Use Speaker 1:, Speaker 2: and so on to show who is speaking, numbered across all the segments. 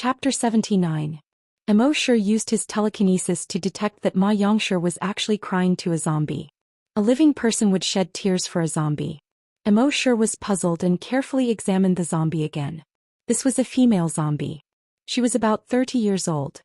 Speaker 1: Chapter 79. Immerse used his telekinesis to detect that Ma Yongshi was actually crying to a zombie. A living person would shed tears for a zombie. Immerse was puzzled and carefully examined the zombie again. This was a female zombie. She was about 30 years old.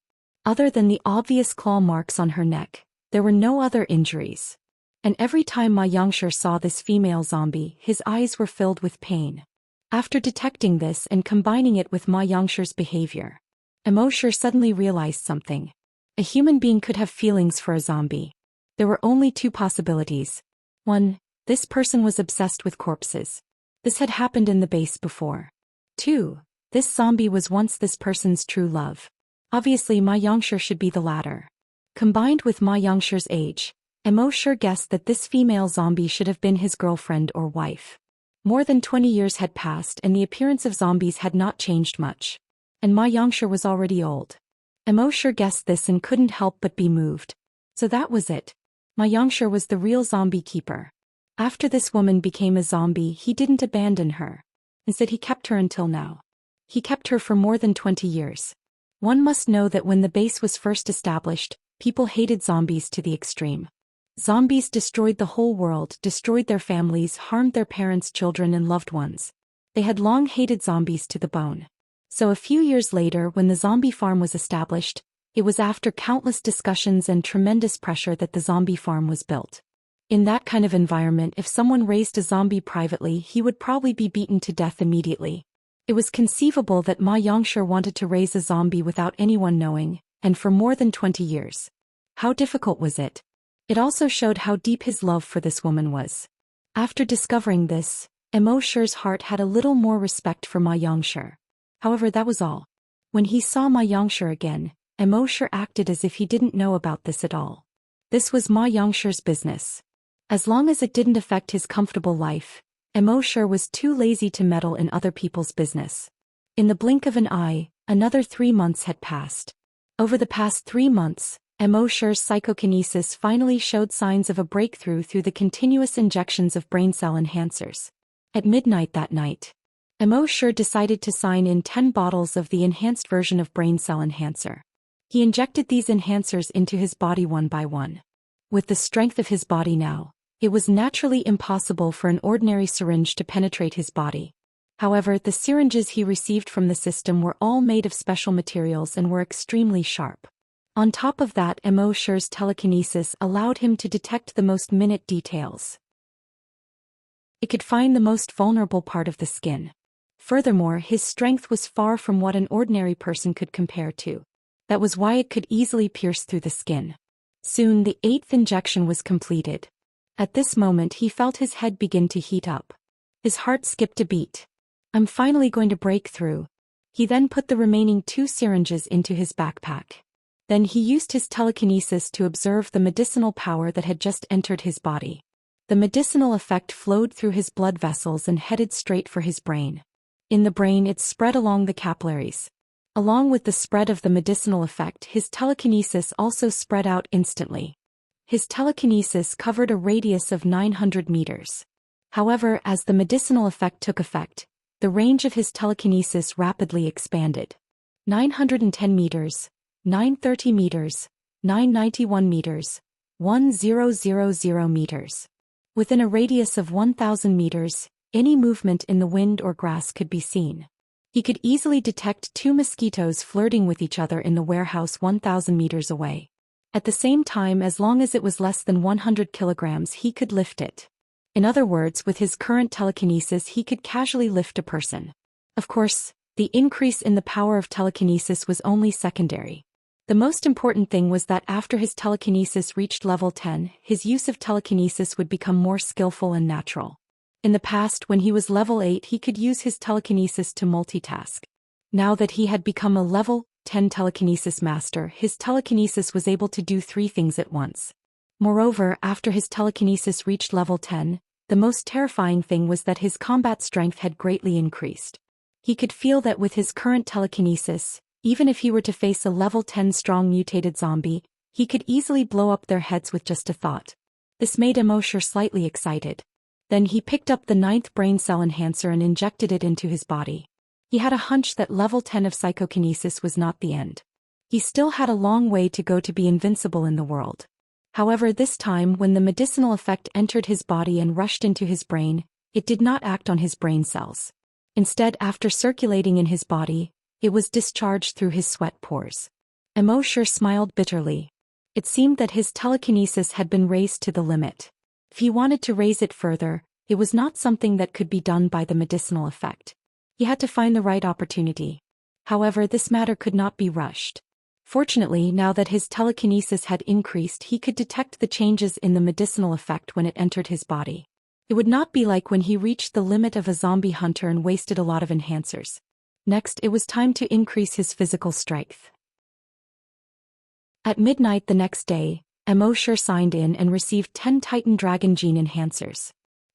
Speaker 1: Other than the obvious claw marks on her neck, there were no other injuries. And every time Ma Yongshi saw this female zombie, his eyes were filled with pain. After detecting this and combining it with Ma Yongshi's behavior, Immerse suddenly realized something. A human being could have feelings for a zombie. There were only two possibilities. 1. This person was obsessed with corpses. This had happened in the base before. 2. This zombie was once this person's true love. Obviously Ma Yongshi should be the latter. Combined with Ma Yongshi's age, Immerse guessed that this female zombie should have been his girlfriend or wife. More than 20 years had passed and the appearance of zombies had not changed much. And Ma Yongshi was already old. Immerse guessed this and couldn't help but be moved. So that was it. Ma Yongshi was the real zombie keeper. After this woman became a zombie, he didn't abandon her. Instead he kept her until now. He kept her for more than 20 years. One must know that when the base was first established, people hated zombies to the extreme. Zombies destroyed the whole world, destroyed their families, harmed their parents, children and loved ones. They had long hated zombies to the bone. So a few years later, when the zombie farm was established, it was after countless discussions and tremendous pressure that the zombie farm was built. In that kind of environment, if someone raised a zombie privately, he would probably be beaten to death immediately. It was conceivable that Ma Yongshi wanted to raise a zombie without anyone knowing, and for more than 20 years. How difficult was it? It also showed how deep his love for this woman was. After discovering this, Immerse's heart had a little more respect for Ma Yongshi. However, that was all. When he saw Ma Yongshi again, Immerse acted as if he didn't know about this at all. This was Ma Yongshi's business. As long as it didn't affect his comfortable life, Immerse was too lazy to meddle in other people's business. In the blink of an eye, another 3 months had passed. Over the past 3 months, Immerse's psychokinesis finally showed signs of a breakthrough through the continuous injections of brain cell enhancers. At midnight that night, Immerse decided to sign in 10 bottles of the enhanced version of brain cell enhancer. He injected these enhancers into his body one by one. With the strength of his body now, it was naturally impossible for an ordinary syringe to penetrate his body. However, the syringes he received from the system were all made of special materials and were extremely sharp. On top of that, Immerse's telekinesis allowed him to detect the most minute details. It could find the most vulnerable part of the skin. Furthermore, his strength was far from what an ordinary person could compare to. That was why it could easily pierce through the skin. Soon the 8th injection was completed. At this moment he felt his head begin to heat up. His heart skipped a beat. I'm finally going to break through. He then put the remaining 2 syringes into his backpack. Then he used his telekinesis to observe the medicinal power that had just entered his body. The medicinal effect flowed through his blood vessels and headed straight for his brain. In the brain it spread along the capillaries. Along with the spread of the medicinal effect, his telekinesis also spread out instantly. His telekinesis covered a radius of 900 meters. However, as the medicinal effect took effect, the range of his telekinesis rapidly expanded. 910 meters, 930 meters, 991 meters, 1000 meters. Within a radius of 1,000 meters, any movement in the wind or grass could be seen. He could easily detect 2 mosquitoes flirting with each other in the warehouse 1,000 meters away. At the same time, as long as it was less than 100 kilograms, he could lift it. In other words, with his current telekinesis he could casually lift a person. Of course, the increase in the power of telekinesis was only secondary. The most important thing was that after his telekinesis reached level 10, his use of telekinesis would become more skillful and natural. In the past, when he was level 8, he could use his telekinesis to multitask. Now that he had become a level 10 telekinesis master, his telekinesis was able to do 3 things at once. Moreover, after his telekinesis reached level 10, the most terrifying thing was that his combat strength had greatly increased. He could feel that with his current telekinesis, even if he were to face a level 10 strong mutated zombie, he could easily blow up their heads with just a thought. This made Immerse slightly excited. Then he picked up the 9th brain cell enhancer and injected it into his body. He had a hunch that level 10 of psychokinesis was not the end. He still had a long way to go to be invincible in the world. However, this time when the medicinal effect entered his body and rushed into his brain, it did not act on his brain cells. Instead, after circulating in his body, it was discharged through his sweat pores. Immorse smiled bitterly. It seemed that his telekinesis had been raised to the limit. If he wanted to raise it further, it was not something that could be done by the medicinal effect. He had to find the right opportunity. However, this matter could not be rushed. Fortunately, now that his telekinesis had increased, he could detect the changes in the medicinal effect when it entered his body. It would not be like when he reached the limit of a zombie hunter and wasted a lot of enhancers. Next, it was time to increase his physical strength. At midnight the next day, Immorse signed in and received 10 Titan Dragon Gene enhancers.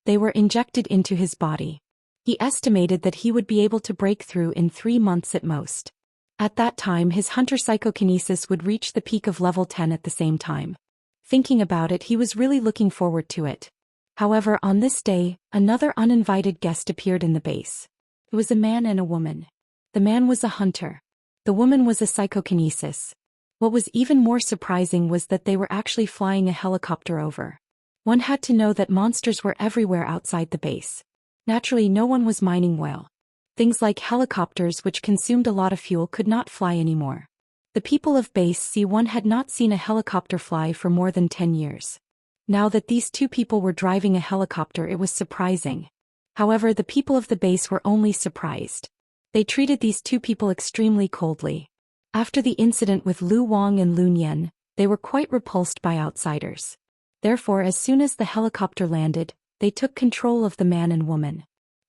Speaker 1: They were injected into his body. He estimated that he would be able to break through in 3 months at most. At that time his hunter psychokinesis would reach the peak of level 10 at the same time. Thinking about it, he was really looking forward to it. However, on this day, another uninvited guest appeared in the base. It was a man and a woman. The man was a hunter. The woman was a psychokinesis. What was even more surprising was that they were actually flying a helicopter over. One had to know that monsters were everywhere outside the base. Naturally, no one was mining oil. Things like helicopters, which consumed a lot of fuel, could not fly anymore. The people of Base C1 had not seen a helicopter fly for more than 10 years. Now that these two people were driving a helicopter, it was surprising. However, the people of the base were only surprised. They treated these two people extremely coldly. After the incident with Lu Wang and Lu Nian, they were quite repulsed by outsiders. Therefore, as soon as the helicopter landed, they took control of the man and woman.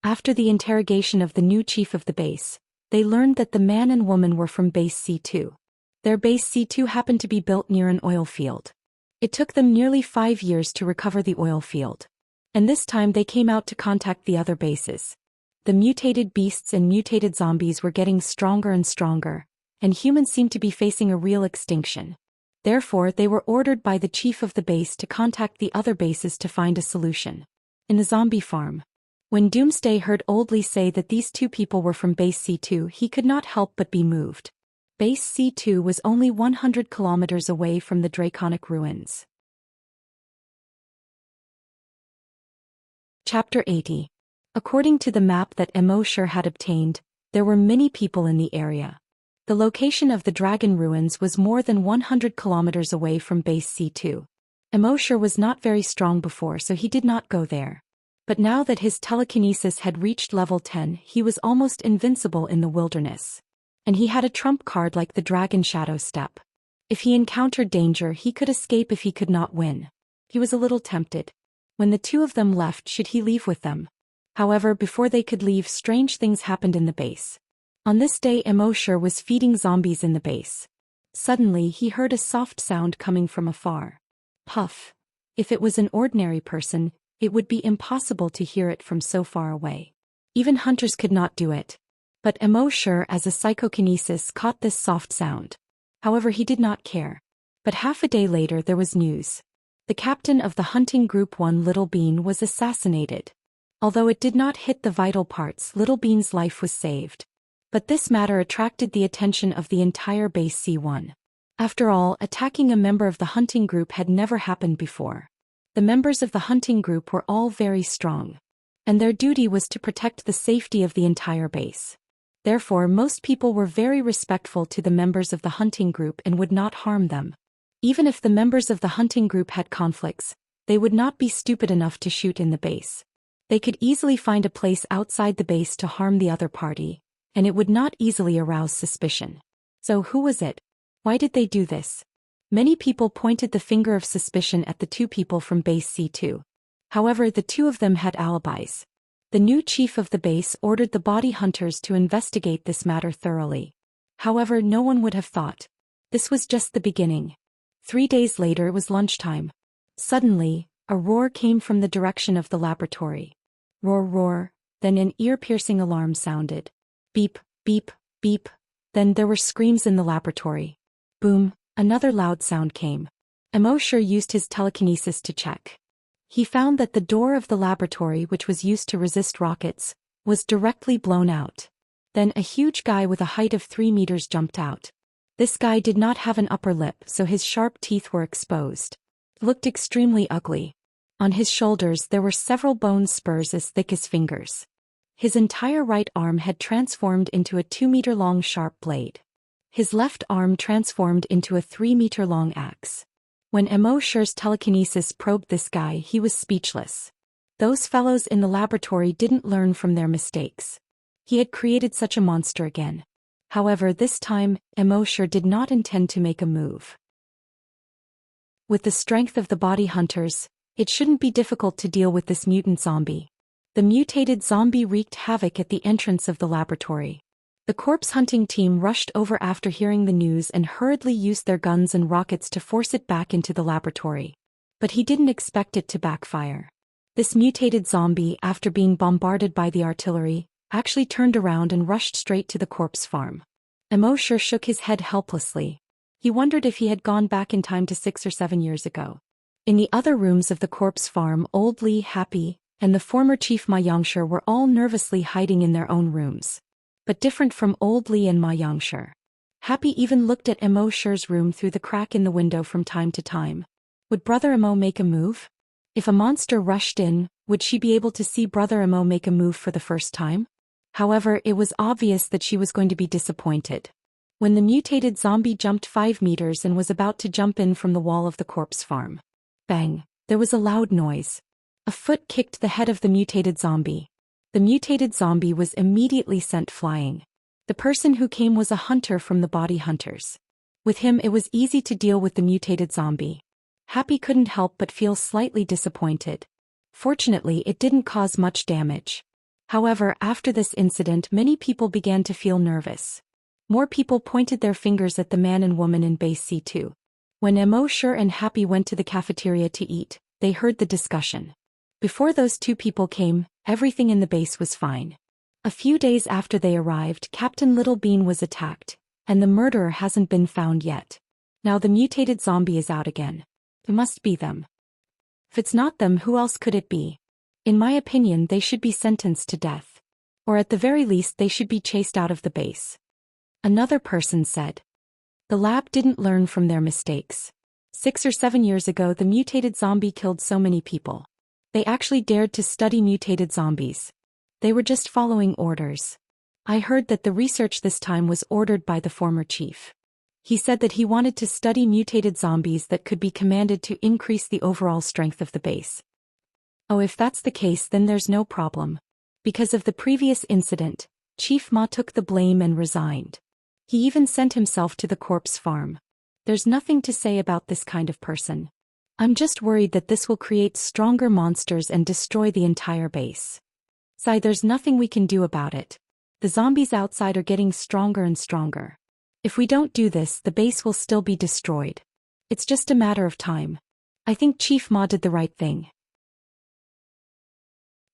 Speaker 1: After the interrogation of the new chief of the base, they learned that the man and woman were from Base C2. Their Base C2 happened to be built near an oil field. It took them nearly 5 years to recover the oil field. And this time they came out to contact the other bases. The mutated beasts and mutated zombies were getting stronger and stronger, and humans seemed to be facing a real extinction. Therefore, they were ordered by the chief of the base to contact the other bases to find a solution. In the zombie farm, when Doomsday heard Oldly say that these two people were from Base C2, he could not help but be moved. Base C2 was only 100 kilometers away from the Draconic ruins. Chapter 80. According to the map that Immorse had obtained, there were many people in the area. The location of the dragon ruins was more than 100 kilometers away from Base C2. Immorse was not very strong before, so he did not go there. But now that his telekinesis had reached level 10, he was almost invincible in the wilderness. And he had a trump card like the Dragon Shadow Step. If he encountered danger, he could escape if he could not win. He was a little tempted. When the two of them left, should he leave with them? However, before they could leave, strange things happened in the base. On this day, Immorse was feeding zombies in the base. Suddenly, he heard a soft sound coming from afar. Puff. If it was an ordinary person, it would be impossible to hear it from so far away. Even hunters could not do it. But Immorse, as a psychokinesis, caught this soft sound. However, he did not care. But half a day later there was news. The captain of the hunting group 1, Little Bean, was assassinated. Although it did not hit the vital parts, Little Bean's life was saved. But this matter attracted the attention of the entire Base C1. After all, attacking a member of the hunting group had never happened before. The members of the hunting group were all very strong. And their duty was to protect the safety of the entire base. Therefore, most people were very respectful to the members of the hunting group and would not harm them. Even if the members of the hunting group had conflicts, they would not be stupid enough to shoot in the base. They could easily find a place outside the base to harm the other party, and it would not easily arouse suspicion. So who was it? Why did they do this? Many people pointed the finger of suspicion at the two people from Base C2. However, the two of them had alibis. The new chief of the base ordered the body hunters to investigate this matter thoroughly. However, no one would have thought. This was just the beginning. 3 days later it was lunchtime. Suddenly, a roar came from the direction of the laboratory. Roar, roar, then an ear-piercing alarm sounded. Beep, beep, beep. Then there were screams in the laboratory. Boom, another loud sound came. Immorse used his telekinesis to check. He found that the door of the laboratory, which was used to resist rockets, was directly blown out. Then a huge guy with a height of 3 meters jumped out. This guy did not have an upper lip, so his sharp teeth were exposed. He looked extremely ugly. On his shoulders there were several bone spurs as thick as fingers. His entire right arm had transformed into a 2-meter-long sharp blade. His left arm transformed into a 3-meter-long axe. When Immerse's telekinesis probed this guy, he was speechless. Those fellows in the laboratory didn't learn from their mistakes. He had created such a monster again. However, this time, Immerse did not intend to make a move. With the strength of the body hunters, it shouldn't be difficult to deal with this mutant zombie. The mutated zombie wreaked havoc at the entrance of the laboratory. The corpse hunting team rushed over after hearing the news and hurriedly used their guns and rockets to force it back into the laboratory. But he didn't expect it to backfire. This mutated zombie, after being bombarded by the artillery, actually turned around and rushed straight to the corpse farm. Immerse shook his head helplessly. He wondered if he had gone back in time to 6 or 7 years ago. In the other rooms of the corpse farm, Old Li, Happy, and the former chief Xianxia were all nervously hiding in their own rooms. But different from Old Li and Xianxia. Happy even looked at Immerse's room through the crack in the window from time to time. Would Brother Immo make a move? If a monster rushed in, would she be able to see Brother Immo make a move for the first time? However, it was obvious that she was going to be disappointed. When the mutated zombie jumped 5 meters and was about to jump in from the wall of the corpse farm. Bang! There was a loud noise. A foot kicked the head of the mutated zombie. The mutated zombie was immediately sent flying. The person who came was a hunter from the body hunters. With him it was easy to deal with the mutated zombie. Happy couldn't help but feel slightly disappointed. Fortunately, it didn't cause much damage. However, after this incident, many people began to feel nervous. More people pointed their fingers at the man and woman in base C2. When Immerse and Happy went to the cafeteria to eat, they heard the discussion. Before those two people came, everything in the base was fine. A few days after they arrived, Captain Little Bean was attacked, and the murderer hasn't been found yet. Now the mutated zombie is out again. It must be them. If it's not them, who else could it be? In my opinion, they should be sentenced to death. Or at the very least, they should be chased out of the base. Another person said. The lab didn't learn from their mistakes. 6 or 7 years ago, the mutated zombie killed so many people. They actually dared to study mutated zombies. They were just following orders. I heard that the research this time was ordered by the former chief. He said that he wanted to study mutated zombies that could be commanded to increase the overall strength of the base. Oh, if that's the case, then there's no problem. Because of the previous incident, Chief Ma took the blame and resigned. He even sent himself to the corpse farm. There's nothing to say about this kind of person. I'm just worried that this will create stronger monsters and destroy the entire base. There's nothing we can do about it. The zombies outside are getting stronger and stronger. If we don't do this, the base will still be destroyed. It's just a matter of time. I think Chief Ma did the right thing.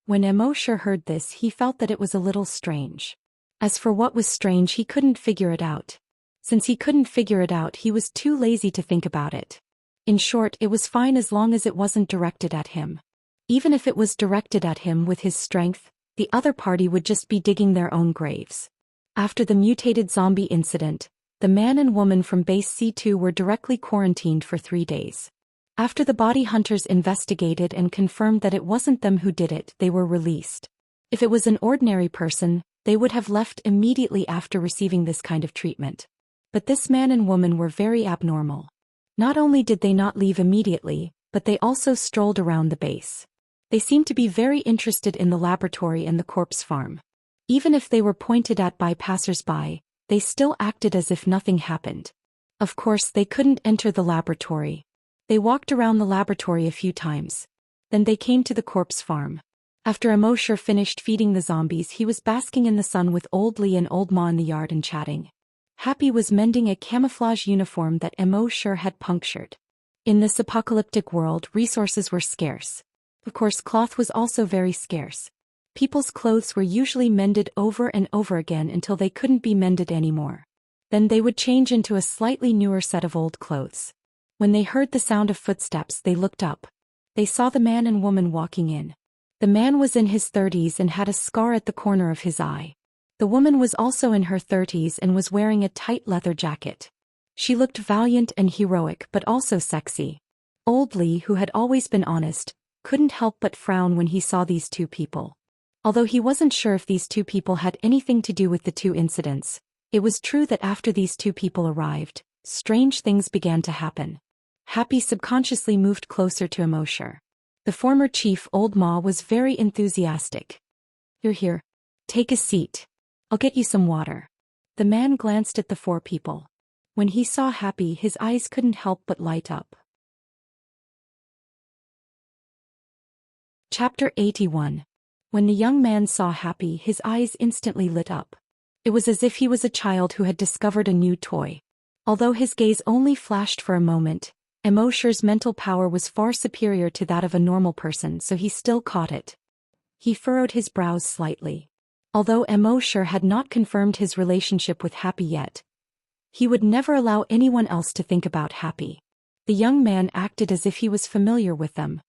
Speaker 1: When Immerse heard this, he felt that it was a little strange. As for what was strange, he couldn't figure it out. Since he couldn't figure it out, he was too lazy to think about it. In short, it was fine as long as it wasn't directed at him. Even if it was directed at him with his strength, the other party would just be digging their own graves. After the mutated zombie incident, the man and woman from base C2 were directly quarantined for 3 days. After the body hunters investigated and confirmed that it wasn't them who did it, they were released. If it was an ordinary person, they would have left immediately after receiving this kind of treatment. But this man and woman were very abnormal. Not only did they not leave immediately, but they also strolled around the base. They seemed to be very interested in the laboratory and the corpse farm. Even if they were pointed at by passers-by, they still acted as if nothing happened. Of course, they couldn't enter the laboratory. They walked around the laboratory a few times. Then they came to the corpse farm. After Immerse finished feeding the zombies, he was basking in the sun with Old Li and Old Ma in the yard and chatting. Happy was mending a camouflage uniform that Immerse had punctured. In this apocalyptic world, resources were scarce. Of course, cloth was also very scarce. People's clothes were usually mended over and over again until they couldn't be mended anymore. Then they would change into a slightly newer set of old clothes. When they heard the sound of footsteps, they looked up. They saw the man and woman walking in. The man was in his 30s and had a scar at the corner of his eye. The woman was also in her 30s and was wearing a tight leather jacket. She looked valiant and heroic but also sexy. Old Li, who had always been honest, couldn't help but frown when he saw these two people. Although he wasn't sure if these two people had anything to do with the two incidents, it was true that after these two people arrived, strange things began to happen. Happy subconsciously moved closer to Immerse. The former chief Old Ma was very enthusiastic. "You're here. Take a seat. I'll get you some water." The man glanced at the four people. When he saw Happy, his eyes couldn't help but light up. Chapter 81. When the young man saw Happy, his eyes instantly lit up. It was as if he was a child who had discovered a new toy. Although his gaze only flashed for a moment, Immerse's mental power was far superior to that of a normal person, so he still caught it. He furrowed his brows slightly. Although Immerse had not confirmed his relationship with Happy yet, he would never allow anyone else to think about Happy. The young man acted as if he was familiar with them.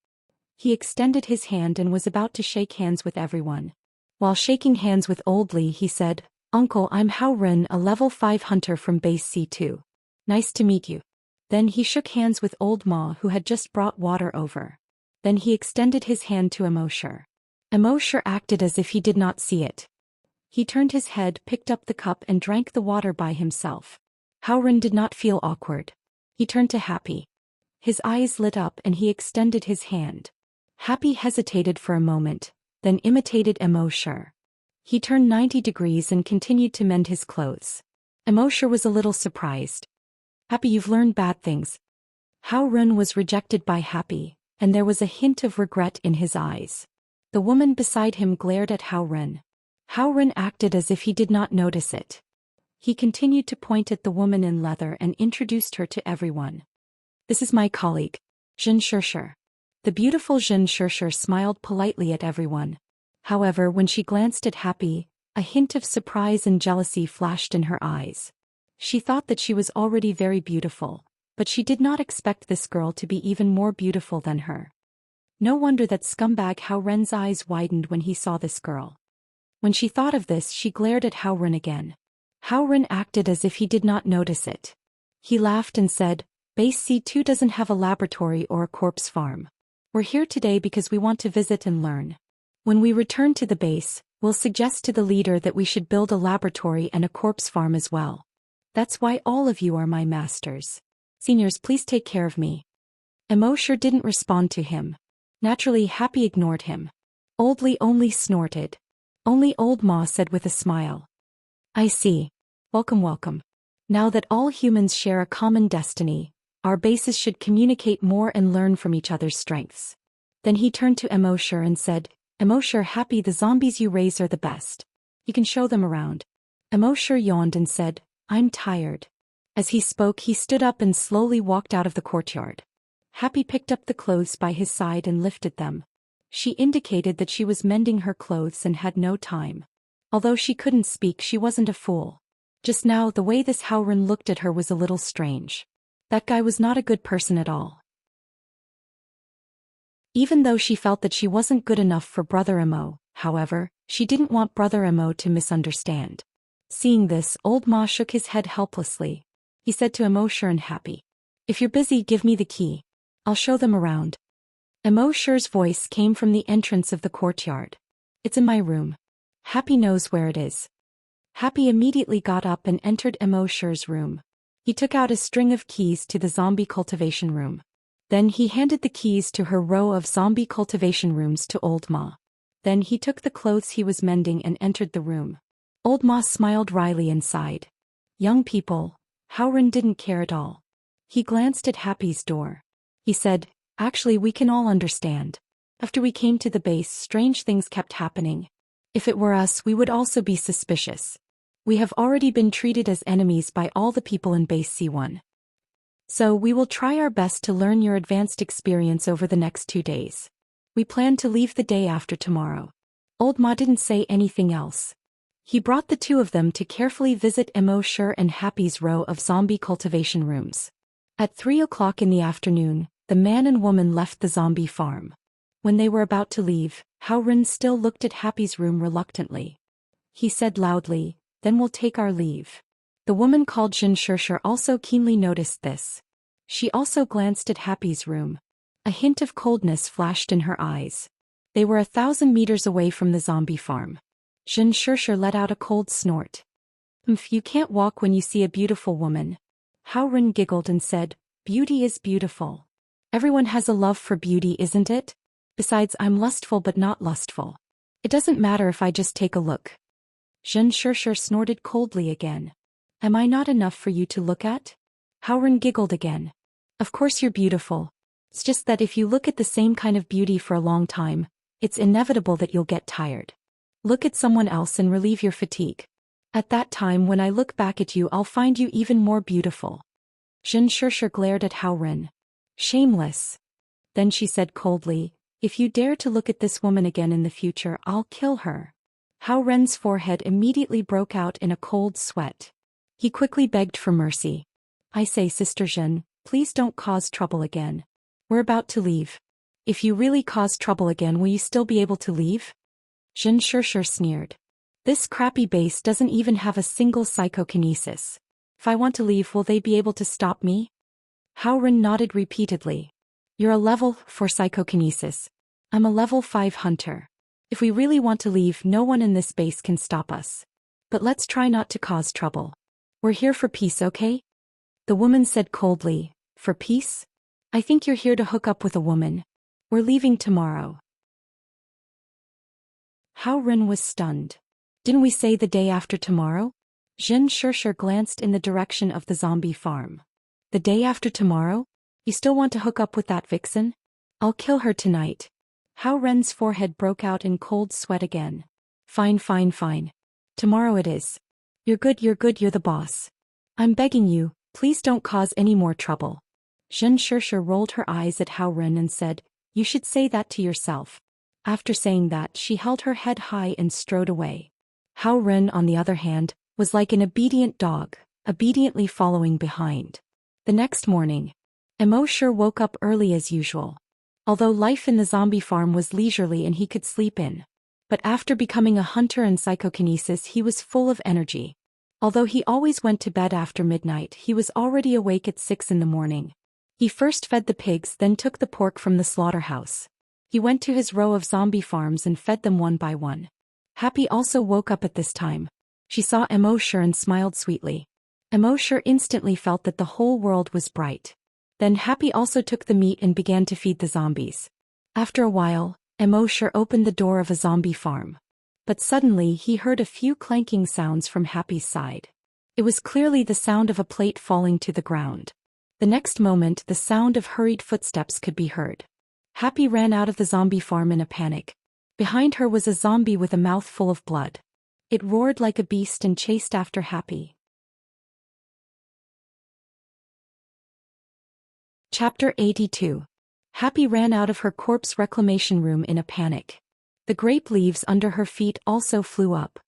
Speaker 1: He extended his hand and was about to shake hands with everyone. While shaking hands with Old Li, he said, "Uncle, I'm Hao Ren, a level 5 hunter from base C2. Nice to meet you." Then he shook hands with Old Ma, who had just brought water over. Then he extended his hand to Immerse. Immerse acted as if he did not see it. He turned his head, picked up the cup and drank the water by himself. Hao Ren did not feel awkward. He turned to Happy. His eyes lit up and he extended his hand. Happy hesitated for a moment, then imitated Immerse. He turned 90 degrees and continued to mend his clothes. Immerse was a little surprised. "Happy, you've learned bad things." Hao Ren was rejected by Happy, and there was a hint of regret in his eyes. The woman beside him glared at Hao Ren. Hao Ren acted as if he did not notice it. He continued to point at the woman in leather and introduced her to everyone. "This is my colleague, Xianxia." The beautiful Xianxia smiled politely at everyone. However, when she glanced at Happy, a hint of surprise and jealousy flashed in her eyes. She thought that she was already very beautiful, but she did not expect this girl to be even more beautiful than her. No wonder that scumbag Hao Ren's eyes widened when he saw this girl. When she thought of this, she glared at Hao Ren again. Hao Ren acted as if he did not notice it. He laughed and said, "Base C2 doesn't have a laboratory or a corpse farm. We're here today because we want to visit and learn. When we return to the base, we'll suggest to the leader that we should build a laboratory and a corpse farm as well. That's why all of you are my masters. Seniors, please take care of me." Immerse didn't respond to him. Naturally, Happy ignored him. Old Li only snorted. Only Old Ma said with a smile, "I see. Welcome, welcome. Now that all humans share a common destiny, our bases should communicate more and learn from each other's strengths." Then he turned to Immerse and said, "Immerse, Happy, the zombies you raise are the best. You can show them around." Immerse yawned and said, "I'm tired." As he spoke, he stood up and slowly walked out of the courtyard. Happy picked up the clothes by his side and lifted them. She indicated that she was mending her clothes and had no time. Although she couldn't speak, she wasn't a fool. Just now, the way this Hao Ren looked at her was a little strange. That guy was not a good person at all. Even though she felt that she wasn't good enough for Brother Imo, however, she didn't want Brother Imo to misunderstand. Seeing this, Old Ma shook his head helplessly. He said to Immerse and Happy, "If you're busy, give me the key. I'll show them around." Immerse's voice came from the entrance of the courtyard. "It's in my room. Happy knows where it is." Happy immediately got up and entered Immerse's room. He took out a string of keys to the zombie cultivation room. Then he handed the keys to her row of zombie cultivation rooms to Old Ma. Then he took the clothes he was mending and entered the room. Old Ma smiled wryly and sighed. Young people, Hao Ren didn't care at all. He glanced at Happy's door. He said, "Actually, we can all understand. After we came to the base, strange things kept happening. If it were us, we would also be suspicious. We have already been treated as enemies by all the people in base C1. So we will try our best to learn your advanced experience over the next 2 days. We plan to leave the day after tomorrow." Old Ma didn't say anything else. He brought the two of them to carefully visit Immerse and Happy's row of zombie cultivation rooms. At 3 o'clock in the afternoon, the man and woman left the zombie farm. When they were about to leave, Hao Ren still looked at Happy's room reluctantly. he said loudly, then we'll take our leave. The woman called Xianxia also keenly noticed this. She also glanced at Happy's room. A hint of coldness flashed in her eyes. They were 1,000 meters away from the zombie farm. Xianxia let out a cold snort. You can't walk when you see a beautiful woman. Hao Ren giggled and said, beauty is beautiful. Everyone has a love for beauty, isn't it? Besides, I'm lustful but not lustful. It doesn't matter if I just take a look. Xianxia snorted coldly again. Am I not enough for you to look at? Hao Ren giggled again. Of course you're beautiful. It's just that if you look at the same kind of beauty for a long time, it's inevitable that you'll get tired. Look at someone else and relieve your fatigue. At that time when I look back at you I'll find you even more beautiful. Xianxia glared at Hao Ren. Shameless. Then she said coldly, if you dare to look at this woman again in the future I'll kill her. Hao Ren's forehead immediately broke out in a cold sweat. He quickly begged for mercy. I say, Sister Zhen, please don't cause trouble again. We're about to leave. If you really cause trouble again, will you still be able to leave? Xianxia sneered. This crappy base doesn't even have a single psychokinesis. If I want to leave, will they be able to stop me? Hao Ren nodded repeatedly. You're a level 4 psychokinesis. I'm a level 5 hunter. If we really want to leave, no one in this base can stop us. But let's try not to cause trouble. We're here for peace, okay? The woman said coldly, for peace? I think you're here to hook up with a woman. We're leaving tomorrow. Hao Ren was stunned. Didn't we say the day after tomorrow? Xianxia glanced in the direction of the zombie farm. The day after tomorrow? You still want to hook up with that vixen? I'll kill her tonight. Hao Ren's forehead broke out in cold sweat again. Fine. Tomorrow it is. You're good, you're the boss. I'm begging you, please don't cause any more trouble. Xianxia rolled her eyes at Hao Ren and said, you should say that to yourself. After saying that, she held her head high and strode away. Hao Ren, on the other hand, was like an obedient dog, obediently following behind. The next morning, Immorse woke up early as usual. Although life in the zombie farm was leisurely and he could sleep in. But after becoming a hunter in psychokinesis he was full of energy. Although he always went to bed after midnight, he was already awake at 6 in the morning. He first fed the pigs, then took the pork from the slaughterhouse. He went to his row of zombie farms and fed them one by one. Happy also woke up at this time. She saw Immorse and smiled sweetly. Immorse instantly felt that the whole world was bright. Then Happy also took the meat and began to feed the zombies. After a while, Immorse opened the door of a zombie farm. But suddenly he heard a few clanking sounds from Happy's side. It was clearly the sound of a plate falling to the ground. The next moment the sound of hurried footsteps could be heard. Happy ran out of the zombie farm in a panic. Behind her was a zombie with a mouth full of blood. It roared like a beast and chased after Happy. Chapter 82. Happy ran out of her corpse reclamation room in a panic. The grape leaves under her feet also flew up.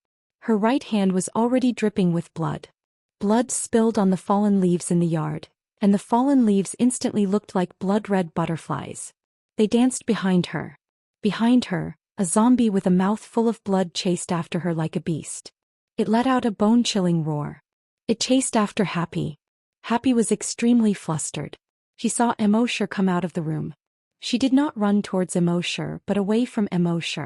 Speaker 1: Her right hand was already dripping with blood. Blood spilled on the fallen leaves in the yard, and the fallen leaves instantly looked like blood-red butterflies. They danced behind her. Behind her, a zombie with a mouth full of blood chased after her like a beast. It let out a bone-chilling roar. It chased after Happy. Happy was extremely flustered. She saw Immorse come out of the room. She did not run towards Immorse but away from Immorse.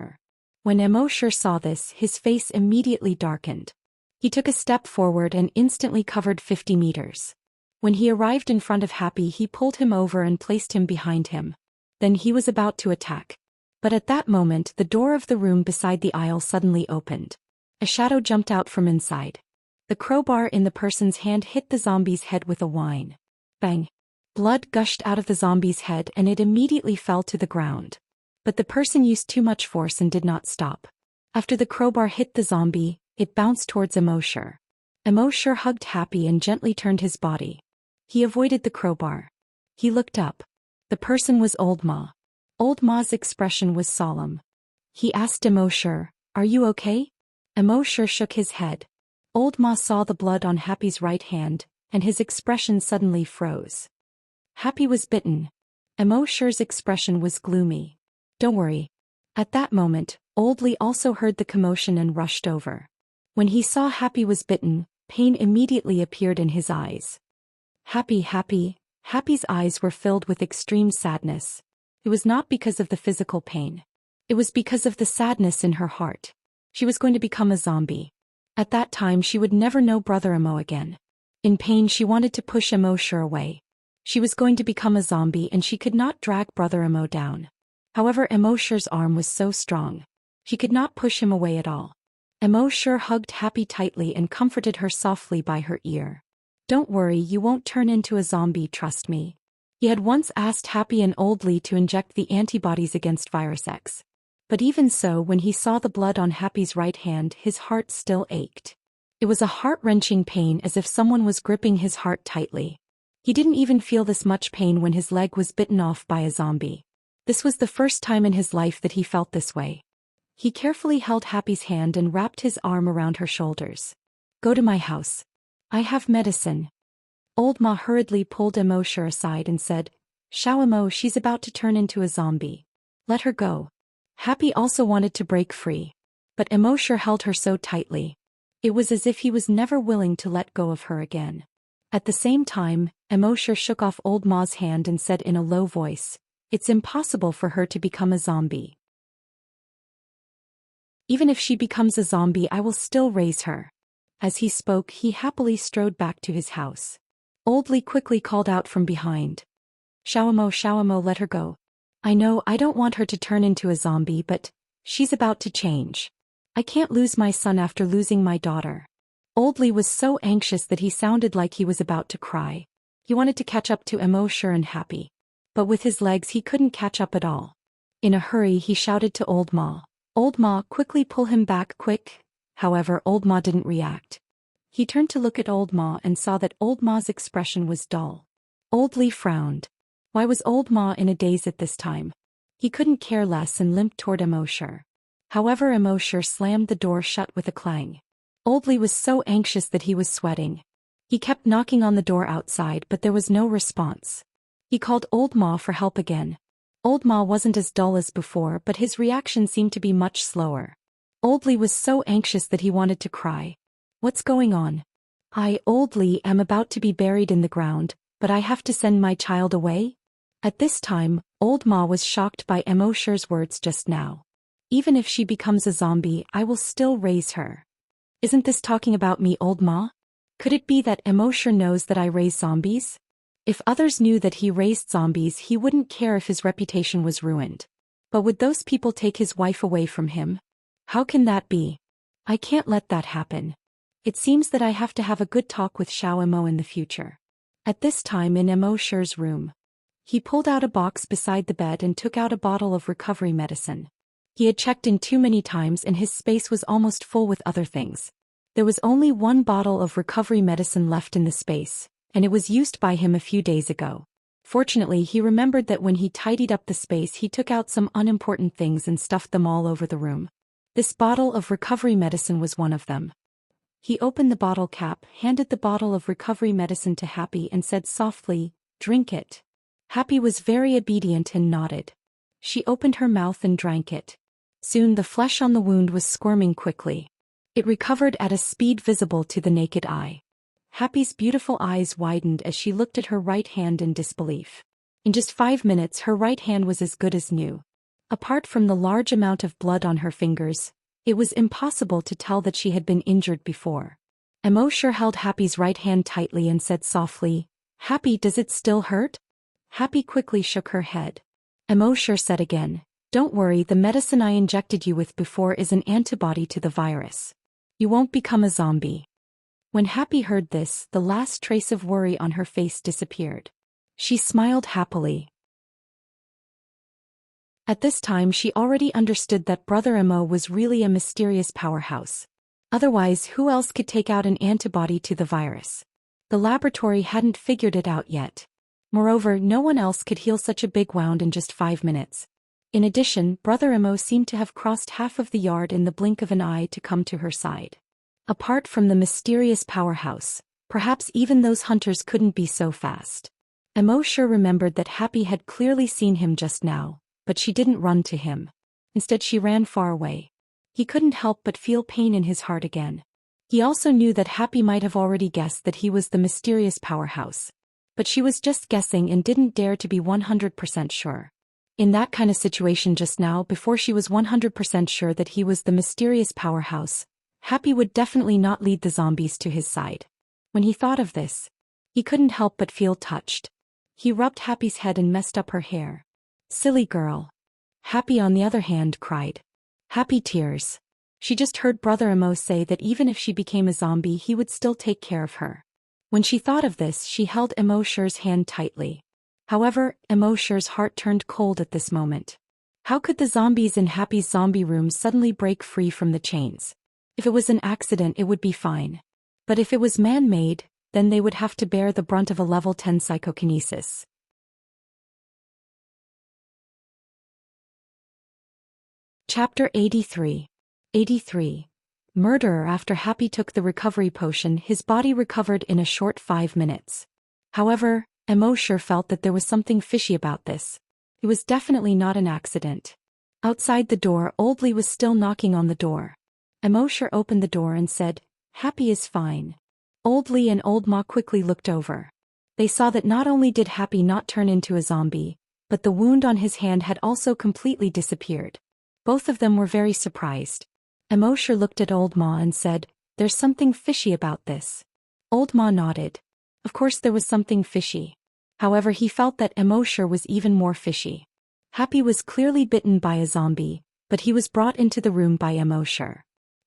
Speaker 1: When Immorse saw this, his face immediately darkened. He took a step forward and instantly covered 50 meters. When he arrived in front of Happy, he pulled him over and placed him behind him. Then he was about to attack. But at that moment the door of the room beside the aisle suddenly opened. A shadow jumped out from inside. The crowbar in the person's hand hit the zombie's head with a whine. Bang! Blood gushed out of the zombie's head and it immediately fell to the ground. But the person used too much force and did not stop. After the crowbar hit the zombie, it bounced towards Immorse. Immorse hugged Happy and gently turned his body. He avoided the crowbar. He looked up. The person was Old Ma. Old Ma's expression was solemn. He asked Immorse, "Are you okay?" Immorse shook his head. Old Ma saw the blood on Happy's right hand, and his expression suddenly froze. Happy was bitten. Immorse's expression was gloomy. "Don't worry." At that moment, Old Li also heard the commotion and rushed over. When he saw Happy was bitten, pain immediately appeared in his eyes. Happy's eyes were filled with extreme sadness. It was not because of the physical pain. It was because of the sadness in her heart. She was going to become a zombie. At that time she would never know Brother Imo again. In pain she wanted to push Immorse away. She was going to become a zombie and she could not drag Brother Imo down. However, Immorse's arm was so strong. She could not push him away at all. Immorse hugged Happy tightly and comforted her softly by her ear. "Don't worry, you won't turn into a zombie, trust me." He had once asked Happy and Old Lee to inject the antibodies against Virus X. But even so, when he saw the blood on Happy's right hand, his heart still ached. It was a heart-wrenching pain, as if someone was gripping his heart tightly. He didn't even feel this much pain when his leg was bitten off by a zombie. This was the first time in his life that he felt this way. He carefully held Happy's hand and wrapped his arm around her shoulders. "Go to my house. I have medicine." Old Ma hurriedly pulled Immorse aside and said, "Xiao Imo, she's about to turn into a zombie. Let her go." Happy also wanted to break free. But Immorse held her so tightly. It was as if he was never willing to let go of her again. At the same time, Immorse shook off Old Ma's hand and said in a low voice, "It's impossible for her to become a zombie. Even if she becomes a zombie, I will still raise her." As he spoke, he happily strode back to his house. Old Lee quickly called out from behind, Xiao Imo, let her go. I know I don't want her to turn into a zombie, but she's about to change. I can't lose my son after losing my daughter." Old Lee was so anxious that he sounded like he was about to cry. He wanted to catch up to Immorse and Happy. But with his legs he couldn't catch up at all. In a hurry he shouted to Old Ma, "Old Ma, quickly pull him back, quick." However, Old Ma didn't react. He turned to look at Old Ma and saw that Old Ma's expression was dull. Old Lee frowned. Why was Old Ma in a daze at this time? He couldn't care less and limped toward Immorse. However, Immorse slammed the door shut with a clang. Old Lee was so anxious that he was sweating. He kept knocking on the door outside, but there was no response. He called Old Ma for help again. Old Ma wasn't as dull as before, but his reaction seemed to be much slower. Old Lee was so anxious that he wanted to cry. "What's going on?" "I, Old Lee, am about to be buried in the ground, but I have to send my child away?" At this time, Old Ma was shocked by Immorse's words just now. "Even if she becomes a zombie, I will still raise her." Isn't this talking about me, Old Ma? Could it be that Immorse knows that I raise zombies? If others knew that he raised zombies, he wouldn't care if his reputation was ruined. But would those people take his wife away from him? How can that be? I can't let that happen. It seems that I have to have a good talk with Xiao Imo in the future. At this time in Immorse's room, he pulled out a box beside the bed and took out a bottle of recovery medicine. He had checked in too many times and his space was almost full with other things. There was only one bottle of recovery medicine left in the space, and it was used by him a few days ago. Fortunately, he remembered that when he tidied up the space, he took out some unimportant things and stuffed them all over the room. This bottle of recovery medicine was one of them. He opened the bottle cap, handed the bottle of recovery medicine to Happy and said softly, "Drink it." Happy was very obedient and nodded. She opened her mouth and drank it. Soon the flesh on the wound was squirming quickly. It recovered at a speed visible to the naked eye. Happy's beautiful eyes widened as she looked at her right hand in disbelief. In just 5 minutes her right hand was as good as new. Apart from the large amount of blood on her fingers, it was impossible to tell that she had been injured before. Immorse held Happy's right hand tightly and said softly, "Happy, does it still hurt?" Happy quickly shook her head. Immorse said again, "Don't worry, the medicine I injected you with before is an antibody to the virus. You won't become a zombie." When Happy heard this, the last trace of worry on her face disappeared. She smiled happily. At this time she already understood that Brother Imo was really a mysterious powerhouse. Otherwise, who else could take out an antibody to the virus? The laboratory hadn't figured it out yet. Moreover, no one else could heal such a big wound in just 5 minutes. In addition, Brother Imo seemed to have crossed half of the yard in the blink of an eye to come to her side. Apart from the mysterious powerhouse, perhaps even those hunters couldn't be so fast. Immorse remembered that Happy had clearly seen him just now, but she didn't run to him. Instead she ran far away. He couldn't help but feel pain in his heart again. He also knew that Happy might have already guessed that he was the mysterious powerhouse. But she was just guessing and didn't dare to be 100% sure. In that kind of situation just now, before she was 100% sure that he was the mysterious powerhouse, Happy would definitely not lead the zombies to his side. When he thought of this, he couldn't help but feel touched. He rubbed Happy's head and messed up her hair. Silly girl. Happy, on the other hand, cried. Happy tears. She just heard Brother Imo say that even if she became a zombie, he would still take care of her. When she thought of this, she held Immerse's hand tightly. However, Immerse's heart turned cold at this moment. How could the zombies in Happy's zombie room suddenly break free from the chains? If it was an accident, it would be fine. But if it was man-made, then they would have to bear the brunt of a level 10 psychokinesis. Chapter 83. 83. Murderer. After Happy took the recovery potion, his body recovered in a short 5 minutes. However, Immerse felt that there was something fishy about this. It was definitely not an accident. Outside the door, Old Lee was still knocking on the door. Immerse opened the door and said, Happy is fine. Old Lee and Old Ma quickly looked over. They saw that not only did Happy not turn into a zombie, but the wound on his hand had also completely disappeared. Both of them were very surprised. Immerse looked at Old Ma and said, There's something fishy about this. Old Ma nodded. Of course there was something fishy. However, he felt that Immerse was even more fishy. Happy was clearly bitten by a zombie, but he was brought into the room by Immerse.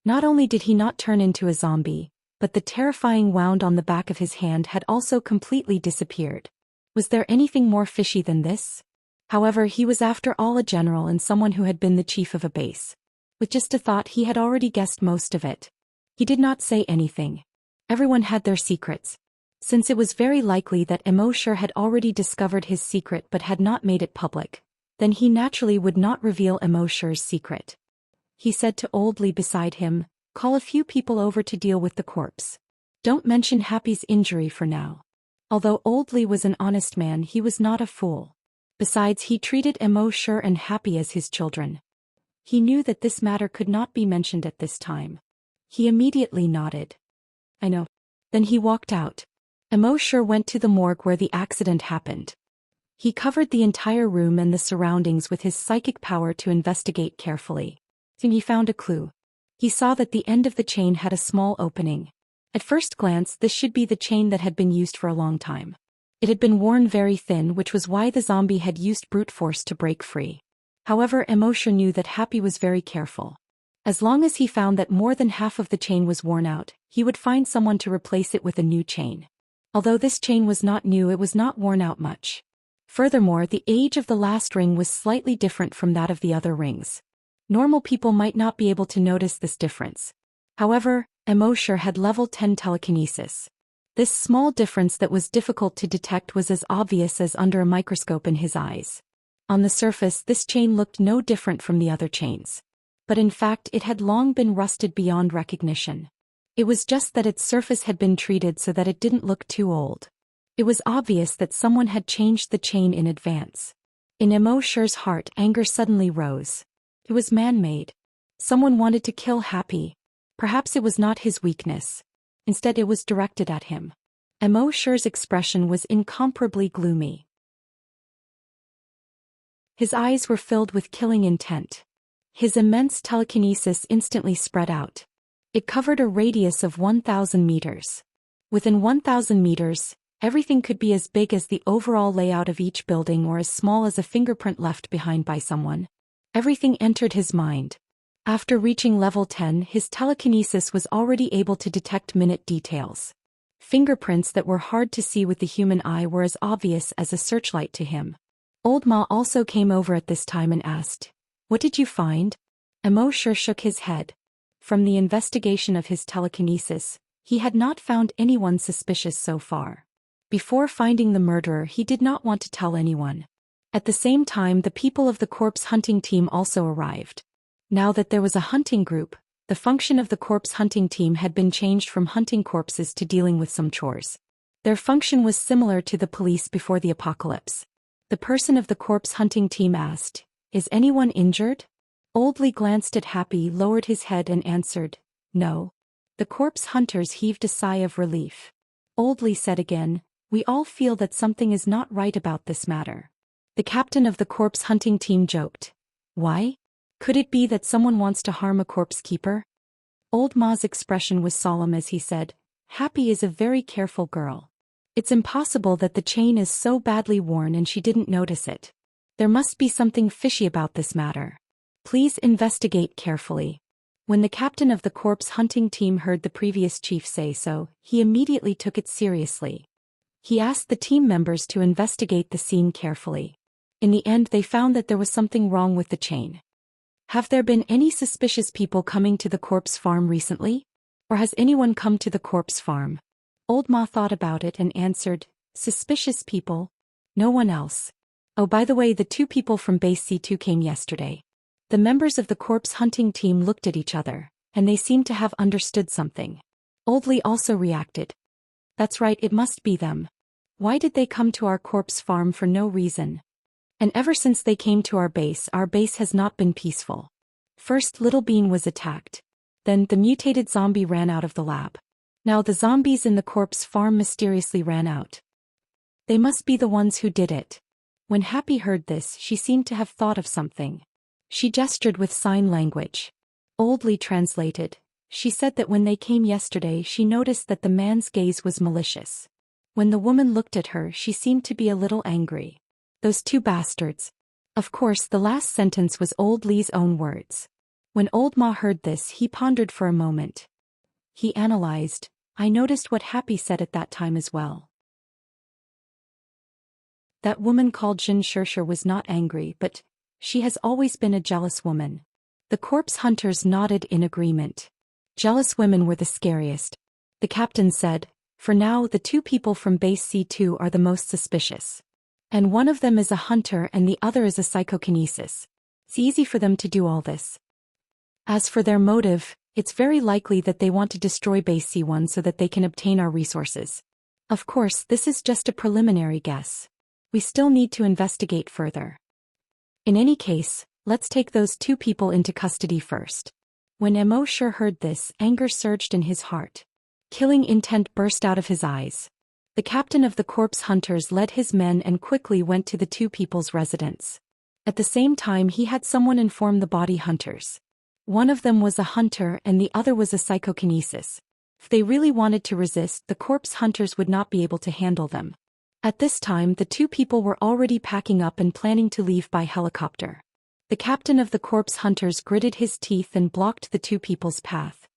Speaker 1: Not only did he not turn into a zombie, but the terrifying wound on the back of his hand had also completely disappeared. Was there anything more fishy than this? However, he was after all a general and someone who had been the chief of a base. With just a thought, he had already guessed most of it. He did not say anything. Everyone had their secrets. Since it was very likely that Immerse had already discovered his secret but had not made it public, then he naturally would not reveal Immerse's secret. He said to Old Lee beside him, Call a few people over to deal with the corpse. Don't mention Happy's injury for now. Although Old Lee was an honest man, he was not a fool. Besides, he treated Immerse and Happy as his children. He knew that this matter could not be mentioned at this time. He immediately nodded. I know. Then he walked out. Immerse went to the morgue where the accident happened. He covered the entire room and the surroundings with his psychic power to investigate carefully. Soon he found a clue. He saw that the end of the chain had a small opening. At first glance, this should be the chain that had been used for a long time. It had been worn very thin, which was why the zombie had used brute force to break free. However, Immerse knew that Happy was very careful. As long as he found that more than half of the chain was worn out, he would find someone to replace it with a new chain. Although this chain was not new, it was not worn out much. Furthermore, the age of the last ring was slightly different from that of the other rings. Normal people might not be able to notice this difference. However, Immerse had level 10 telekinesis. This small difference that was difficult to detect was as obvious as under a microscope in his eyes. On the surface, this chain looked no different from the other chains. But in fact, it had long been rusted beyond recognition. It was just that its surface had been treated so that it didn't look too old. It was obvious that someone had changed the chain in advance. In Immerse's heart, anger suddenly rose. It was man-made. Someone wanted to kill Happy. Perhaps it was not his weakness. Instead, it was directed at him. Immerse's expression was incomparably gloomy. His eyes were filled with killing intent. His immense telekinesis instantly spread out. It covered a radius of 1,000 meters. Within 1,000 meters, everything could be as big as the overall layout of each building or as small as a fingerprint left behind by someone. Everything entered his mind. After reaching level 10, his telekinesis was already able to detect minute details. Fingerprints that were hard to see with the human eye were as obvious as a searchlight to him. Old Ma also came over at this time and asked, What did you find? Immerse shook his head. From the investigation of his telekinesis, he had not found anyone suspicious so far. Before finding the murderer, he did not want to tell anyone. At the same time, the people of the corpse hunting team also arrived. Now that there was a hunting group, the function of the corpse hunting team had been changed from hunting corpses to dealing with some chores. Their function was similar to the police before the apocalypse. The person of the corpse hunting team asked, Is anyone injured? Old Lee glanced at Happy, lowered his head and answered, No. The corpse hunters heaved a sigh of relief. Old Li said again, "We all feel that something is not right about this matter." The captain of the corpse hunting team joked. "Why? Could it be that someone wants to harm a corpse keeper?" Old Ma's expression was solemn as he said, "Happy is a very careful girl. It's impossible that the chain is so badly worn and she didn't notice it. There must be something fishy about this matter. Please investigate carefully." When the captain of the corpse hunting team heard the previous chief say so, he immediately took it seriously. He asked the team members to investigate the scene carefully. In the end, they found that there was something wrong with the chain. "Have there been any suspicious people coming to the corpse farm recently? Or has anyone come to the corpse farm?" Old Ma thought about it and answered, "Suspicious people? No one else. Oh, by the way, the 2 people from base C2 came yesterday." The members of the corpse hunting team looked at each other, and they seemed to have understood something. Old Li also reacted. "That's right, it must be them. Why did they come to our corpse farm for no reason? And ever since they came to our base has not been peaceful. First, Little Bean was attacked. Then, the mutated zombie ran out of the lab. Now the zombies in the corpse farm mysteriously ran out. They must be the ones who did it." When Happy heard this, she seemed to have thought of something. She gestured with sign language. Old Li translated. She said that when they came yesterday, she noticed that the man's gaze was malicious. When the woman looked at her, she seemed to be a little angry. "Those 2 bastards." Of course, the last sentence was Old Li's own words. When Old Ma heard this, he pondered for a moment. He analyzed, "I noticed what Happy said at that time as well. That woman called Xianxia was not angry, but she has always been a jealous woman." The corpse hunters nodded in agreement. Jealous women were the scariest. The captain said, "For now, the 2 people from base C2 are the most suspicious. And one of them is a hunter and the other is a psychokinesis. It's easy for them to do all this. As for their motive, it's very likely that they want to destroy base C1 so that they can obtain our resources. Of course, this is just a preliminary guess. We still need to investigate further. In any case, let's take those 2 people into custody first." When Immorse heard this, anger surged in his heart. Killing intent burst out of his eyes. The captain of the corpse hunters led his men and quickly went to the 2 people's residence. At the same time, he had someone inform the body hunters. One of them was a hunter and the other was a psychokinesis. If they really wanted to resist, the corpse hunters would not be able to handle them. At this time, the 2 people were already packing up and planning to leave by helicopter. The captain of the corpse hunters gritted his teeth and blocked the 2 people's path.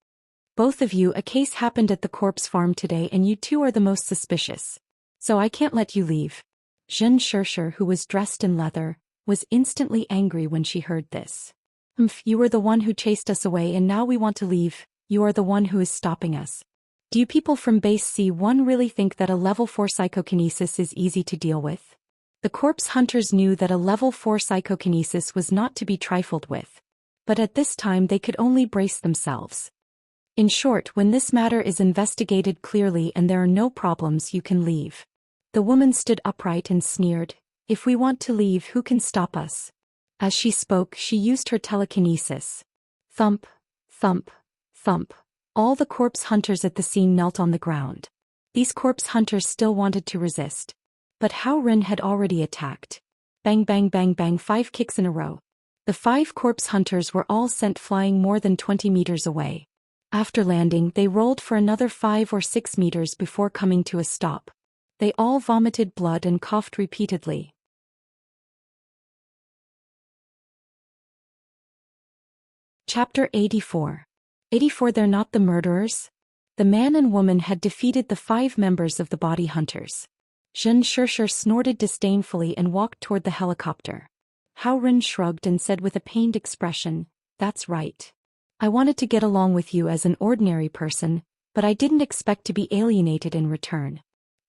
Speaker 1: "Both of you, a case happened at the corpse farm today and you 2 are the most suspicious. So I can't let you leave." Xianxia, who was dressed in leather, was instantly angry when she heard this. You were the one who chased us away and now we want to leave. You are the one who is stopping us. Do you people from base C1 really think that a level 4 psychokinesis is easy to deal with?" The corpse hunters knew that a level 4 psychokinesis was not to be trifled with. But at this time they could only brace themselves. "In short, when this matter is investigated clearly and there are no problems, you can leave." The woman stood upright and sneered, "If we want to leave, who can stop us?" As she spoke, she used her telekinesis. Thump, thump, thump. All the corpse hunters at the scene knelt on the ground. These corpse hunters still wanted to resist. But Hao Ren had already attacked. Bang bang bang bang, 5 kicks in a row. The 5 corpse hunters were all sent flying more than 20 meters away. After landing, they rolled for another 5 or 6 meters before coming to a stop. They all vomited blood and coughed repeatedly. Chapter 84. 84. They're not the murderers? The man and woman had defeated the 5 members of the body hunters. Xianxia snorted disdainfully and walked toward the helicopter. Hao Ren shrugged and said with a pained expression, "That's right. I wanted to get along with you as an ordinary person, but I didn't expect to be alienated in return."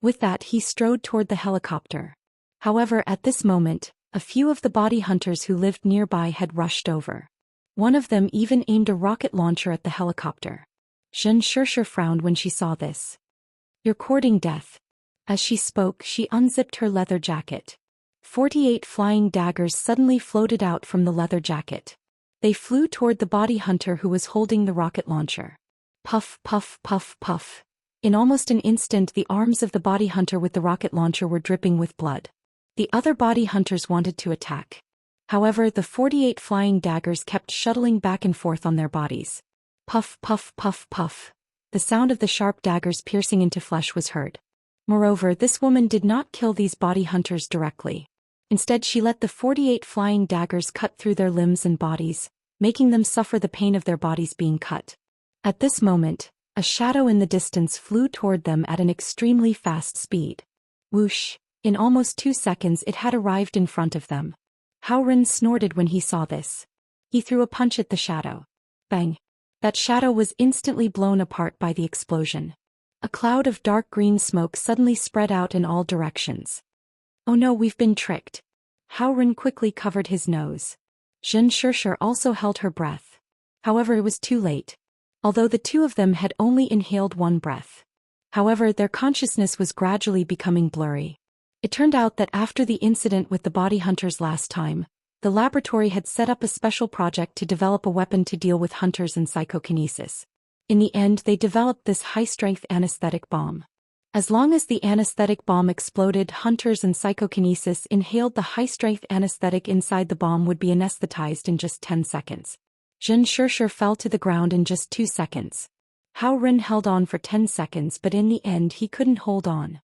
Speaker 1: With that, he strode toward the helicopter. However, at this moment, a few of the body hunters who lived nearby had rushed over. One of them even aimed a rocket launcher at the helicopter. Xianxia frowned when she saw this. "You're courting death." As she spoke, she unzipped her leather jacket. 48 flying daggers suddenly floated out from the leather jacket. They flew toward the body hunter who was holding the rocket launcher. Puff, puff, puff, puff. In almost an instant, the arms of the body hunter with the rocket launcher were dripping with blood. The other body hunters wanted to attack. However, the 48 flying daggers kept shuttling back and forth on their bodies. Puff, puff, puff, puff. The sound of the sharp daggers piercing into flesh was heard. Moreover, this woman did not kill these body hunters directly. Instead, she let the 48 flying daggers cut through their limbs and bodies, making them suffer the pain of their bodies being cut. At this moment, a shadow in the distance flew toward them at an extremely fast speed. Whoosh! In almost 2 seconds it had arrived in front of them. Hao Ren snorted when he saw this. He threw a punch at the shadow. Bang! That shadow was instantly blown apart by the explosion. A cloud of dark green smoke suddenly spread out in all directions. Oh no, we've been tricked. Hao Ren quickly covered his nose. Xianxia also held her breath. However, it was too late. Although the two of them had only inhaled one breath. However, their consciousness was gradually becoming blurry. It turned out that after the incident with the body hunters last time, the laboratory had set up a special project to develop a weapon to deal with hunters and psychokinesis. In the end, they developed this high-strength anesthetic bomb. As long as the anesthetic bomb exploded, hunters and psychokinesis inhaled the high-strength anesthetic inside the bomb would be anesthetized in just 10 seconds. Xianxia fell to the ground in just 2 seconds. Hao Ren held on for 10 seconds, but in the end he couldn't hold on.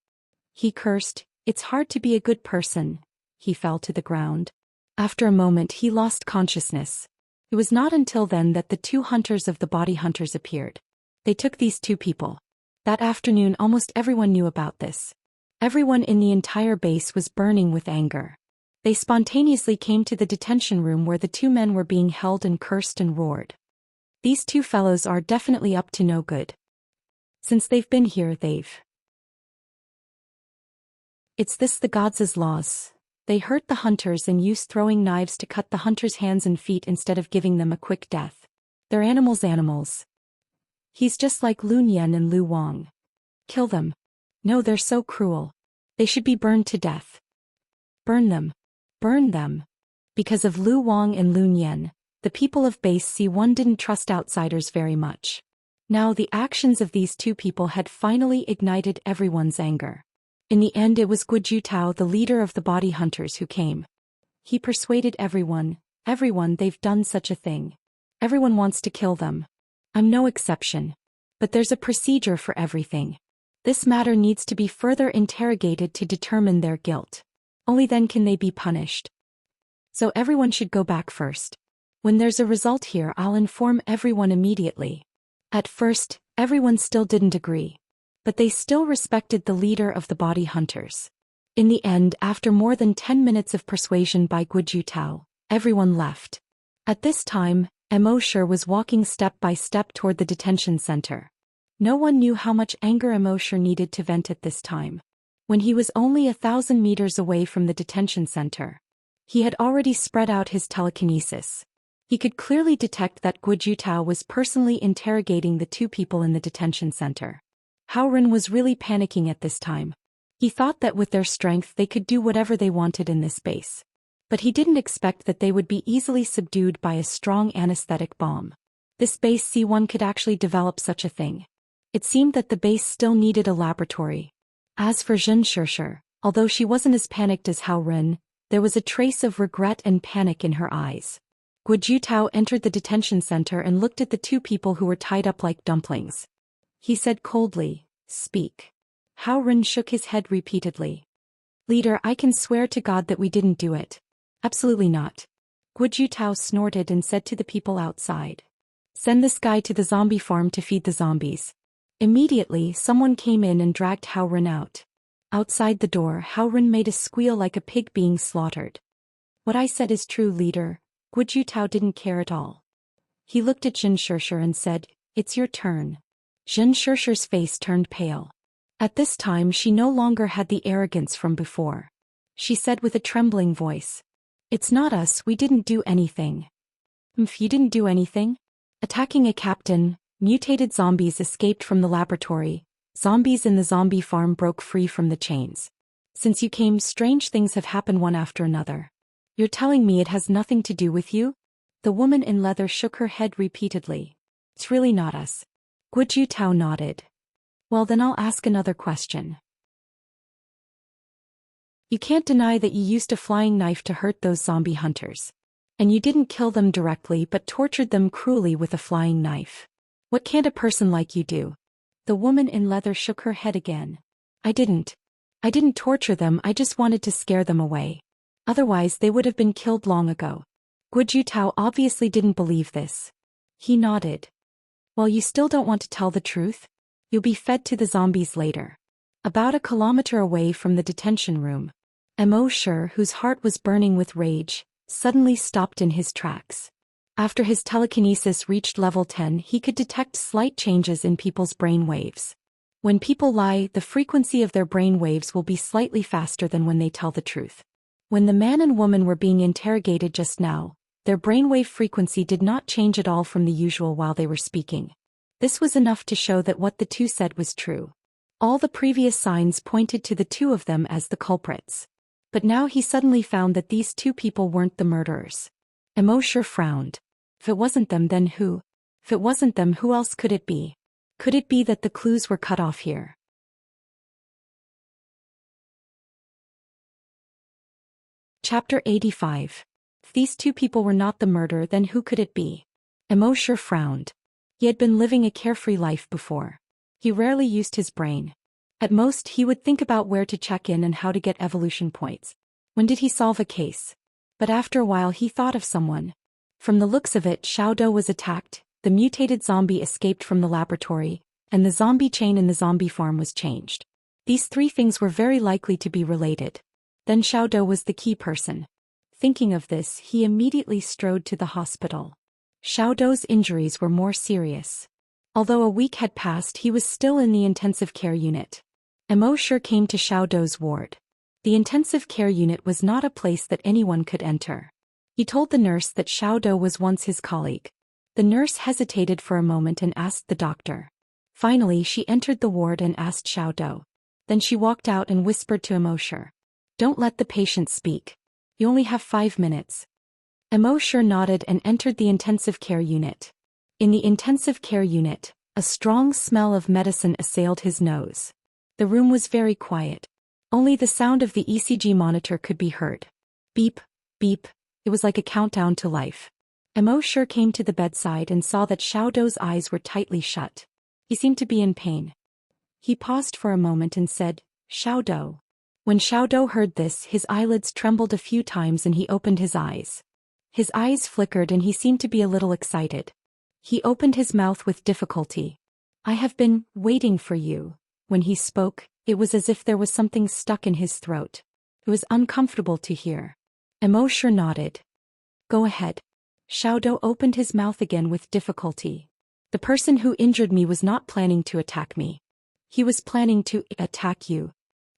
Speaker 1: He cursed, "It's hard to be a good person." He fell to the ground. After a moment he lost consciousness. It was not until then that the two hunters of the body hunters appeared. They took these two people. That afternoon almost everyone knew about this. Everyone in the entire base was burning with anger. They spontaneously came to the detention room where the two men were being held and cursed and roared. These two fellows are definitely up to no good. Since they've been here, It's this the gods' laws. They hurt the hunters and use throwing knives to cut the hunters' hands and feet instead of giving them a quick death. They're animals. He's just like Lu Nian and Lu Wang. Kill them. No, they're so cruel. They should be burned to death. Burn them. Burn them. Because of Lu Wang and Lu Nian, the people of Base C1 didn't trust outsiders very much. Now the actions of these two people had finally ignited everyone's anger. In the end it was Guju Tao, the leader of the body hunters, who came. He persuaded everyone, they've done such a thing. Everyone wants to kill them. I'm no exception. But there's a procedure for everything. This matter needs to be further interrogated to determine their guilt. Only then can they be punished. So everyone should go back first. When there's a result here, I'll inform everyone immediately. At first, everyone still didn't agree. But they still respected the leader of the body hunters. In the end, after more than 10 minutes of persuasion by Guju Tao, everyone left. At this time, Immerse was walking step by step toward the detention center. No one knew how much anger Immerse needed to vent at this time. When he was only 1,000 meters away from the detention center, he had already spread out his telekinesis. He could clearly detect that Guju Tao was personally interrogating the two people in the detention center. Hao Ren was really panicking at this time. He thought that with their strength they could do whatever they wanted in this base. But he didn't expect that they would be easily subdued by a strong anesthetic bomb. This base C1 could actually develop such a thing. It seemed that the base still needed a laboratory. As for Xianxia, although she wasn't as panicked as Hao Ren, there was a trace of regret and panic in her eyes. Guju Tao entered the detention center and looked at the two people who were tied up like dumplings. He said coldly, "Speak." Hao Ren shook his head repeatedly. "Leader, I can swear to God that we didn't do it." "Absolutely not." Guju Tao snorted and said to the people outside, "Send this guy to the zombie farm to feed the zombies." Immediately, someone came in and dragged Hao Ren out. Outside the door, Hao Ren made a squeal like a pig being slaughtered. "What I said is true, leader." Guju Tao didn't care at all. He looked at Xianxia and said, "It's your turn." Xianxia's face turned pale. At this time she no longer had the arrogance from before. She said with a trembling voice, "It's not us, we didn't do anything." You didn't do anything?" Attacking a captain, mutated zombies escaped from the laboratory. Zombies in the zombie farm broke free from the chains. Since you came, strange things have happened one after another. You're telling me it has nothing to do with you? The woman in leather shook her head repeatedly. "It's really not us." Guo Tao nodded. Well, then I'll ask another question. You can't deny that you used a flying knife to hurt those zombie hunters. And you didn't kill them directly but tortured them cruelly with a flying knife. What can't a person like you do? The woman in leather shook her head again. I didn't torture them, I just wanted to scare them away. Otherwise they would have been killed long ago. Guo Tao obviously didn't believe this. He nodded. Well, you still don't want to tell the truth? You'll be fed to the zombies later. About a kilometer away from the detention room, Immorse, whose heart was burning with rage, suddenly stopped in his tracks. After his telekinesis reached level 10, he could detect slight changes in people's brain waves. When people lie, the frequency of their brain waves will be slightly faster than when they tell the truth. When the man and woman were being interrogated just now, their brainwave frequency did not change at all from the usual while they were speaking. This was enough to show that what the two said was true. All the previous signs pointed to the two of them as the culprits. But now he suddenly found that these two people weren't the murderers. Immorse frowned. If it wasn't them, then who? If it wasn't them, who else could it be? Could it be that the clues were cut off here? Chapter 85. If these two people were not the murderer, then who could it be? Immorse frowned. He had been living a carefree life before. He rarely used his brain. At most, he would think about where to check in and how to get evolution points. When did he solve a case? But after a while he thought of someone. From the looks of it, Xiaodou was attacked, the mutated zombie escaped from the laboratory, and the zombie chain in the zombie farm was changed. These three things were very likely to be related. Then Xiaodou was the key person. Thinking of this, he immediately strode to the hospital. Xiaodou's injuries were more serious. Although a week had passed, he was still in the intensive care unit. Immorse came to Xiaodou's ward. The intensive care unit was not a place that anyone could enter. He told the nurse that Xiaodou was once his colleague. The nurse hesitated for a moment and asked the doctor. Finally, she entered the ward and asked Xiaodou. Then she walked out and whispered to Immorse. Don't let the patient speak. You only have 5 minutes. Immorse nodded and entered the intensive care unit. In the intensive care unit, a strong smell of medicine assailed his nose. The room was very quiet. Only the sound of the ECG monitor could be heard. Beep, beep, it was like a countdown to life. Immorse came to the bedside and saw that Xiaodou's eyes were tightly shut. He seemed to be in pain. He paused for a moment and said, Xiaodou. When Xiaodou heard this, his eyelids trembled a few times and he opened his eyes. His eyes flickered and he seemed to be a little excited. He opened his mouth with difficulty. I have been waiting for you. When he spoke, it was as if there was something stuck in his throat. It was uncomfortable to hear. Immorse nodded. Go ahead. Xiaodou opened his mouth again with difficulty. The person who injured me was not planning to attack me. He was planning to attack you.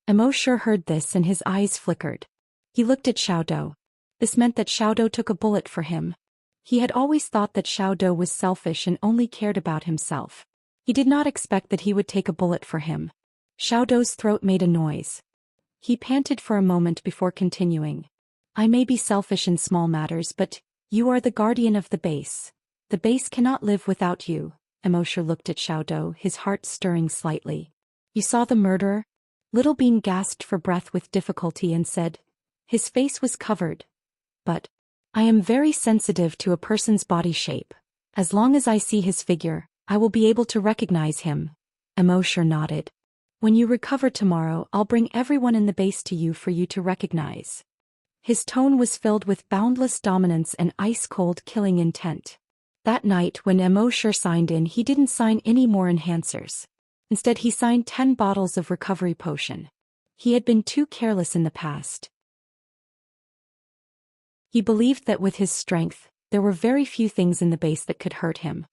Speaker 1: Immorse heard this and his eyes flickered. He looked at Xiaodou. This meant that Xiaodou took a bullet for him. He had always thought that Xiaodou was selfish and only cared about himself. He did not expect that he would take a bullet for him. Xiaodou's throat made a noise. He panted for a moment before continuing. I may be selfish in small matters, but you are the guardian of the base. The base cannot live without you. Immorse looked at Xiaodou, his heart stirring slightly. You saw the murderer? Little Bean gasped for breath with difficulty and said. His face was covered. But I am very sensitive to a person's body shape. As long as I see his figure, I will be able to recognize him. Immorse nodded. When you recover tomorrow, I'll bring everyone in the base to you for you to recognize. His tone was filled with boundless dominance and ice-cold killing intent. That night when Immorse signed in, he didn't sign any more enhancers. Instead, he signed 10 bottles of recovery potion. He had been too careless in the past. He believed that with his strength, there were very few things in the base that could hurt him.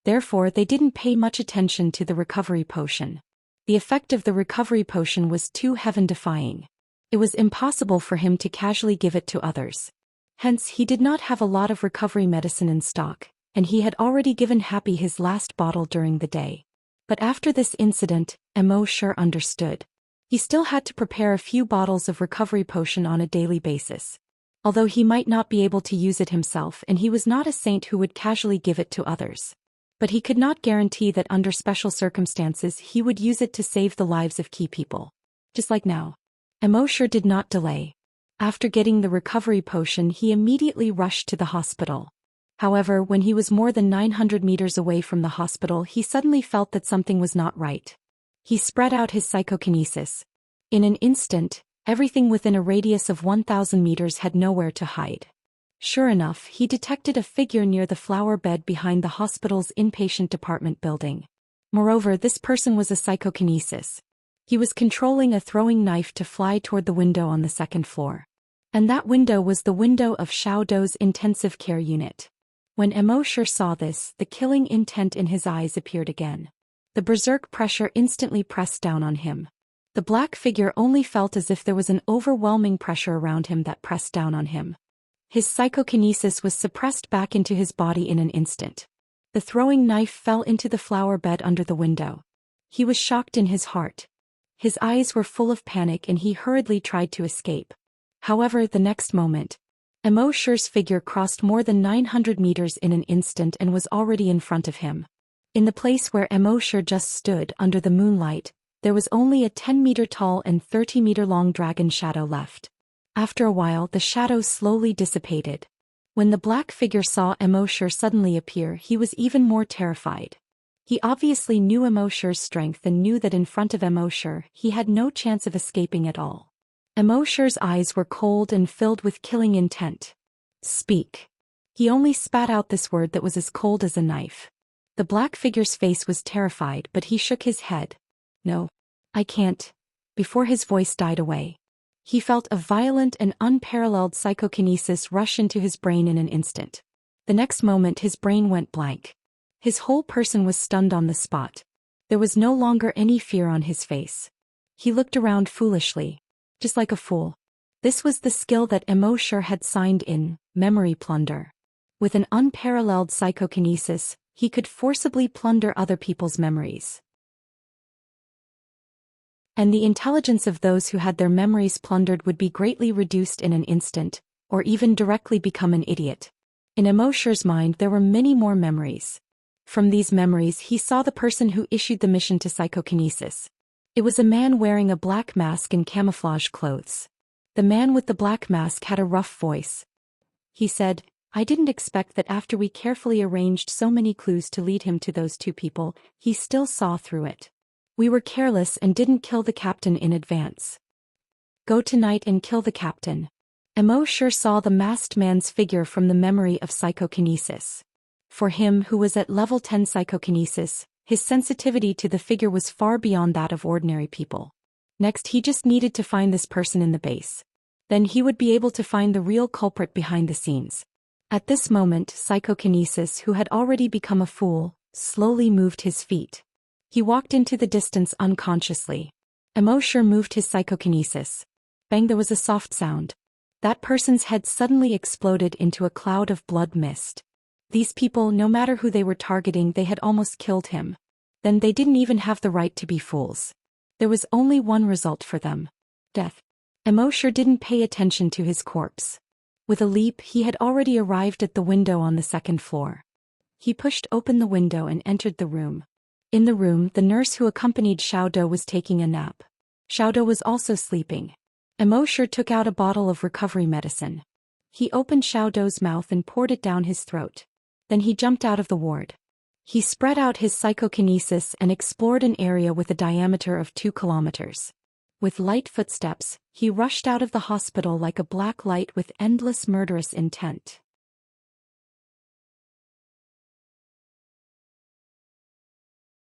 Speaker 1: Therefore, they didn't pay much attention to the recovery potion. The effect of the recovery potion was too heaven-defying. It was impossible for him to casually give it to others. Hence, he did not have a lot of recovery medicine in stock, and he had already given Happy his last bottle during the day. But after this incident, Immorse understood. He still had to prepare a few bottles of recovery potion on a daily basis. Although he might not be able to use it himself, and he was not a saint who would casually give it to others. But he could not guarantee that under special circumstances he would use it to save the lives of key people. Just like now. Immorse did not delay. After getting the recovery potion, he immediately rushed to the hospital. However, when he was more than 900 meters away from the hospital, he suddenly felt that something was not right. He spread out his psychokinesis. In an instant, everything within a radius of 1,000 meters had nowhere to hide. Sure enough, he detected a figure near the flower bed behind the hospital's inpatient department building. Moreover, this person was a psychokinesis. He was controlling a throwing knife to fly toward the window on the second floor. And that window was the window of Xiao Dou's intensive care unit. When Immorse saw this, the killing intent in his eyes appeared again. The berserk pressure instantly pressed down on him. The black figure only felt as if there was an overwhelming pressure around him that pressed down on him. His psychokinesis was suppressed back into his body in an instant. The throwing knife fell into the flower bed under the window. He was shocked in his heart. His eyes were full of panic and he hurriedly tried to escape. However, the next moment, Immorse's figure crossed more than 900 meters in an instant and was already in front of him. In the place where Immorse just stood under the moonlight, there was only a 10-meter-tall and 30-meter-long dragon shadow left. After a while, the shadow slowly dissipated. When the black figure saw Immorse suddenly appear, he was even more terrified. He obviously knew Immorse's strength and knew that in front of Immorse, he had no chance of escaping at all. Immorse's eyes were cold and filled with killing intent. Speak. He only spat out this word that was as cold as a knife. The black figure's face was terrified, but he shook his head. No. I can't. Before his voice died away. He felt a violent and unparalleled psychokinesis rush into his brain in an instant. The next moment his brain went blank. His whole person was stunned on the spot. There was no longer any fear on his face. He looked around foolishly. Just like a fool. This was the skill that Immorse had signed in, memory plunder. With an unparalleled psychokinesis, he could forcibly plunder other people's memories. And the intelligence of those who had their memories plundered would be greatly reduced in an instant, or even directly become an idiot. In Immorse's mind there were many more memories. From these memories he saw the person who issued the mission to psychokinesis. It was a man wearing a black mask and camouflage clothes. The man with the black mask had a rough voice. He said, "I didn't expect that after we carefully arranged so many clues to lead him to those two people, he still saw through it. We were careless and didn't kill the captain in advance. Go tonight and kill the captain." Immorse saw the masked man's figure from the memory of psychokinesis. For him who was at level 10 psychokinesis, his sensitivity to the figure was far beyond that of ordinary people. Next he just needed to find this person in the base. Then he would be able to find the real culprit behind the scenes. At this moment psychokinesis, who had already become a fool, slowly moved his feet. He walked into the distance unconsciously. Immorse moved his psychokinesis. Bang, there was a soft sound. That person's head suddenly exploded into a cloud of blood mist. These people, no matter who they were targeting, they had almost killed him. Then they didn't even have the right to be fools. There was only one result for them. Death. Immorse didn't pay attention to his corpse. With a leap he had already arrived at the window on the second floor. He pushed open the window and entered the room. In the room, the nurse who accompanied Xiao Dou was taking a nap. Xiao Dou was also sleeping. Immorse took out a bottle of recovery medicine. He opened Xiao Dou's mouth and poured it down his throat. Then he jumped out of the ward. He spread out his psychokinesis and explored an area with a diameter of 2 kilometers. With light footsteps, he rushed out of the hospital like a black light with endless murderous intent.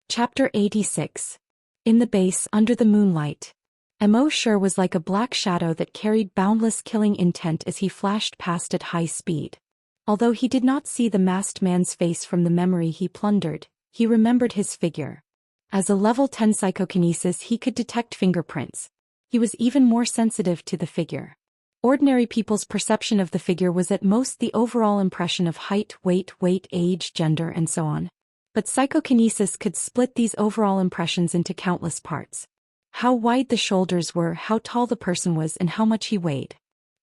Speaker 1: Chapter 86. In the base under the moonlight. Immorse was like a black shadow that carried boundless killing intent as he flashed past at high speed. Although he did not see the masked man's face from the memory he plundered, he remembered his figure. As a level 10 psychokinesis he could detect fingerprints. He was even more sensitive to the figure. Ordinary people's perception of the figure was at most the overall impression of height, weight, age, gender, and so on. But psychokinesis could split these overall impressions into countless parts. How wide the shoulders were, how tall the person was, and how much he weighed.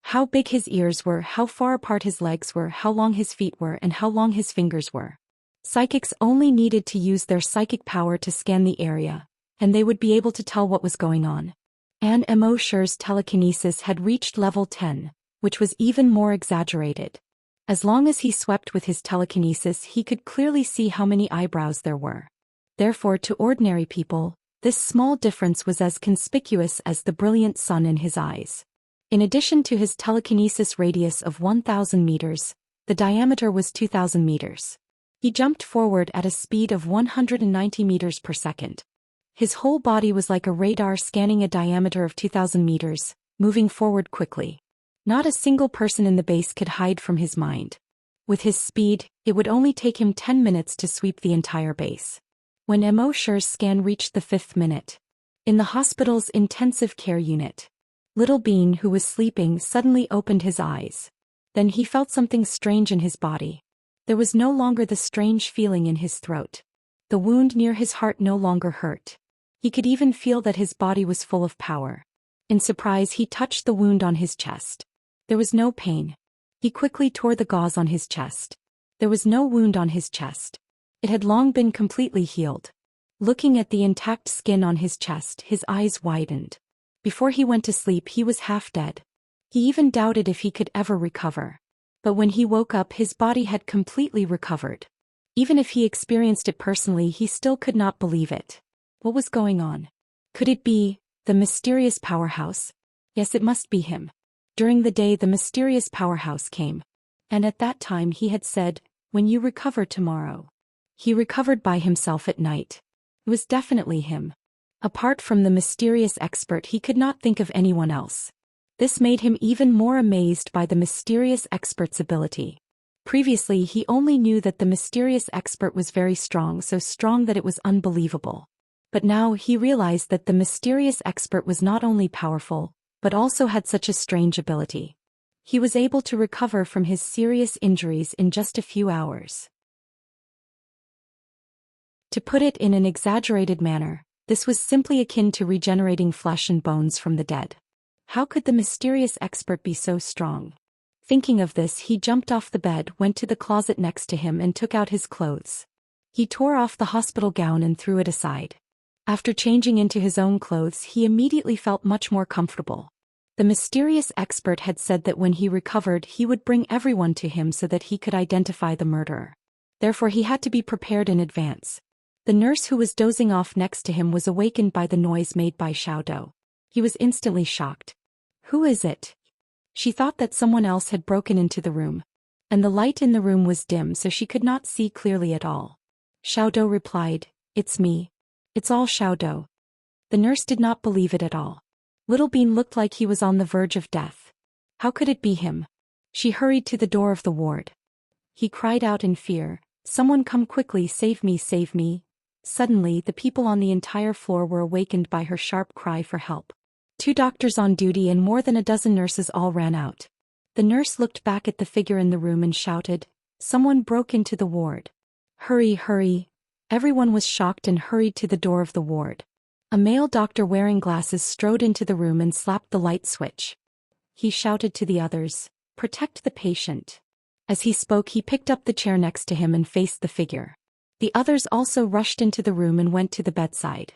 Speaker 1: How big his ears were, how far apart his legs were, how long his feet were, and how long his fingers were. Psychics only needed to use their psychic power to scan the area, and they would be able to tell what was going on. And Immerse's telekinesis had reached level 10, which was even more exaggerated. As long as he swept with his telekinesis, he could clearly see how many eyebrows there were. Therefore, to ordinary people, this small difference was as conspicuous as the brilliant sun in his eyes. In addition to his telekinesis radius of 1,000 meters, the diameter was 2,000 meters. He jumped forward at a speed of 190 meters per second. His whole body was like a radar scanning a diameter of 2,000 meters, moving forward quickly. Not a single person in the base could hide from his mind. With his speed, it would only take him 10 minutes to sweep the entire base. When Immerse's scan reached the 5th minute, in the hospital's intensive care unit, Little Bean, who was sleeping, suddenly opened his eyes. Then he felt something strange in his body. There was no longer the strange feeling in his throat. The wound near his heart no longer hurt. He could even feel that his body was full of power. In surprise, he touched the wound on his chest. There was no pain. He quickly tore the gauze on his chest. There was no wound on his chest. It had long been completely healed. Looking at the intact skin on his chest, his eyes widened. Before he went to sleep, he was half dead. He even doubted if he could ever recover. But when he woke up, his body had completely recovered. Even if he experienced it personally, he still could not believe it. What was going on? Could it be the mysterious powerhouse? Yes, it must be him. During the day, the mysterious powerhouse came. And at that time he had said, "When you recover tomorrow." He recovered by himself at night. It was definitely him. Apart from the mysterious expert, he could not think of anyone else. This made him even more amazed by the mysterious expert's ability. Previously, he only knew that the mysterious expert was very strong, so strong that it was unbelievable. But now he realized that the mysterious expert was not only powerful, but also had such a strange ability. He was able to recover from his serious injuries in just a few hours. To put it in an exaggerated manner, this was simply akin to regenerating flesh and bones from the dead. How could the mysterious expert be so strong? Thinking of this, he jumped off the bed, went to the closet next to him and took out his clothes. He tore off the hospital gown and threw it aside. After changing into his own clothes, he immediately felt much more comfortable. The mysterious expert had said that when he recovered, he would bring everyone to him so that he could identify the murderer. Therefore, he had to be prepared in advance. The nurse who was dozing off next to him was awakened by the noise made by Xiao. He was instantly shocked. Who is it? She thought that someone else had broken into the room. And the light in the room was dim, so she could not see clearly at all. Xiao replied, "It's me. It's all Xiao." The nurse did not believe it at all. Little Bean looked like he was on the verge of death. How could it be him? She hurried to the door of the ward. He cried out in fear, "Someone come quickly, save me, save me." Suddenly, the people on the entire floor were awakened by her sharp cry for help. 2 doctors on duty and more than a dozen nurses all ran out. The nurse looked back at the figure in the room and shouted, "Someone broke into the ward. Hurry, hurry." Everyone was shocked and hurried to the door of the ward. A male doctor wearing glasses strode into the room and slapped the light switch. He shouted to the others, "Protect the patient." As he spoke, he picked up the chair next to him and faced the figure. The others also rushed into the room and went to the bedside.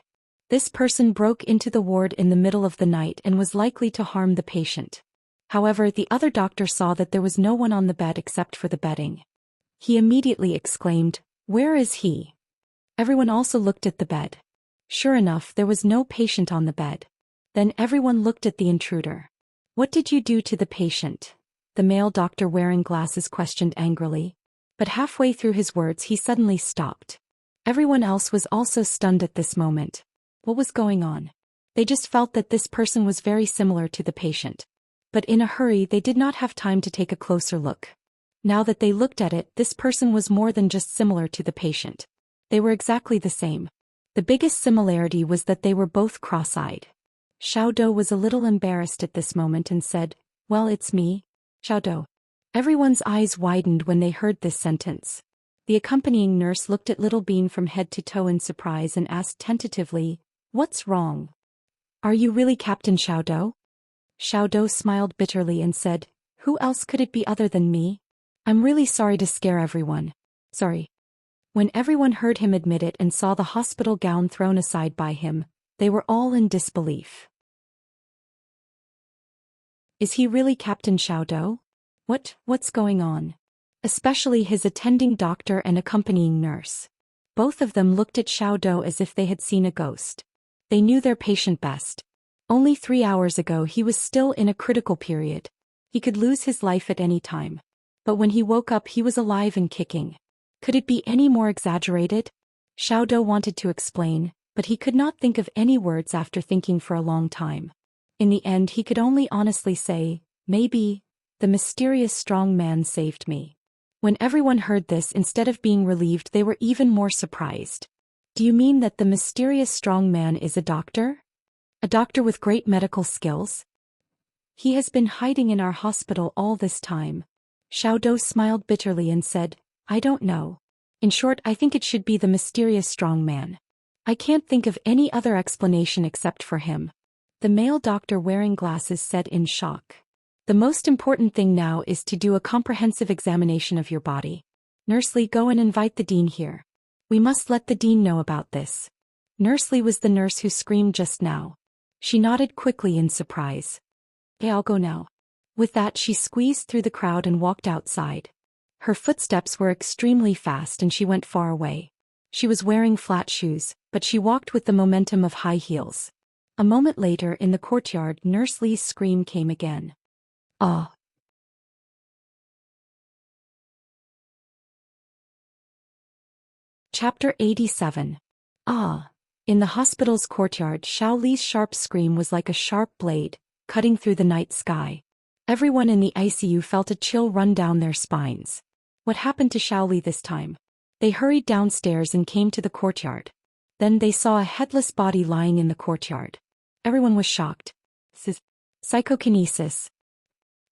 Speaker 1: This person broke into the ward in the middle of the night and was likely to harm the patient. However, the other doctor saw that there was no one on the bed except for the bedding. He immediately exclaimed, "Where is he?" Everyone also looked at the bed. Sure enough, there was no patient on the bed. Then everyone looked at the intruder. "What did you do to the patient?" the male doctor wearing glasses questioned angrily. But halfway through his words, he suddenly stopped. Everyone else was also stunned at this moment. What was going on? They just felt that this person was very similar to the patient. But in a hurry, they did not have time to take a closer look. Now that they looked at it, this person was more than just similar to the patient. They were exactly the same. The biggest similarity was that they were both cross-eyed. Xiao was a little embarrassed at this moment and said, "Well, it's me, Xiao." Everyone's eyes widened when they heard this sentence. The accompanying nurse looked at Little Bean from head to toe in surprise and asked tentatively, "What's wrong? Are you really Captain Xiao?" Xiao smiled bitterly and said, "Who else could it be other than me? I'm really sorry to scare everyone. Sorry." When everyone heard him admit it and saw the hospital gown thrown aside by him, they were all in disbelief. Is he really Captain Xiaodou? What's going on? Especially his attending doctor and accompanying nurse. Both of them looked at Xiaodou as if they had seen a ghost. They knew their patient best. Only 3 hours ago he was still in a critical period. He could lose his life at any time. But when he woke up he was alive and kicking. Could it be any more exaggerated? Xiaodou wanted to explain, but he could not think of any words after thinking for a long time. In the end he could only honestly say, maybe, the mysterious strong man saved me. When everyone heard this, instead of being relieved they were even more surprised. Do you mean that the mysterious strong man is a doctor? A doctor with great medical skills? He has been hiding in our hospital all this time. Xiaodou smiled bitterly and said, I don't know. In short, I think it should be the mysterious strong man. I can't think of any other explanation except for him. The male doctor wearing glasses said in shock. The most important thing now is to do a comprehensive examination of your body. Nurse Li, go and invite the dean here. We must let the dean know about this. Nurse Li was the nurse who screamed just now. She nodded quickly in surprise. Hey, I'll go now. With that she squeezed through the crowd and walked outside. Her footsteps were extremely fast and she went far away. She was wearing flat shoes, but she walked with the momentum of high heels. A moment later in the courtyard Nurse Li's scream came again. Ah! Chapter 87. Ah! In the hospital's courtyard Xiao Li's sharp scream was like a sharp blade, cutting through the night sky. Everyone in the ICU felt a chill run down their spines. What happened to Xiao Li this time? They hurried downstairs and came to the courtyard. Then they saw a headless body lying in the courtyard. Everyone was shocked. Psychokinesis.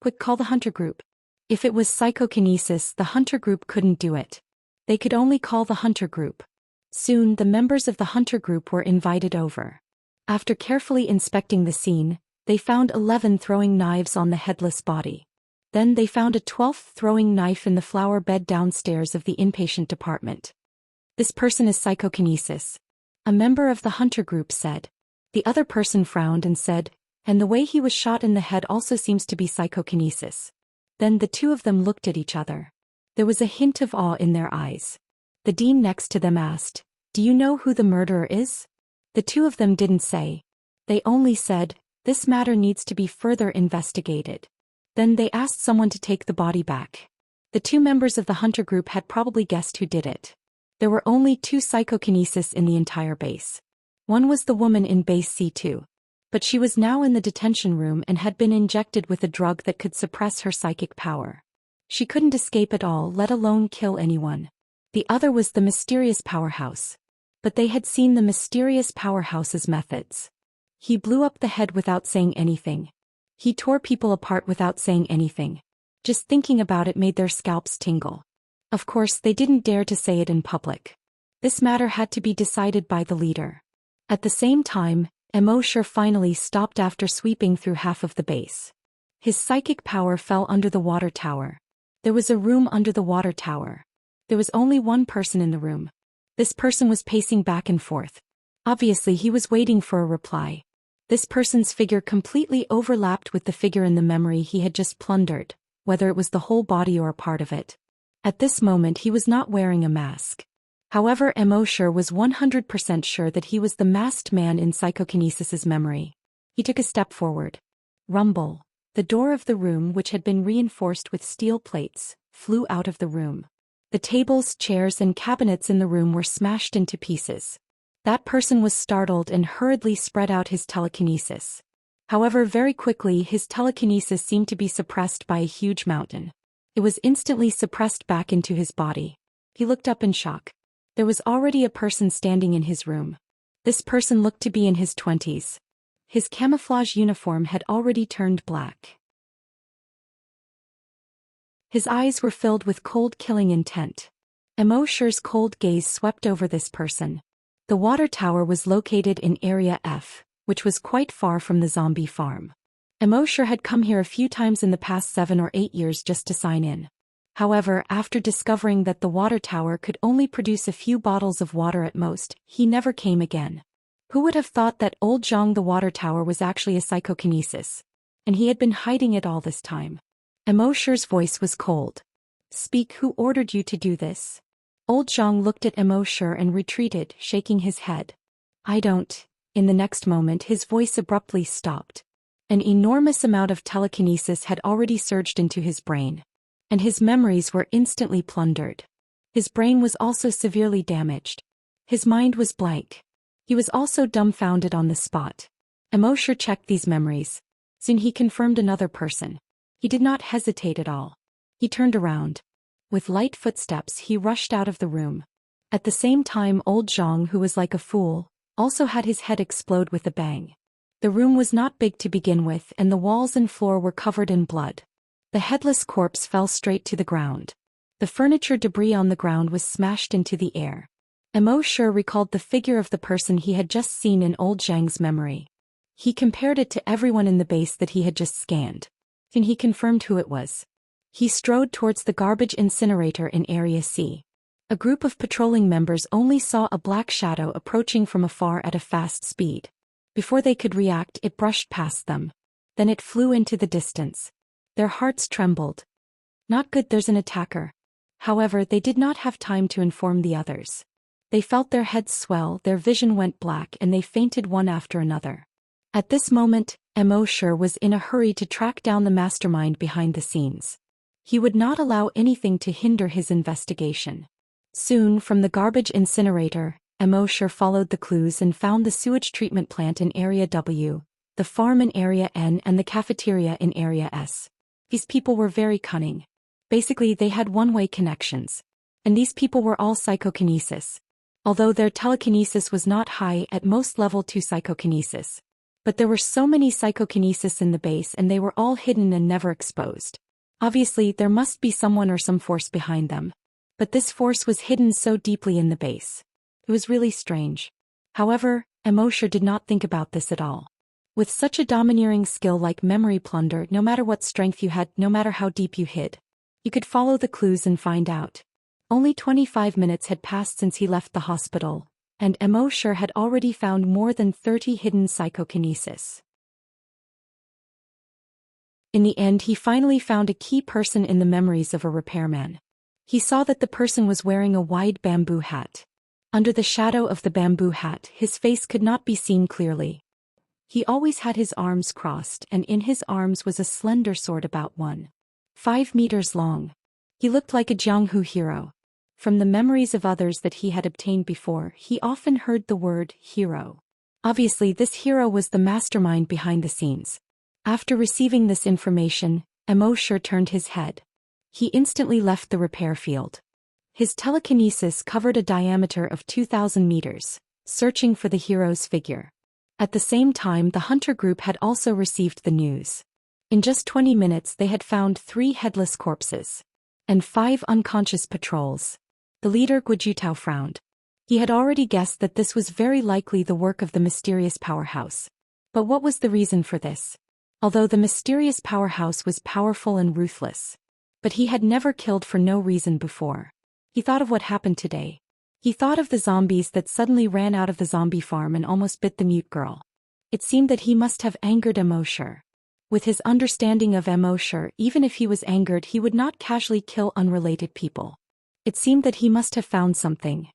Speaker 1: Quick, call the hunter group. If it was psychokinesis, the hunter group couldn't do it. They could only call the hunter group. Soon the members of the hunter group were invited over. After carefully inspecting the scene, they found 11 throwing knives on the headless body. Then they found a 12th throwing knife in the flower bed downstairs of the inpatient department. This person is psychokinesis. A member of the hunter group said. The other person frowned and said, and the way he was shot in the head also seems to be psychokinesis. Then the two of them looked at each other. There was a hint of awe in their eyes. The dean next to them asked, do you know who the murderer is? The two of them didn't say. They only said, this matter needs to be further investigated. Then they asked someone to take the body back. The two members of the hunter group had probably guessed who did it. There were only 2 psychokinesis in the entire base. One was the woman in base C2. But she was now in the detention room and had been injected with a drug that could suppress her psychic power. She couldn't escape at all, let alone kill anyone. The other was the mysterious powerhouse. But they had seen the mysterious powerhouse's methods. He blew up the head without saying anything. He tore people apart without saying anything. Just thinking about it made their scalps tingle. Of course, they didn't dare to say it in public. This matter had to be decided by the leader. At the same time, Immorse finally stopped after sweeping through half of the base. His psychic power fell under the water tower. There was a room under the water tower. There was only one person in the room. This person was pacing back and forth. Obviously he was waiting for a reply. This person's figure completely overlapped with the figure in the memory he had just plundered, whether it was the whole body or a part of it. At this moment he was not wearing a mask. However, Immorse was 100% sure that he was the masked man in psychokinesis's memory. He took a step forward. Rumble. The door of the room, which had been reinforced with steel plates, flew out of the room. The tables, chairs and cabinets in the room were smashed into pieces. That person was startled and hurriedly spread out his telekinesis. However, very quickly his telekinesis seemed to be suppressed by a huge mountain. It was instantly suppressed back into his body. He looked up in shock. There was already a person standing in his room. This person looked to be in his 20s. His camouflage uniform had already turned black. His eyes were filled with cold, killing intent. Immorse's cold gaze swept over this person. The water tower was located in Area F, which was quite far from the zombie farm. Immorse had come here a few times in the past 7 or 8 years just to sign in. However, after discovering that the water tower could only produce a few bottles of water at most, he never came again. Who would have thought that old Zhang the water tower was actually a psychokinesis? And he had been hiding it all this time. Immerse's voice was cold. Speak, who ordered you to do this? Old Zhang looked at Immerse and retreated, shaking his head. I don't. In the next moment his voice abruptly stopped. An enormous amount of telekinesis had already surged into his brain. And his memories were instantly plundered. His brain was also severely damaged. His mind was blank. He was also dumbfounded on the spot. Immerse checked these memories. Soon he confirmed another person. He did not hesitate at all. He turned around. With light footsteps he rushed out of the room. At the same time old Zhang, who was like a fool, also had his head explode with a bang. The room was not big to begin with and the walls and floor were covered in blood. The headless corpse fell straight to the ground. The furniture debris on the ground was smashed into the air. Immerse recalled the figure of the person he had just seen in old Zhang's memory. He compared it to everyone in the base that he had just scanned. Then he confirmed who it was. He strode towards the garbage incinerator in Area C. A group of patrolling members only saw a black shadow approaching from afar at a fast speed. Before they could react, it brushed past them. Then it flew into the distance. Their hearts trembled. Not good, there's an attacker. However, they did not have time to inform the others. They felt their heads swell, their vision went black and they fainted one after another. At this moment, Immerse was in a hurry to track down the mastermind behind the scenes. He would not allow anything to hinder his investigation. Soon, from the garbage incinerator, Immerse followed the clues and found the sewage treatment plant in Area W, the farm in Area N and the cafeteria in Area S. These people were very cunning. Basically, they had one-way connections. And these people were all psychokinesis. Although their telekinesis was not high, at most level 2 psychokinesis. But there were so many psychokinesis in the base and they were all hidden and never exposed. Obviously, there must be someone or some force behind them. But this force was hidden so deeply in the base. It was really strange. However, Immerse did not think about this at all. With such a domineering skill like memory plunder, no matter what strength you had, no matter how deep you hid, you could follow the clues and find out. Only 25 minutes had passed since he left the hospital, and Immerse had already found more than 30 hidden psychokinesis. In the end, he finally found a key person in the memories of a repairman. He saw that the person was wearing a wide bamboo hat. Under the shadow of the bamboo hat, his face could not be seen clearly. He always had his arms crossed and in his arms was a slender sword about 1.5 meters long. He looked like a Jianghu hero. From the memories of others that he had obtained before, he often heard the word hero. Obviously, this hero was the mastermind behind the scenes. After receiving this information, Immerse turned his head. He instantly left the repair field. His telekinesis covered a diameter of 2,000 meters, searching for the hero's figure. At the same time, the hunter group had also received the news. In just 20 minutes they had found 3 headless corpses. And 5 unconscious patrols. The leader Guojutao frowned. He had already guessed that this was very likely the work of the mysterious powerhouse. But what was the reason for this? Although the mysterious powerhouse was powerful and ruthless. But he had never killed for no reason before. He thought of what happened today. He thought of the zombies that suddenly ran out of the zombie farm and almost bit the mute girl. It seemed that he must have angered Immerse. With his understanding of Immerse, even if he was angered, he would not casually kill unrelated people. It seemed that he must have found something.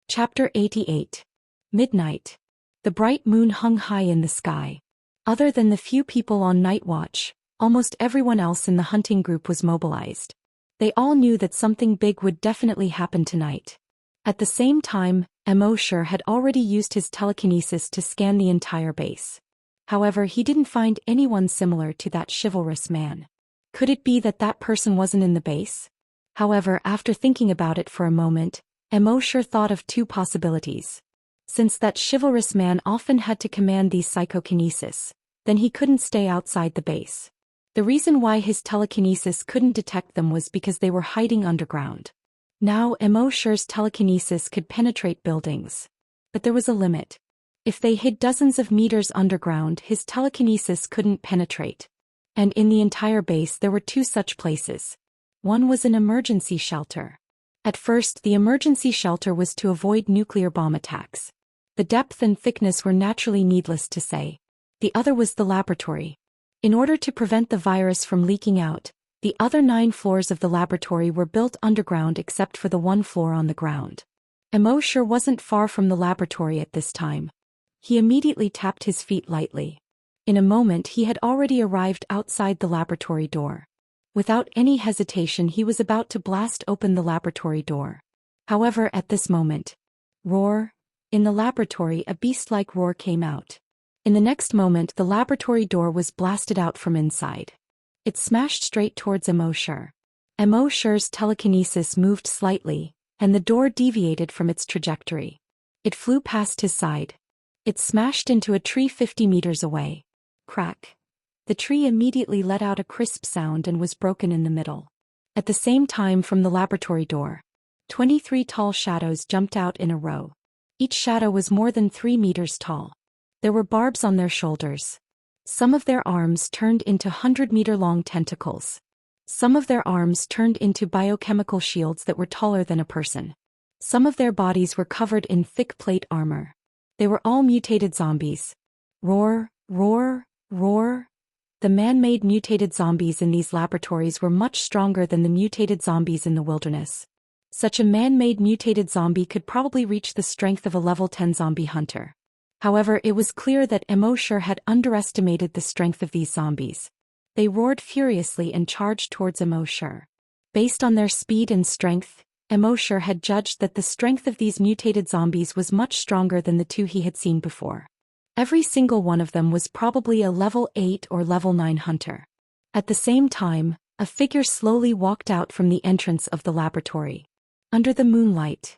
Speaker 1: Chapter 88. Midnight. The bright moon hung high in the sky. Other than the few people on night watch, almost everyone else in the hunting group was mobilized. They all knew that something big would definitely happen tonight. At the same time, Immerse had already used his telekinesis to scan the entire base. However, he didn't find anyone similar to that chivalrous man. Could it be that that person wasn't in the base? However, after thinking about it for a moment, Immerse thought of 2 possibilities. Since that chivalrous man often had to command these psychokinesis, then he couldn't stay outside the base. The reason why his telekinesis couldn't detect them was because they were hiding underground. Now, Immerse's telekinesis could penetrate buildings. But there was a limit. If they hid dozens of meters underground, his telekinesis couldn't penetrate. And in the entire base there were 2 such places. One was an emergency shelter. At first, the emergency shelter was to avoid nuclear bomb attacks. The depth and thickness were naturally needless to say. The other was the laboratory. In order to prevent the virus from leaking out, the other 9 floors of the laboratory were built underground except for the 1 floor on the ground. Immorse wasn't far from the laboratory at this time. He immediately tapped his feet lightly. In a moment he had already arrived outside the laboratory door. Without any hesitation he was about to blast open the laboratory door. However, at this moment, roar! In the laboratory a beast-like roar came out. In the next moment the laboratory door was blasted out from inside. It smashed straight towards Immorse. Immorse's telekinesis moved slightly, and the door deviated from its trajectory. It flew past his side. It smashed into a tree 50 meters away. Crack. The tree immediately let out a crisp sound and was broken in the middle. At the same time from the laboratory door, 23 tall shadows jumped out in a row. Each shadow was more than 3 meters tall. There were barbs on their shoulders. Some of their arms turned into 100-meter-long tentacles. Some of their arms turned into biochemical shields that were taller than a person. Some of their bodies were covered in thick plate armor. They were all mutated zombies. Roar, roar, roar. The man-made mutated zombies in these laboratories were much stronger than the mutated zombies in the wilderness. Such a man-made mutated zombie could probably reach the strength of a level 10 zombie hunter. However, it was clear that Immorse had underestimated the strength of these zombies. They roared furiously and charged towards Immorse. Based on their speed and strength, Immorse had judged that the strength of these mutated zombies was much stronger than the 2 he had seen before. Every single one of them was probably a level 8 or level 9 hunter. At the same time, a figure slowly walked out from the entrance of the laboratory. Under the moonlight,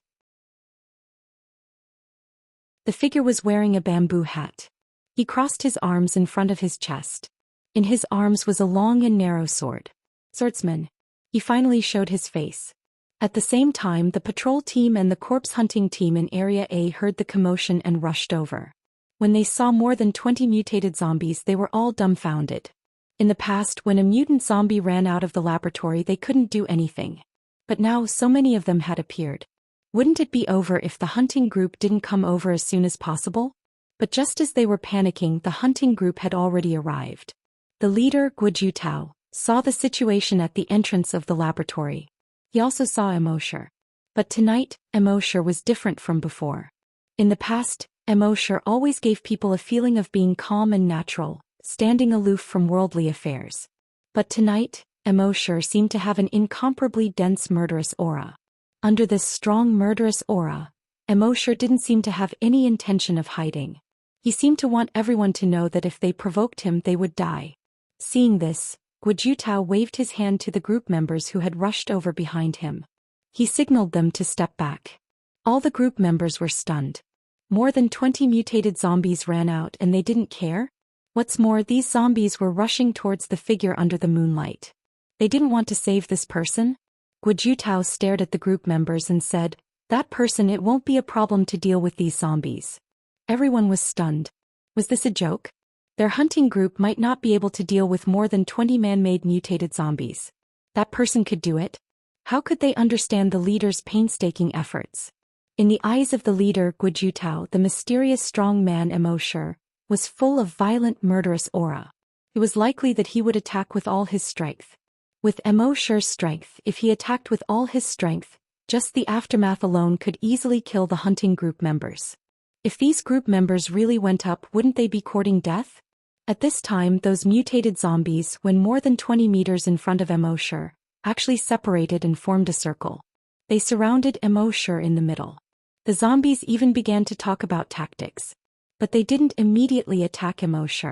Speaker 1: the figure was wearing a bamboo hat. He crossed his arms in front of his chest. In his arms was a long and narrow sword. Swordsman. He finally showed his face. At the same time, the patrol team and the corpse hunting team in Area A heard the commotion and rushed over. When they saw more than 20 mutated zombies, they were all dumbfounded. In the past, when a mutant zombie ran out of the laboratory, they couldn't do anything. But now so many of them had appeared. Wouldn't it be over if the hunting group didn't come over as soon as possible? But just as they were panicking, the hunting group had already arrived. The leader, Guojutao, saw the situation at the entrance of the laboratory. He also saw Immorse. But tonight, Immorse was different from before. In the past, Immorse always gave people a feeling of being calm and natural, standing aloof from worldly affairs. But tonight, Immorse seemed to have an incomparably dense murderous aura. Under this strong murderous aura, Immorse didn't seem to have any intention of hiding. He seemed to want everyone to know that if they provoked him they would die. Seeing this, Guojutao waved his hand to the group members who had rushed over behind him. He signaled them to step back. All the group members were stunned. More than 20 mutated zombies ran out and they didn't care? What's more, these zombies were rushing towards the figure under the moonlight. They didn't want to save this person? Guojutao stared at the group members and said, "That person, it won't be a problem to deal with these zombies." Everyone was stunned. Was this a joke? Their hunting group might not be able to deal with more than 20 man-made mutated zombies. That person could do it? How could they understand the leader's painstaking efforts? In the eyes of the leader, Guojutao, the mysterious strong man Immorse was full of violent murderous aura. It was likely that he would attack with all his strength. With Immorse's strength, if he attacked with all his strength, just the aftermath alone could easily kill the hunting group members. If these group members really went up, wouldn't they be courting death? At this time, those mutated zombies, when more than 20 meters in front of Immorse, actually separated and formed a circle. They surrounded Immorse in the middle. The zombies even began to talk about tactics. But they didn't immediately attack Immorse.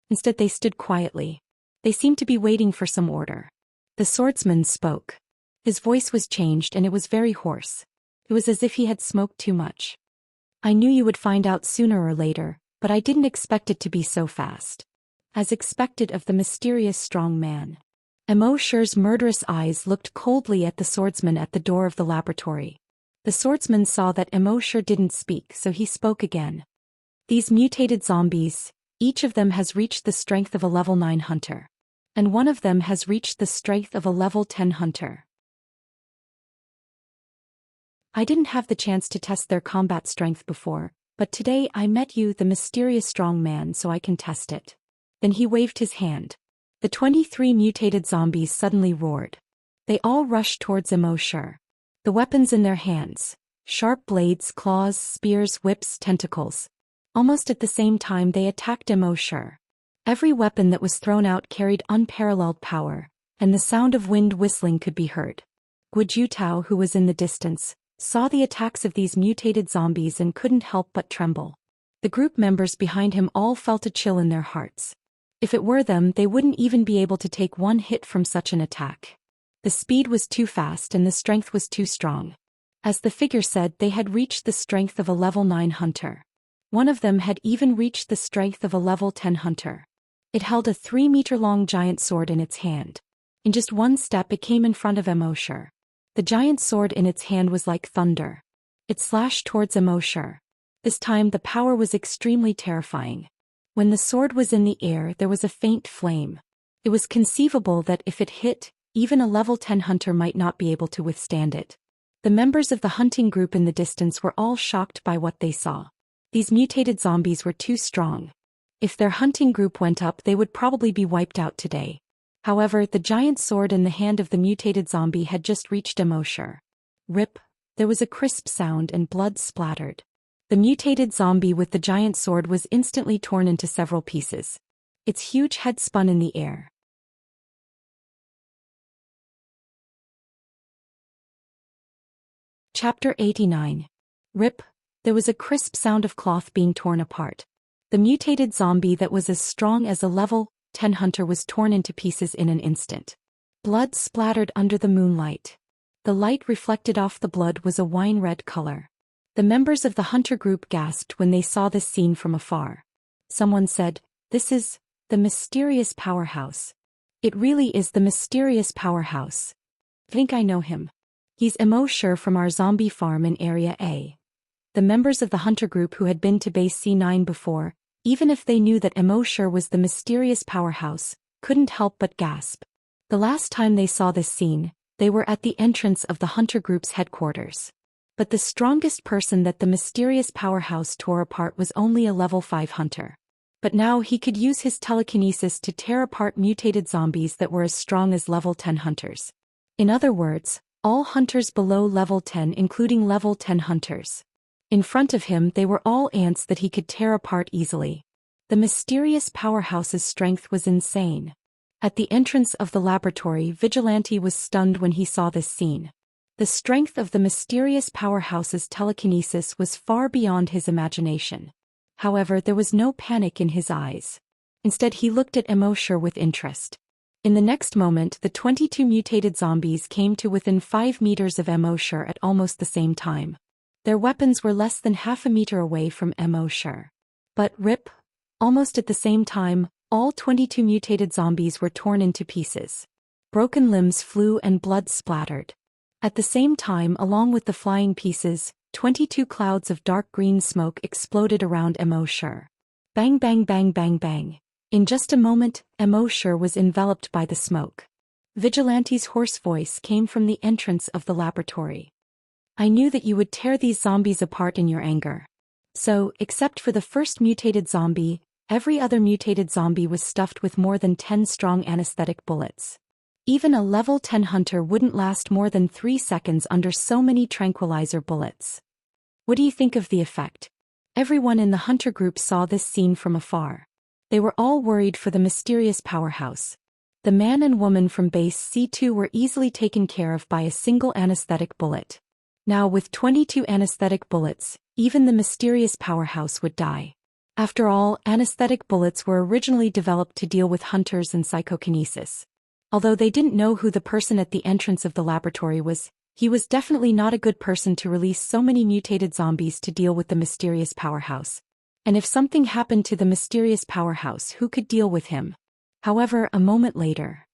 Speaker 1: Instead they stood quietly. They seemed to be waiting for some order. The swordsman spoke. His voice was changed and it was very hoarse. It was as if he had smoked too much. "I knew you would find out sooner or later, but I didn't expect it to be so fast." As expected of the mysterious strong man. Immorse's murderous eyes looked coldly at the swordsman at the door of the laboratory. The swordsman saw that Immorse didn't speak, so he spoke again. These mutated zombies, each of them has reached the strength of a level 9 hunter. And one of them has reached the strength of a level 10 hunter. I didn't have the chance to test their combat strength before, but today I met you, the mysterious strong man, so I can test it. Then he waved his hand. The 23 mutated zombies suddenly roared. They all rushed towards Immerse. The weapons in their hands. Sharp blades, claws, spears, whips, tentacles. Almost at the same time they attacked Immerse. Every weapon that was thrown out carried unparalleled power, and the sound of wind whistling could be heard. Guojutao, who was in the distance, saw the attacks of these mutated zombies and couldn't help but tremble. The group members behind him all felt a chill in their hearts. If it were them, they wouldn't even be able to take one hit from such an attack. The speed was too fast and the strength was too strong. As the figure said, they had reached the strength of a level 9 hunter. One of them had even reached the strength of a level 10 hunter. It held a 3-meter-long giant sword in its hand. In just one step it came in front of Immerse. The giant sword in its hand was like thunder. It slashed towards Immerse. This time the power was extremely terrifying. When the sword was in the air there was a faint flame. It was conceivable that if it hit, even a level 10 hunter might not be able to withstand it. The members of the hunting group in the distance were all shocked by what they saw. These mutated zombies were too strong. If their hunting group went up, they would probably be wiped out today. However, the giant sword in the hand of the mutated zombie had just reached Immerse. Rip! There was a crisp sound and blood splattered. The mutated zombie with the giant sword was instantly torn into several pieces. Its huge head spun in the air. Chapter 89. Rip! There was a crisp sound of cloth being torn apart. The mutated zombie that was as strong as a level 10 hunter was torn into pieces in an instant. Blood splattered under the moonlight. The light reflected off the blood was a wine-red color. The members of the hunter group gasped when they saw this scene from afar. Someone said, "This is the mysterious powerhouse. It really is the mysterious powerhouse. Think I know him. He's Immerse from our zombie farm in Area A." The members of the hunter group who had been to base C9 before, even if they knew that Immerse was the mysterious powerhouse, couldn't help but gasp. The last time they saw this scene, they were at the entrance of the hunter group's headquarters. But the strongest person that the mysterious powerhouse tore apart was only a level 5 hunter. But now he could use his telekinesis to tear apart mutated zombies that were as strong as level 10 hunters. In other words, all hunters below level 10, including level 10 hunters. In front of him they were all ants that he could tear apart easily. The mysterious powerhouse's strength was insane. At the entrance of the laboratory, Vigilante was stunned when he saw this scene. The strength of the mysterious powerhouse's telekinesis was far beyond his imagination. However, there was no panic in his eyes. Instead, he looked at Immerse with interest. In the next moment, the 22 mutated zombies came to within 5 meters of Immerse at almost the same time. Their weapons were less than half a meter away from Immerse. But rip! Almost at the same time, all 22 mutated zombies were torn into pieces. Broken limbs flew and blood splattered. At the same time, along with the flying pieces, 22 clouds of dark green smoke exploded around Immerse. Bang bang bang bang bang. In just a moment, Immerse was enveloped by the smoke. Vigilante's hoarse voice came from the entrance of the laboratory. "I knew that you would tear these zombies apart in your anger. So, except for the first mutated zombie, every other mutated zombie was stuffed with more than 10 strong anesthetic bullets. Even a level 10 hunter wouldn't last more than 3 seconds under so many tranquilizer bullets. What do you think of the effect?" Everyone in the hunter group saw this scene from afar. They were all worried for the mysterious powerhouse. The man and woman from base C2 were easily taken care of by a single anesthetic bullet. Now with 22 anesthetic bullets, even the mysterious powerhouse would die. After all, anesthetic bullets were originally developed to deal with hunters and psychokinesis. Although they didn't know who the person at the entrance of the laboratory was, he was definitely not a good person to release so many mutated zombies to deal with the mysterious powerhouse. And if something happened to the mysterious powerhouse, who could deal with him? However, a moment later,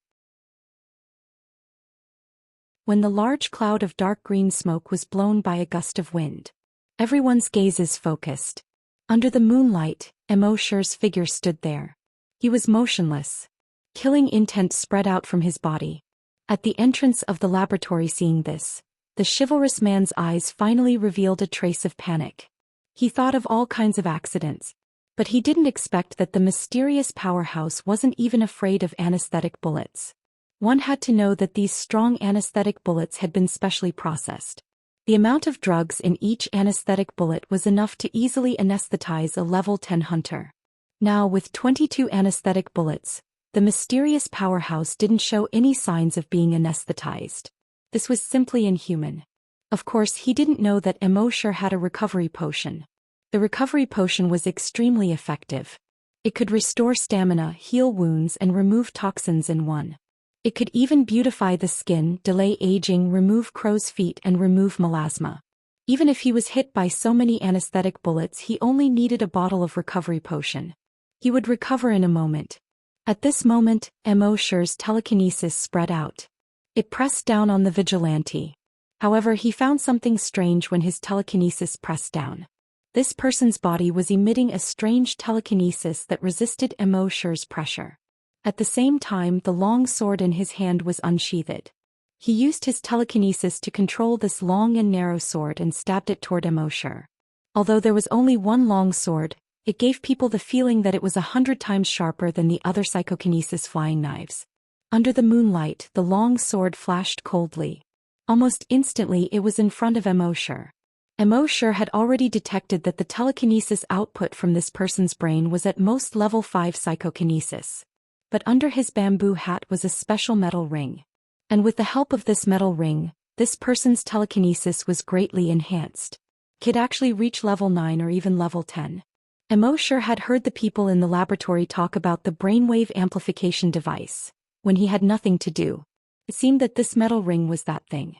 Speaker 1: when the large cloud of dark green smoke was blown by a gust of wind, everyone's gazes focused. Under the moonlight, Immortal's figure stood there. He was motionless. Killing intent spread out from his body. At the entrance of the laboratory, seeing this, the chivalrous man's eyes finally revealed a trace of panic. He thought of all kinds of accidents, but he didn't expect that the mysterious powerhouse wasn't even afraid of anesthetic bullets. One had to know that these strong anesthetic bullets had been specially processed. The amount of drugs in each anesthetic bullet was enough to easily anesthetize a level 10 hunter. Now, with 22 anesthetic bullets, the mysterious powerhouse didn't show any signs of being anesthetized. This was simply inhuman. Of course, he didn't know that Immortal had a recovery potion. The recovery potion was extremely effective. It could restore stamina, heal wounds, and remove toxins in one. It could even beautify the skin, delay aging, remove crow's feet, and remove melasma. Even if he was hit by so many anesthetic bullets, he only needed a bottle of recovery potion. He would recover in a moment. At this moment, Immortal's telekinesis spread out. It pressed down on the vigilante. However, he found something strange when his telekinesis pressed down. This person's body was emitting a strange telekinesis that resisted Immortal's pressure. At the same time, the long sword in his hand was unsheathed. He used his telekinesis to control this long and narrow sword and stabbed it toward Immortal. Although there was only one long sword, it gave people the feeling that it was 100 times sharper than the other psychokinesis flying knives. Under the moonlight, the long sword flashed coldly. Almost instantly, it was in front of Immortal. Immortal had already detected that the telekinesis output from this person's brain was at most level 5 psychokinesis. But under his bamboo hat was a special metal ring. And with the help of this metal ring, this person's telekinesis was greatly enhanced. Could actually reach level 9 or even level 10. Immortal had heard the people in the laboratory talk about the brainwave amplification device, when he had nothing to do. It seemed that this metal ring was that thing.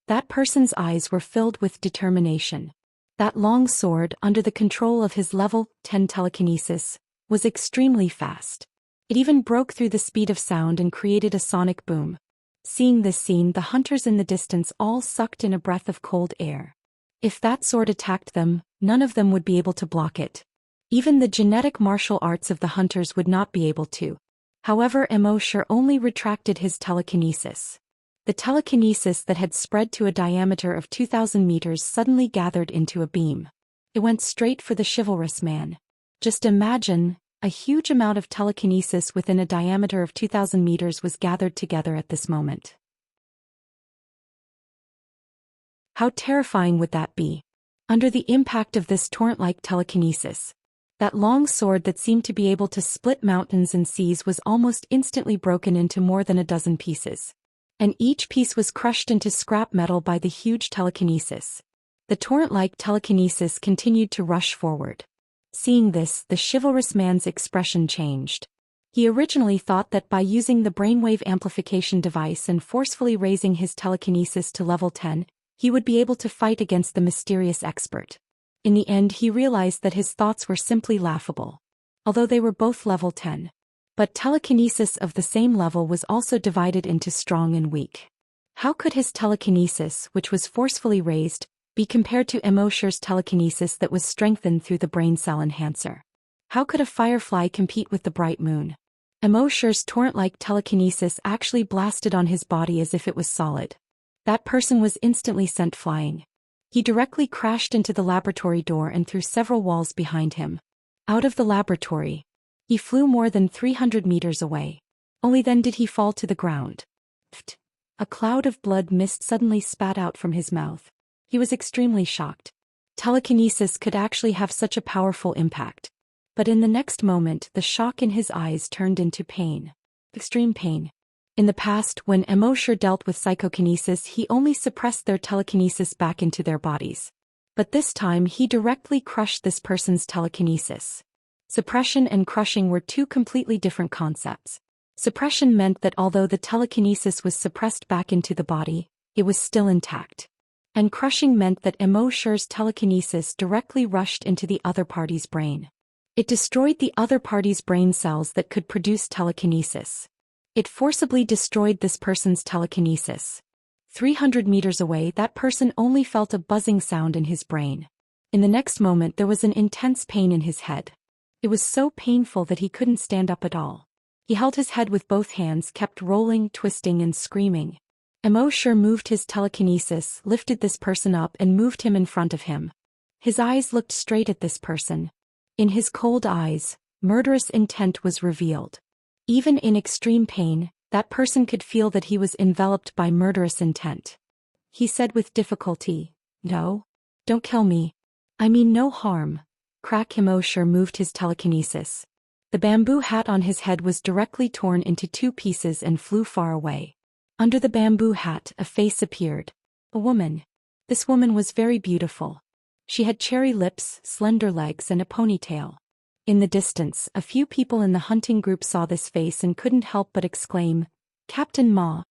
Speaker 1: That person's eyes were filled with determination. That long sword, under the control of his level 10 telekinesis, was extremely fast. It even broke through the speed of sound and created a sonic boom. Seeing this scene, the hunters in the distance all sucked in a breath of cold air. If that sword attacked them, none of them would be able to block it. Even the genetic martial arts of the hunters would not be able to. However, Immortal only retracted his telekinesis. The telekinesis that had spread to a diameter of 2,000 meters suddenly gathered into a beam. It went straight for the chivalrous man. Just imagine, a huge amount of telekinesis within a diameter of 2,000 meters was gathered together at this moment. How terrifying would that be? Under the impact of this torrent-like telekinesis, that long sword that seemed to be able to split mountains and seas was almost instantly broken into more than a dozen pieces. And each piece was crushed into scrap metal by the huge telekinesis. The torrent-like telekinesis continued to rush forward. Seeing this, the chivalrous man's expression changed. He originally thought that by using the brainwave amplification device and forcefully raising his telekinesis to level 10, he would be able to fight against the mysterious expert. In the end, he realized that his thoughts were simply laughable. Although they were both level 10. But telekinesis of the same level was also divided into strong and weak. How could his telekinesis, which was forcefully raised, be compared to Immortal's telekinesis that was strengthened through the brain cell enhancer? How could a firefly compete with the bright moon? Immortal's torrent-like telekinesis actually blasted on his body as if it was solid. That person was instantly sent flying. He directly crashed into the laboratory door and through several walls behind him. Out of the laboratory, he flew more than 300 meters away. Only then did he fall to the ground. A cloud of blood mist suddenly spat out from his mouth. He was extremely shocked. Telekinesis could actually have such a powerful impact. But in the next moment, the shock in his eyes turned into pain. Extreme pain. In the past, when Immortal dealt with psychokinesis, he only suppressed their telekinesis back into their bodies. But this time, he directly crushed this person's telekinesis. Suppression and crushing were two completely different concepts. Suppression meant that although the telekinesis was suppressed back into the body, it was still intact. And crushing meant that Immortal's telekinesis directly rushed into the other party's brain. It destroyed the other party's brain cells that could produce telekinesis. It forcibly destroyed this person's telekinesis. 300 meters away, that person only felt a buzzing sound in his brain. In the next moment there was an intense pain in his head. It was so painful that he couldn't stand up at all. He held his head with both hands, kept rolling, twisting and screaming. Immorse moved his telekinesis, lifted this person up and moved him in front of him. His eyes looked straight at this person. In his cold eyes, murderous intent was revealed. Even in extreme pain, that person could feel that he was enveloped by murderous intent. He said with difficulty, "No. Don't kill me. I mean no harm." Immorse moved his telekinesis. The bamboo hat on his head was directly torn into 2 pieces and flew far away. Under the bamboo hat, a face appeared. A woman. This woman was very beautiful. She had cherry lips, slender legs and a ponytail. In the distance, a few people in the hunting group saw this face and couldn't help but exclaim, "Captain Ma."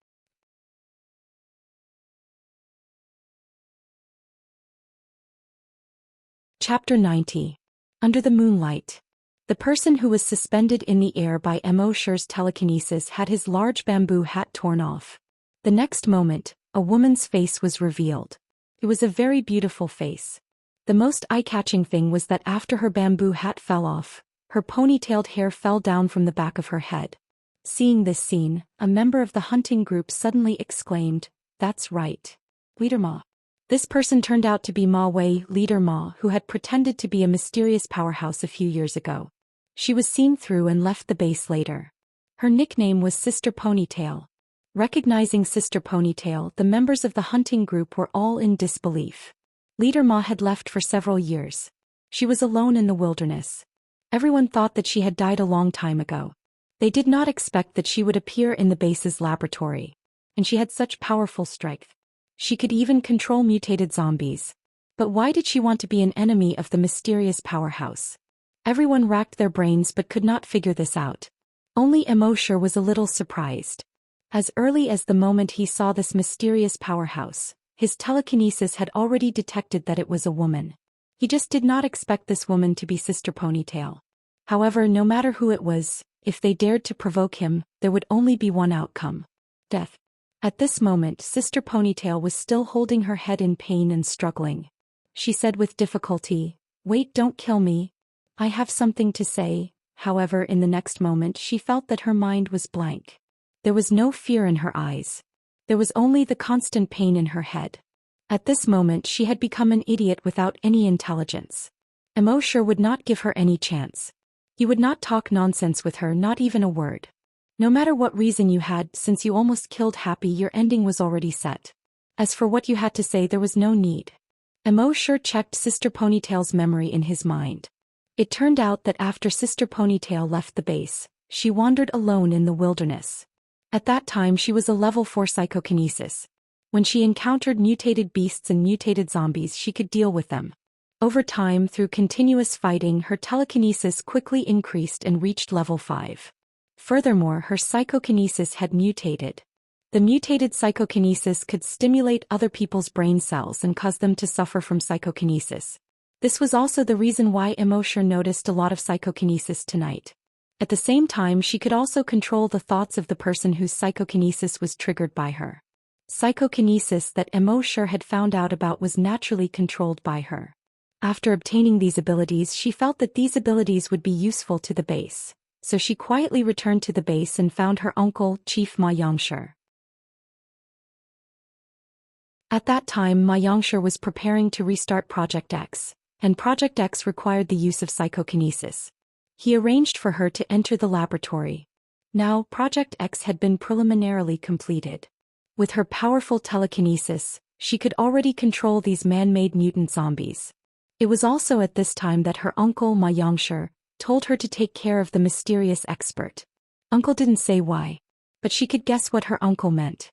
Speaker 1: Chapter 90. Under the moonlight. The person who was suspended in the air by Immorse's telekinesis had his large bamboo hat torn off. The next moment, a woman's face was revealed. It was a very beautiful face. The most eye-catching thing was that after her bamboo hat fell off, her ponytailed hair fell down from the back of her head. Seeing this scene, a member of the hunting group suddenly exclaimed, "That's right. Leader Ma." This person turned out to be Ma Wei, Leader Ma, who had pretended to be a mysterious powerhouse a few years ago. She was seen through and left the base later. Her nickname was Sister Ponytail. Recognizing Sister Ponytail, the members of the hunting group were all in disbelief. Leader Ma had left for several years. She was alone in the wilderness. Everyone thought that she had died a long time ago. They did not expect that she would appear in the base's laboratory. And she had such powerful strength. She could even control mutated zombies. But why did she want to be an enemy of the mysterious powerhouse? Everyone racked their brains but could not figure this out. Only Immorse was a little surprised. As early as the moment he saw this mysterious powerhouse, his telekinesis had already detected that it was a woman. He just did not expect this woman to be Sister Ponytail. However, no matter who it was, if they dared to provoke him, there would only be one outcome: death. At this moment, Sister Ponytail was still holding her head in pain and struggling. She said with difficulty, "Wait, don't kill me. I have something to say." However, in the next moment she felt that her mind was blank. There was no fear in her eyes. There was only the constant pain in her head. At this moment she had become an idiot without any intelligence. Immorse would not give her any chance. He would not talk nonsense with her, not even a word. No matter what reason you had, since you almost killed Happy, your ending was already set. As for what you had to say, there was no need. Immorse checked Sister Ponytail's memory in his mind. It turned out that after Sister Ponytail left the base, she wandered alone in the wilderness. At that time she was a level 4 psychokinesis. When she encountered mutated beasts and mutated zombies, she could deal with them. Over time, through continuous fighting, her telekinesis quickly increased and reached level 5. Furthermore, her psychokinesis had mutated. The mutated psychokinesis could stimulate other people's brain cells and cause them to suffer from psychokinesis. This was also the reason why Immorse noticed a lot of psychokinesis tonight. At the same time, she could also control the thoughts of the person whose psychokinesis was triggered by her. Psychokinesis that Immorse had found out about was naturally controlled by her. After obtaining these abilities, she felt that these abilities would be useful to the base. So she quietly returned to the base and found her uncle, Chief Ma Yongshi. At that time, Ma Yongshi was preparing to restart Project X, and Project X required the use of psychokinesis. He arranged for her to enter the laboratory. Now, Project X had been preliminarily completed. With her powerful telekinesis, she could already control these man-made mutant zombies. It was also at this time that her uncle, Ma Yongshi, told her to take care of the mysterious expert. Uncle didn't say why, but she could guess what her uncle meant.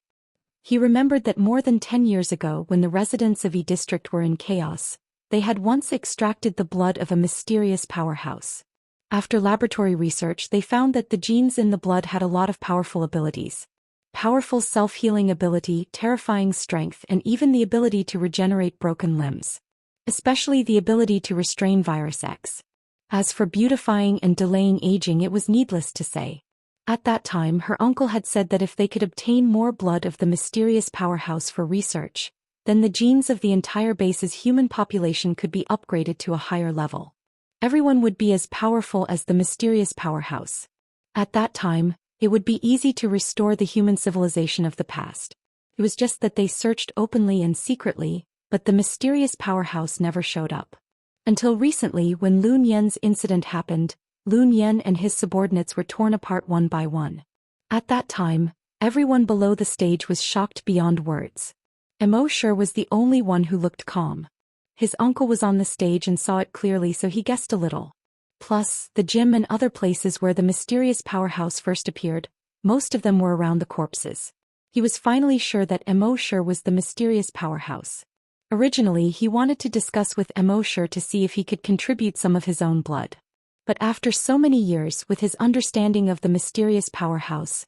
Speaker 1: He remembered that more than 10 years ago, when the residents of E District were in chaos, they had once extracted the blood of a mysterious powerhouse. After laboratory research, they found that the genes in the blood had a lot of powerful abilities. Powerful self-healing ability, terrifying strength, and even the ability to regenerate broken limbs. Especially the ability to restrain Virus X. As for beautifying and delaying aging, it was needless to say. At that time, her uncle had said that if they could obtain more blood of the mysterious powerhouse for research, then the genes of the entire base's human population could be upgraded to a higher level. Everyone would be as powerful as the mysterious powerhouse. At that time, it would be easy to restore the human civilization of the past. It was just that they searched openly and secretly, but the mysterious powerhouse never showed up. Until recently, when Lun Yan's incident happened, Lun Yan and his subordinates were torn apart one by one. At that time, everyone below the stage was shocked beyond words. Immorse was the only one who looked calm. His uncle was on the stage and saw it clearly, so he guessed a little. Plus, the gym and other places where the mysterious powerhouse first appeared, most of them were around the corpses. He was finally sure that Immorse was the mysterious powerhouse. Originally, he wanted to discuss with Immorse to see if he could contribute some of his own blood. But after so many years, with his understanding of the mysterious powerhouse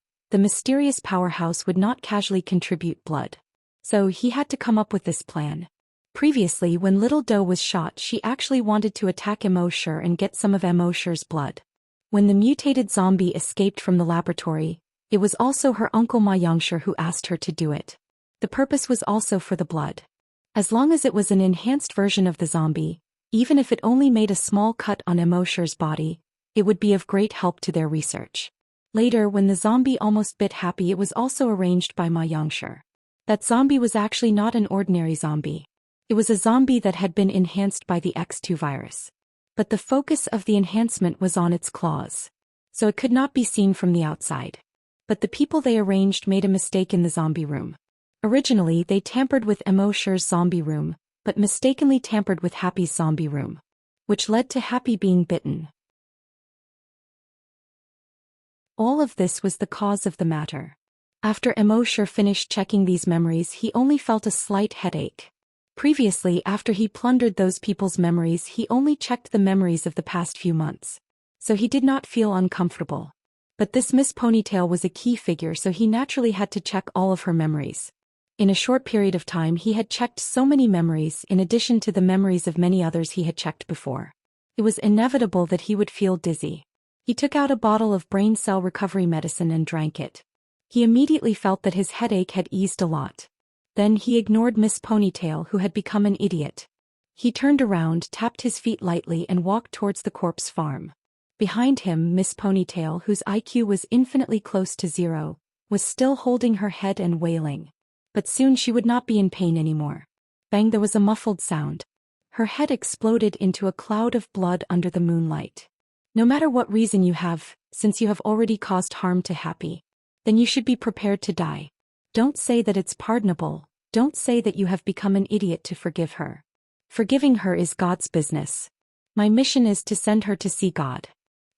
Speaker 1: would not casually contribute blood. So he had to come up with this plan. Previously, when little Dou was shot, she actually wanted to attack Immorse and get some of Immorse's blood. When the mutated zombie escaped from the laboratory, it was also her uncle Ma Yongshi who asked her to do it. The purpose was also for the blood. As long as it was an enhanced version of the zombie, even if it only made a small cut on Immorse's body, it would be of great help to their research. Later, when the zombie almost bit Happy, it was also arranged by Ma Yongshi. That zombie was actually not an ordinary zombie. It was a zombie that had been enhanced by the X2 virus. But the focus of the enhancement was on its claws. So it could not be seen from the outside. But the people they arranged made a mistake in the zombie room. Originally, they tampered with Immorse's zombie room, but mistakenly tampered with Happy's zombie room, which led to Happy being bitten. All of this was the cause of the matter. After Immorse finished checking these memories, he only felt a slight headache. Previously, after he plundered those people's memories, he only checked the memories of the past few months. So he did not feel uncomfortable. But this Miss Ponytail was a key figure, so he naturally had to check all of her memories. In a short period of time, he had checked so many memories in addition to the memories of many others he had checked before. It was inevitable that he would feel dizzy. He took out a bottle of brain cell recovery medicine and drank it. He immediately felt that his headache had eased a lot. Then he ignored Miss Ponytail, who had become an idiot. He turned around, tapped his feet lightly and walked towards the corpse farm. Behind him, Miss Ponytail, whose IQ was infinitely close to 0, was still holding her head and wailing. But soon she would not be in pain anymore. Bang, there was a muffled sound. Her head exploded into a cloud of blood under the moonlight. No matter what reason you have, since you have already caused harm to Happy, then you should be prepared to die. Don't say that it's pardonable, don't say that you have become an idiot to forgive her. Forgiving her is God's business. My mission is to send her to see God.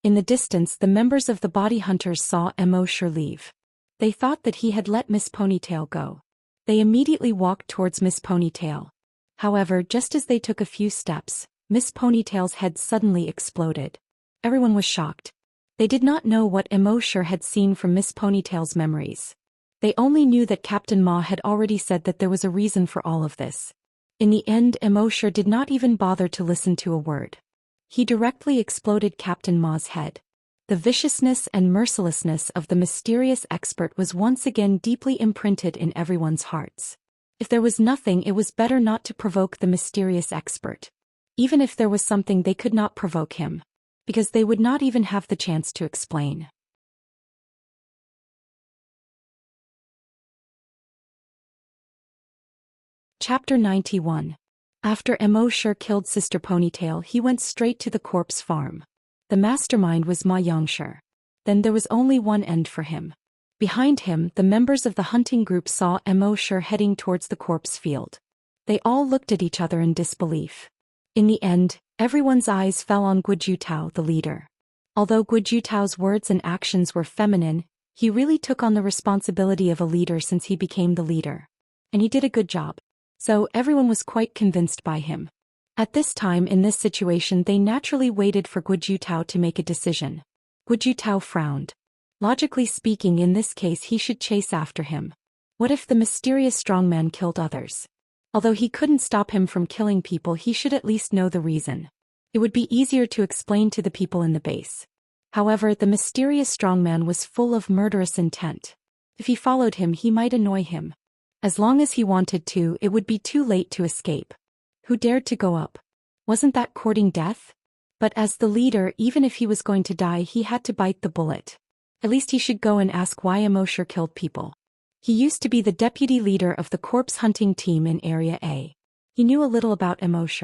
Speaker 1: In the distance, the members of the body hunters saw Immorse leave. They thought that he had let Miss Ponytail go. They immediately walked towards Miss Ponytail. However, just as they took a few steps, Miss Ponytail's head suddenly exploded. Everyone was shocked. They did not know what Immorse had seen from Miss Ponytail's memories. They only knew that Captain Ma had already said that there was a reason for all of this. In the end, Immorse did not even bother to listen to a word. He directly exploded Captain Ma's head. The viciousness and mercilessness of the mysterious expert was once again deeply imprinted in everyone's hearts. If there was nothing, it was better not to provoke the mysterious expert. Even if there was something, they could not provoke him, because they would not even have the chance to explain. Chapter 91. After Immorse killed Sister Ponytail, he went straight to the corpse farm. The mastermind was Ma Yongshi. Then there was only one end for him. Behind him, the members of the hunting group saw Immorse heading towards the corpse field. They all looked at each other in disbelief. In the end, everyone's eyes fell on Guojutao, the leader. Although Guojutao's words and actions were feminine, he really took on the responsibility of a leader since he became the leader. And he did a good job. So everyone was quite convinced by him. At this time in this situation, they naturally waited for Guojutao to make a decision. Guojutao frowned. Logically speaking, in this case he should chase after him. What if the mysterious strongman killed others? Although he couldn't stop him from killing people, he should at least know the reason. It would be easier to explain to the people in the base. However, the mysterious strongman was full of murderous intent. If he followed him, he might annoy him. As long as he wanted to, it would be too late to escape. Who dared to go up? Wasn't that courting death? But as the leader, even if he was going to die, he had to bite the bullet. At least he should go and ask why Immorse killed people. He used to be the deputy leader of the corpse hunting team in Area A. He knew a little about Immorse.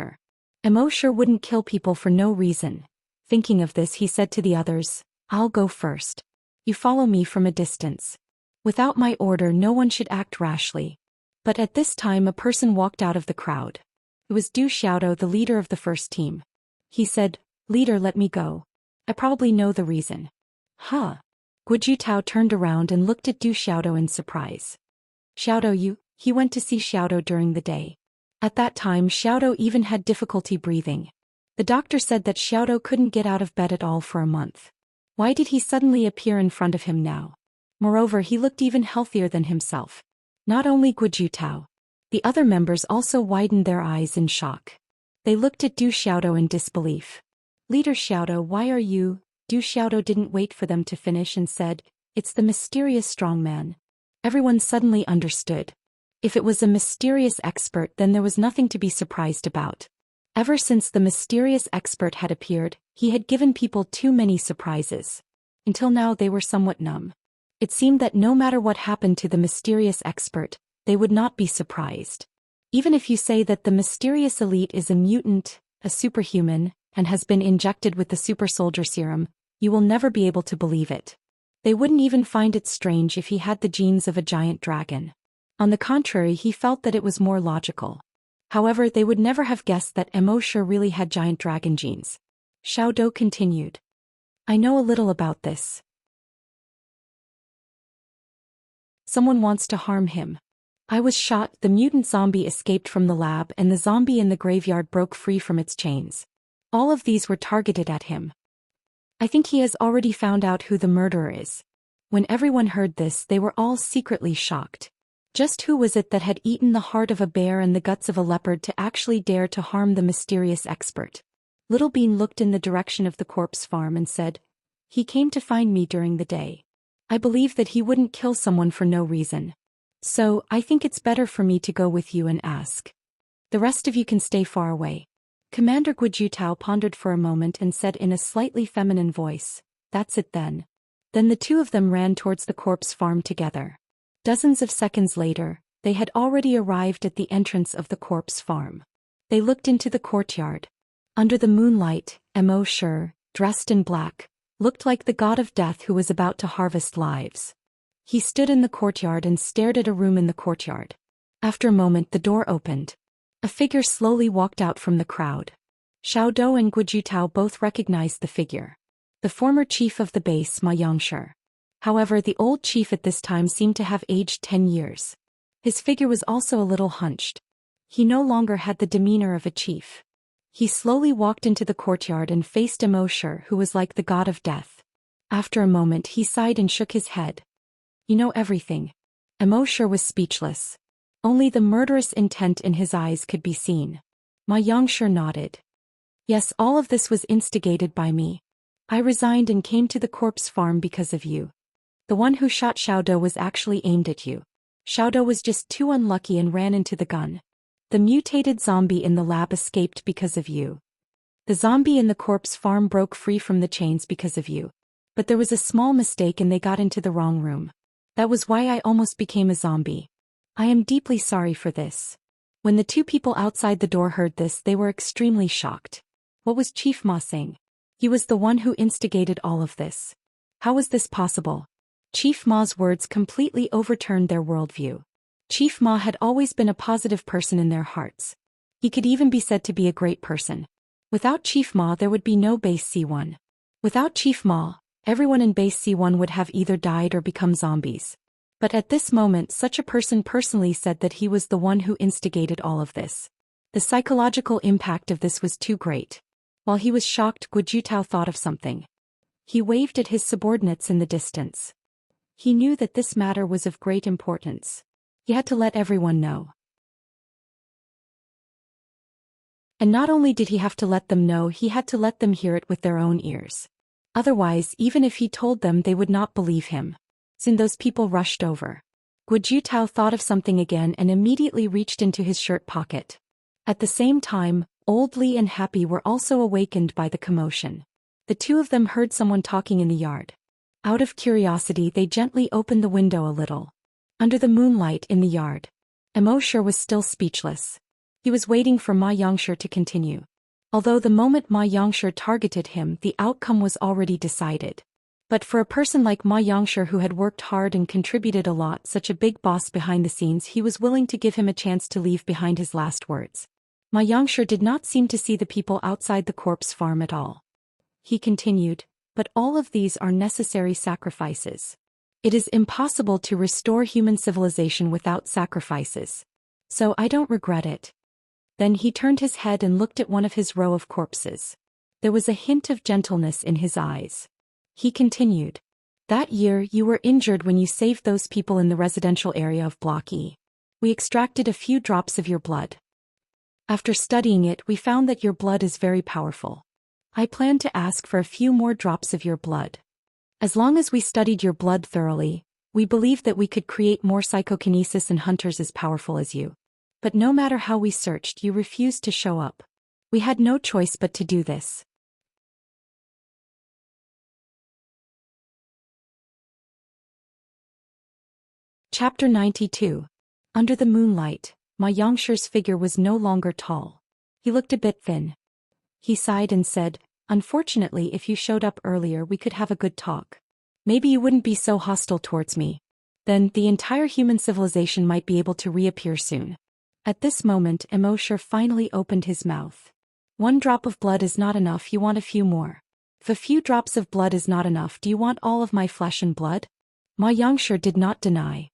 Speaker 1: Immorse wouldn't kill people for no reason. Thinking of this, he said to the others, "I'll go first. You follow me from a distance. Without my order, no one should act rashly." But at this time a person walked out of the crowd. It was Zhou Xian, the leader of the first team. He said, "Leader, let me go. I probably know the reason." Huh? Guojutao turned around and looked at Zhou Xian in surprise. "Xiao, you?" He went to see Xiao during the day. At that time Xiao even had difficulty breathing. The doctor said that Xiao couldn't get out of bed at all for a month. Why did he suddenly appear in front of him now? Moreover, he looked even healthier than himself. Not only Guojutao. The other members also widened their eyes in shock. They looked at Zhou Xian in disbelief. "Leader Xiao, why are you?" Zhou Xian didn't wait for them to finish and said, "It's the mysterious strong man." Everyone suddenly understood. If it was a mysterious expert, then there was nothing to be surprised about. Ever since the mysterious expert had appeared, he had given people too many surprises. Until now they were somewhat numb. It seemed that no matter what happened to the mysterious expert, they would not be surprised. Even if you say that the mysterious elite is a mutant, a superhuman, and has been injected with the super soldier serum, you will never be able to believe it. They wouldn't even find it strange if he had the genes of a giant dragon. On the contrary, he felt that it was more logical. However, they would never have guessed that Immorse really had giant dragon genes. Xiao Dou continued. "I know a little about this. Someone wants to harm him. I was shot, the mutant zombie escaped from the lab, and the zombie in the graveyard broke free from its chains. All of these were targeted at him. I think he has already found out who the murderer is." When everyone heard this, they were all secretly shocked. Just who was it that had eaten the heart of a bear and the guts of a leopard to actually dare to harm the mysterious expert? Little Bean looked in the direction of the corpse farm and said, "He came to find me during the day. I believe that he wouldn't kill someone for no reason. So, I think it's better for me to go with you and ask. The rest of you can stay far away." Commander Guojutao pondered for a moment and said in a slightly feminine voice, "That's it then." Then the two of them ran towards the corpse farm together. Dozens of seconds later, they had already arrived at the entrance of the corpse farm. They looked into the courtyard. Under the moonlight, Immorse, dressed in black, looked like the god of death who was about to harvest lives. He stood in the courtyard and stared at a room in the courtyard. After a moment, the door opened. A figure slowly walked out from the crowd. Xiao Dou and Guojutao both recognized the figure. The former chief of the base, Xianxia. However, the old chief at this time seemed to have aged 10 years. His figure was also a little hunched. He no longer had the demeanor of a chief. He slowly walked into the courtyard and faced Immorse, who was like the god of death. After a moment, he sighed and shook his head. "You know everything." Immorse was speechless. Only the murderous intent in his eyes could be seen. Xianxia nodded. "Yes, all of this was instigated by me. I resigned and came to the corpse farm because of you. The one who shot Xiao Dou was actually aimed at you. Xiao Dou was just too unlucky and ran into the gun. The mutated zombie in the lab escaped because of you. The zombie in the corpse farm broke free from the chains because of you. But there was a small mistake and they got into the wrong room. That was why I almost became a zombie. I am deeply sorry for this." When the two people outside the door heard this, they were extremely shocked. What was Chief Ma saying? He was the one who instigated all of this. How was this possible? Chief Ma's words completely overturned their worldview. Chief Ma had always been a positive person in their hearts. He could even be said to be a great person. Without Chief Ma, there would be no Base C1. Without Chief Ma, everyone in Base C1 would have either died or become zombies. But at this moment, such a person personally said that he was the one who instigated all of this. The psychological impact of this was too great. While he was shocked, Guojutao thought of something. He waved at his subordinates in the distance. He knew that this matter was of great importance. He had to let everyone know. And not only did he have to let them know, he had to let them hear it with their own ears. Otherwise, even if he told them, they would not believe him. Soon those people rushed over. Guo Jutao thought of something again and immediately reached into his shirt pocket. At the same time, Old Li and Happy were also awakened by the commotion. The two of them heard someone talking in the yard. Out of curiosity, they gently opened the window a little. Under the moonlight in the yard, Immorse was still speechless. He was waiting for Ma Yongshi to continue. Although the moment Ma Yongshi targeted him, the outcome was already decided. But for a person like Ma Yongshi who had worked hard and contributed a lot, such a big boss behind the scenes, he was willing to give him a chance to leave behind his last words. Ma Yongshi did not seem to see the people outside the corpse farm at all. He continued, but all of these are necessary sacrifices. It is impossible to restore human civilization without sacrifices. So I don't regret it. Then he turned his head and looked at one of his row of corpses. There was a hint of gentleness in his eyes. He continued. That year you were injured when you saved those people in the residential area of Block E. We extracted a few drops of your blood. After studying it, we found that your blood is very powerful. I plan to ask for a few more drops of your blood. As long as we studied your blood thoroughly, we believed that we could create more psychokinesis and hunters as powerful as you. But no matter how we searched, you refused to show up. We had no choice but to do this. Chapter 92. Under the moonlight, Ma Yongshi's figure was no longer tall. He looked a bit thin. He sighed and said, unfortunately, if you showed up earlier, we could have a good talk. Maybe you wouldn't be so hostile towards me. Then, the entire human civilization might be able to reappear soon. At this moment, Immorse finally opened his mouth. One drop of blood is not enough, you want a few more. If a few drops of blood is not enough, do you want all of my flesh and blood? Ma Yongshi did not deny.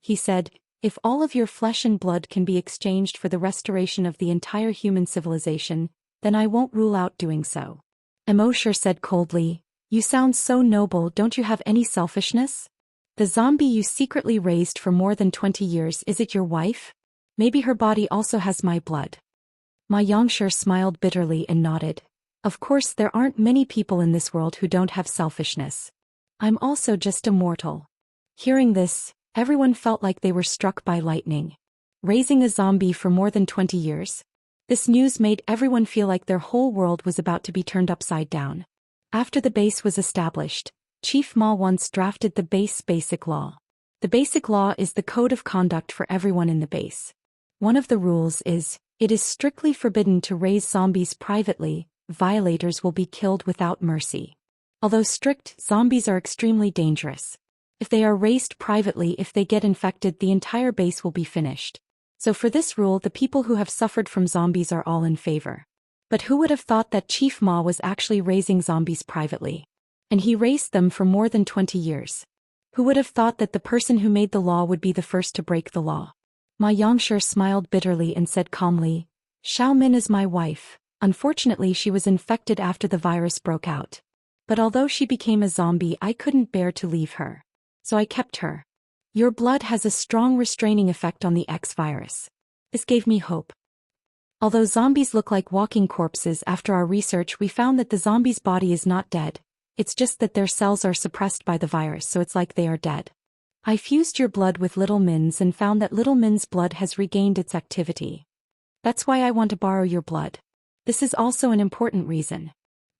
Speaker 1: He said, if all of your flesh and blood can be exchanged for the restoration of the entire human civilization, then I won't rule out doing so. Immorse said coldly, you sound so noble, don't you have any selfishness? The zombie you secretly raised for more than 20 years, is it your wife? Maybe her body also has my blood. Ma Yongshi smiled bitterly and nodded. Of course there aren't many people in this world who don't have selfishness. I'm also just a mortal. Hearing this, everyone felt like they were struck by lightning. Raising a zombie for more than 20 years? This news made everyone feel like their whole world was about to be turned upside down. After the base was established, Chief Ma once drafted the base basic law. The basic law is the code of conduct for everyone in the base. One of the rules is, it is strictly forbidden to raise zombies privately, violators will be killed without mercy. Although strict, zombies are extremely dangerous. If they are raised privately, if they get infected, the entire base will be finished. So for this rule, the people who have suffered from zombies are all in favor. But who would have thought that Chief Ma was actually raising zombies privately? And he raised them for more than 20 years. Who would have thought that the person who made the law would be the first to break the law? Ma Yongshi smiled bitterly and said calmly, Xiao Min is my wife. Unfortunately, she was infected after the virus broke out. But although she became a zombie, I couldn't bear to leave her. So I kept her. Your blood has a strong restraining effect on the X virus. This gave me hope. Although zombies look like walking corpses, after our research we found that the zombie's body is not dead. It's just that their cells are suppressed by the virus, so it's like they are dead. I fused your blood with Little Min's and found that Little Min's blood has regained its activity. That's why I want to borrow your blood. This is also an important reason.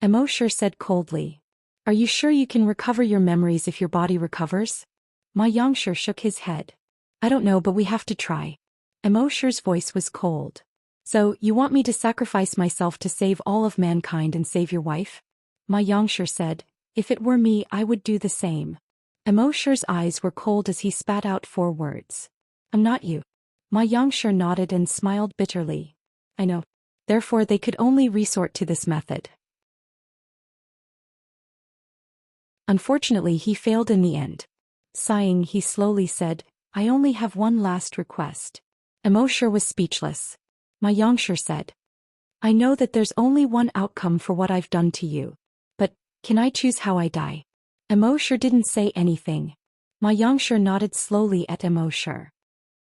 Speaker 1: Immorse said coldly. Are you sure you can recover your memories if your body recovers? Ma Yongshi shook his head. I don't know, but we have to try. Immorse's voice was cold. So, you want me to sacrifice myself to save all of mankind and save your wife? Ma Yongshi said, if it were me, I would do the same. Immorse's eyes were cold as he spat out 4 words. I'm not you. Ma Yongshi nodded and smiled bitterly. I know. Therefore they could only resort to this method. Unfortunately, he failed in the end. Sighing, he slowly said, I only have one last request. Immorse was speechless. Ma Yongshi said, I know that there's only one outcome for what I've done to you. But, can I choose how I die? Immorse didn't say anything. Ma Yongshi nodded slowly at Immorse.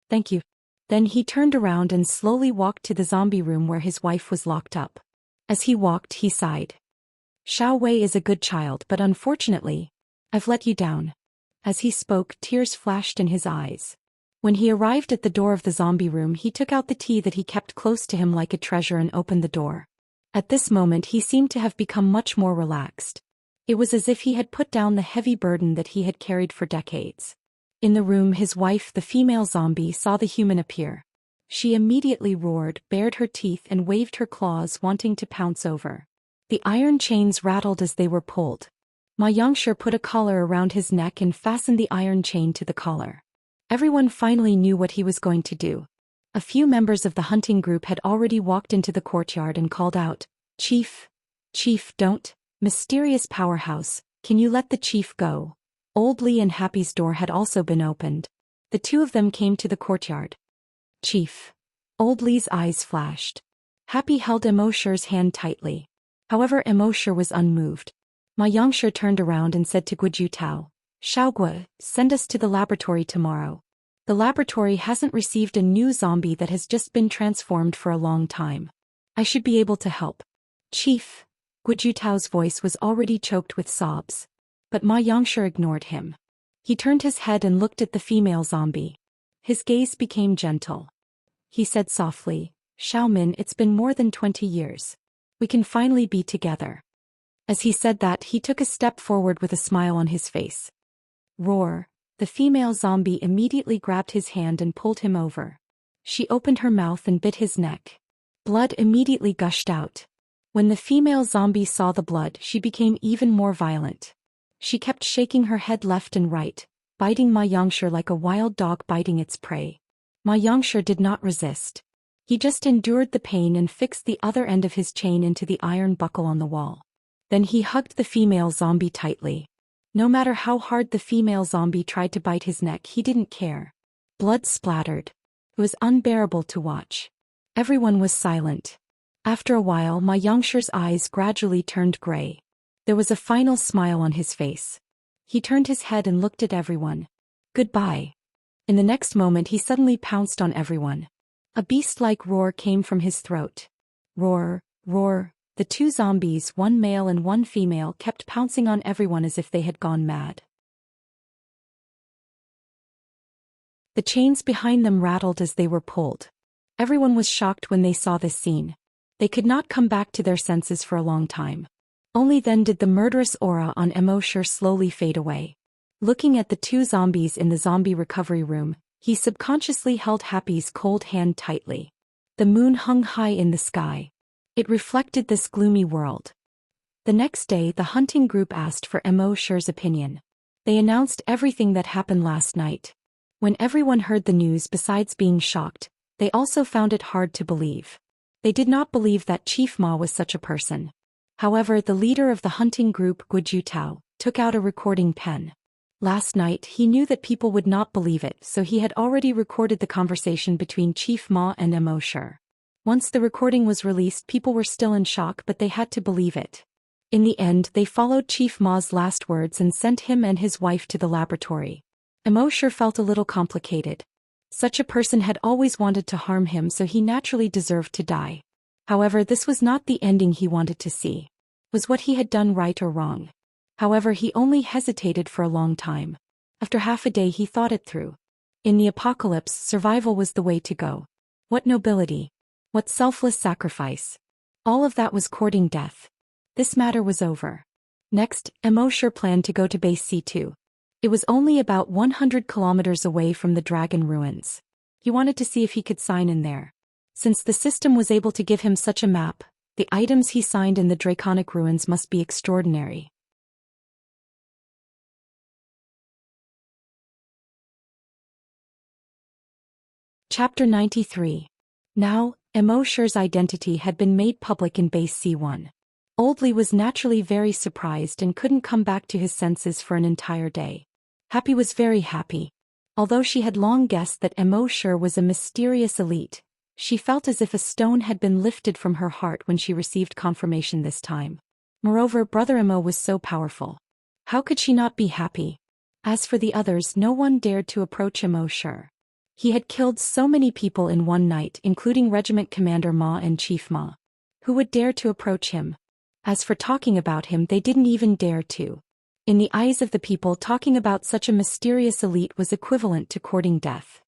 Speaker 1: Thank you. Then he turned around and slowly walked to the zombie room where his wife was locked up. As he walked, he sighed. Xiao Wei is a good child, but unfortunately, I've let you down. As he spoke, tears flashed in his eyes. When he arrived at the door of the zombie room, he took out the tea that he kept close to him like a treasure and opened the door. At this moment he seemed to have become much more relaxed. It was as if he had put down the heavy burden that he had carried for decades. In the room, his wife, the female zombie, saw the human appear. She immediately roared, bared her teeth and waved her claws, wanting to pounce over. The iron chains rattled as they were pulled. Xianxia put a collar around his neck and fastened the iron chain to the collar. Everyone finally knew what he was going to do. A few members of the hunting group had already walked into the courtyard and called out, "Chief! Chief, don't! Mysterious powerhouse, can you let the chief go?" Old Li and Happy's door had also been opened. The two of them came to the courtyard. "Chief." Old Li's eyes flashed. Happy held Immorse's hand tightly. However, Immorse was unmoved. Xianxia turned around and said to Guojutao, "Xiaogua, send us to the laboratory tomorrow. The laboratory hasn't received a new zombie that has just been transformed for a long time. I should be able to help." "Chief." Guojutao's voice was already choked with sobs. But Xianxia ignored him. He turned his head and looked at the female zombie. His gaze became gentle. He said softly, "Xiaomin, it's been more than 20 years. We can finally be together." As he said that, he took a step forward with a smile on his face. Roar! The female zombie immediately grabbed his hand and pulled him over. She opened her mouth and bit his neck. Blood immediately gushed out. When the female zombie saw the blood, she became even more violent. She kept shaking her head left and right, biting Xianxia like a wild dog biting its prey. Xianxia did not resist. He just endured the pain and fixed the other end of his chain into the iron buckle on the wall. Then he hugged the female zombie tightly. No matter how hard the female zombie tried to bite his neck, he didn't care. Blood splattered. It was unbearable to watch. Everyone was silent. After a while, Xianxia's eyes gradually turned gray. There was a final smile on his face. He turned his head and looked at everyone. "Goodbye." In the next moment he suddenly pounced on everyone. A beast-like roar came from his throat. Roar, roar. The two zombies, one male and one female, kept pouncing on everyone as if they had gone mad. The chains behind them rattled as they were pulled. Everyone was shocked when they saw this scene. They could not come back to their senses for a long time. Only then did the murderous aura on Immorse slowly fade away. Looking at the two zombies in the zombie recovery room, he subconsciously held Happy's cold hand tightly. The moon hung high in the sky. It reflected this gloomy world. The next day, the hunting group asked for Immorse's opinion. They announced everything that happened last night. When everyone heard the news, besides being shocked, they also found it hard to believe. They did not believe that Chief Ma was such a person. However, the leader of the hunting group, Guojutao, took out a recording pen. Last night, he knew that people would not believe it, so he had already recorded the conversation between Chief Ma and Immorse. Once the recording was released, people were still in shock, but they had to believe it. In the end, they followed Chief Ma's last words and sent him and his wife to the laboratory. Immorse felt a little complicated. Such a person had always wanted to harm him, so he naturally deserved to die. However, this was not the ending he wanted to see. Was what he had done right or wrong? However, he only hesitated for a long time. After half a day he thought it through. In the apocalypse, survival was the way to go. What nobility! What selfless sacrifice! All of that was courting death. This matter was over. Next, Immorse planned to go to base C2. It was only about 100 kilometers away from the dragon ruins. He wanted to see if he could sign in there. Since the system was able to give him such a map, the items he signed in the draconic ruins must be extraordinary. Chapter 93. Now, Immorse's identity had been made public in base C1. Old Li was naturally very surprised and couldn't come back to his senses for an entire day. Happy was very happy. Although she had long guessed that Immorse was a mysterious elite, she felt as if a stone had been lifted from her heart when she received confirmation this time. Moreover, Brother Immo was so powerful. How could she not be happy? As for the others, no one dared to approach Immorse. He had killed so many people in one night, including Regiment Commander Ma and Chief Ma. Who would dare to approach him? As for talking about him, they didn't even dare to. In the eyes of the people, talking about such a mysterious elite was equivalent to courting death.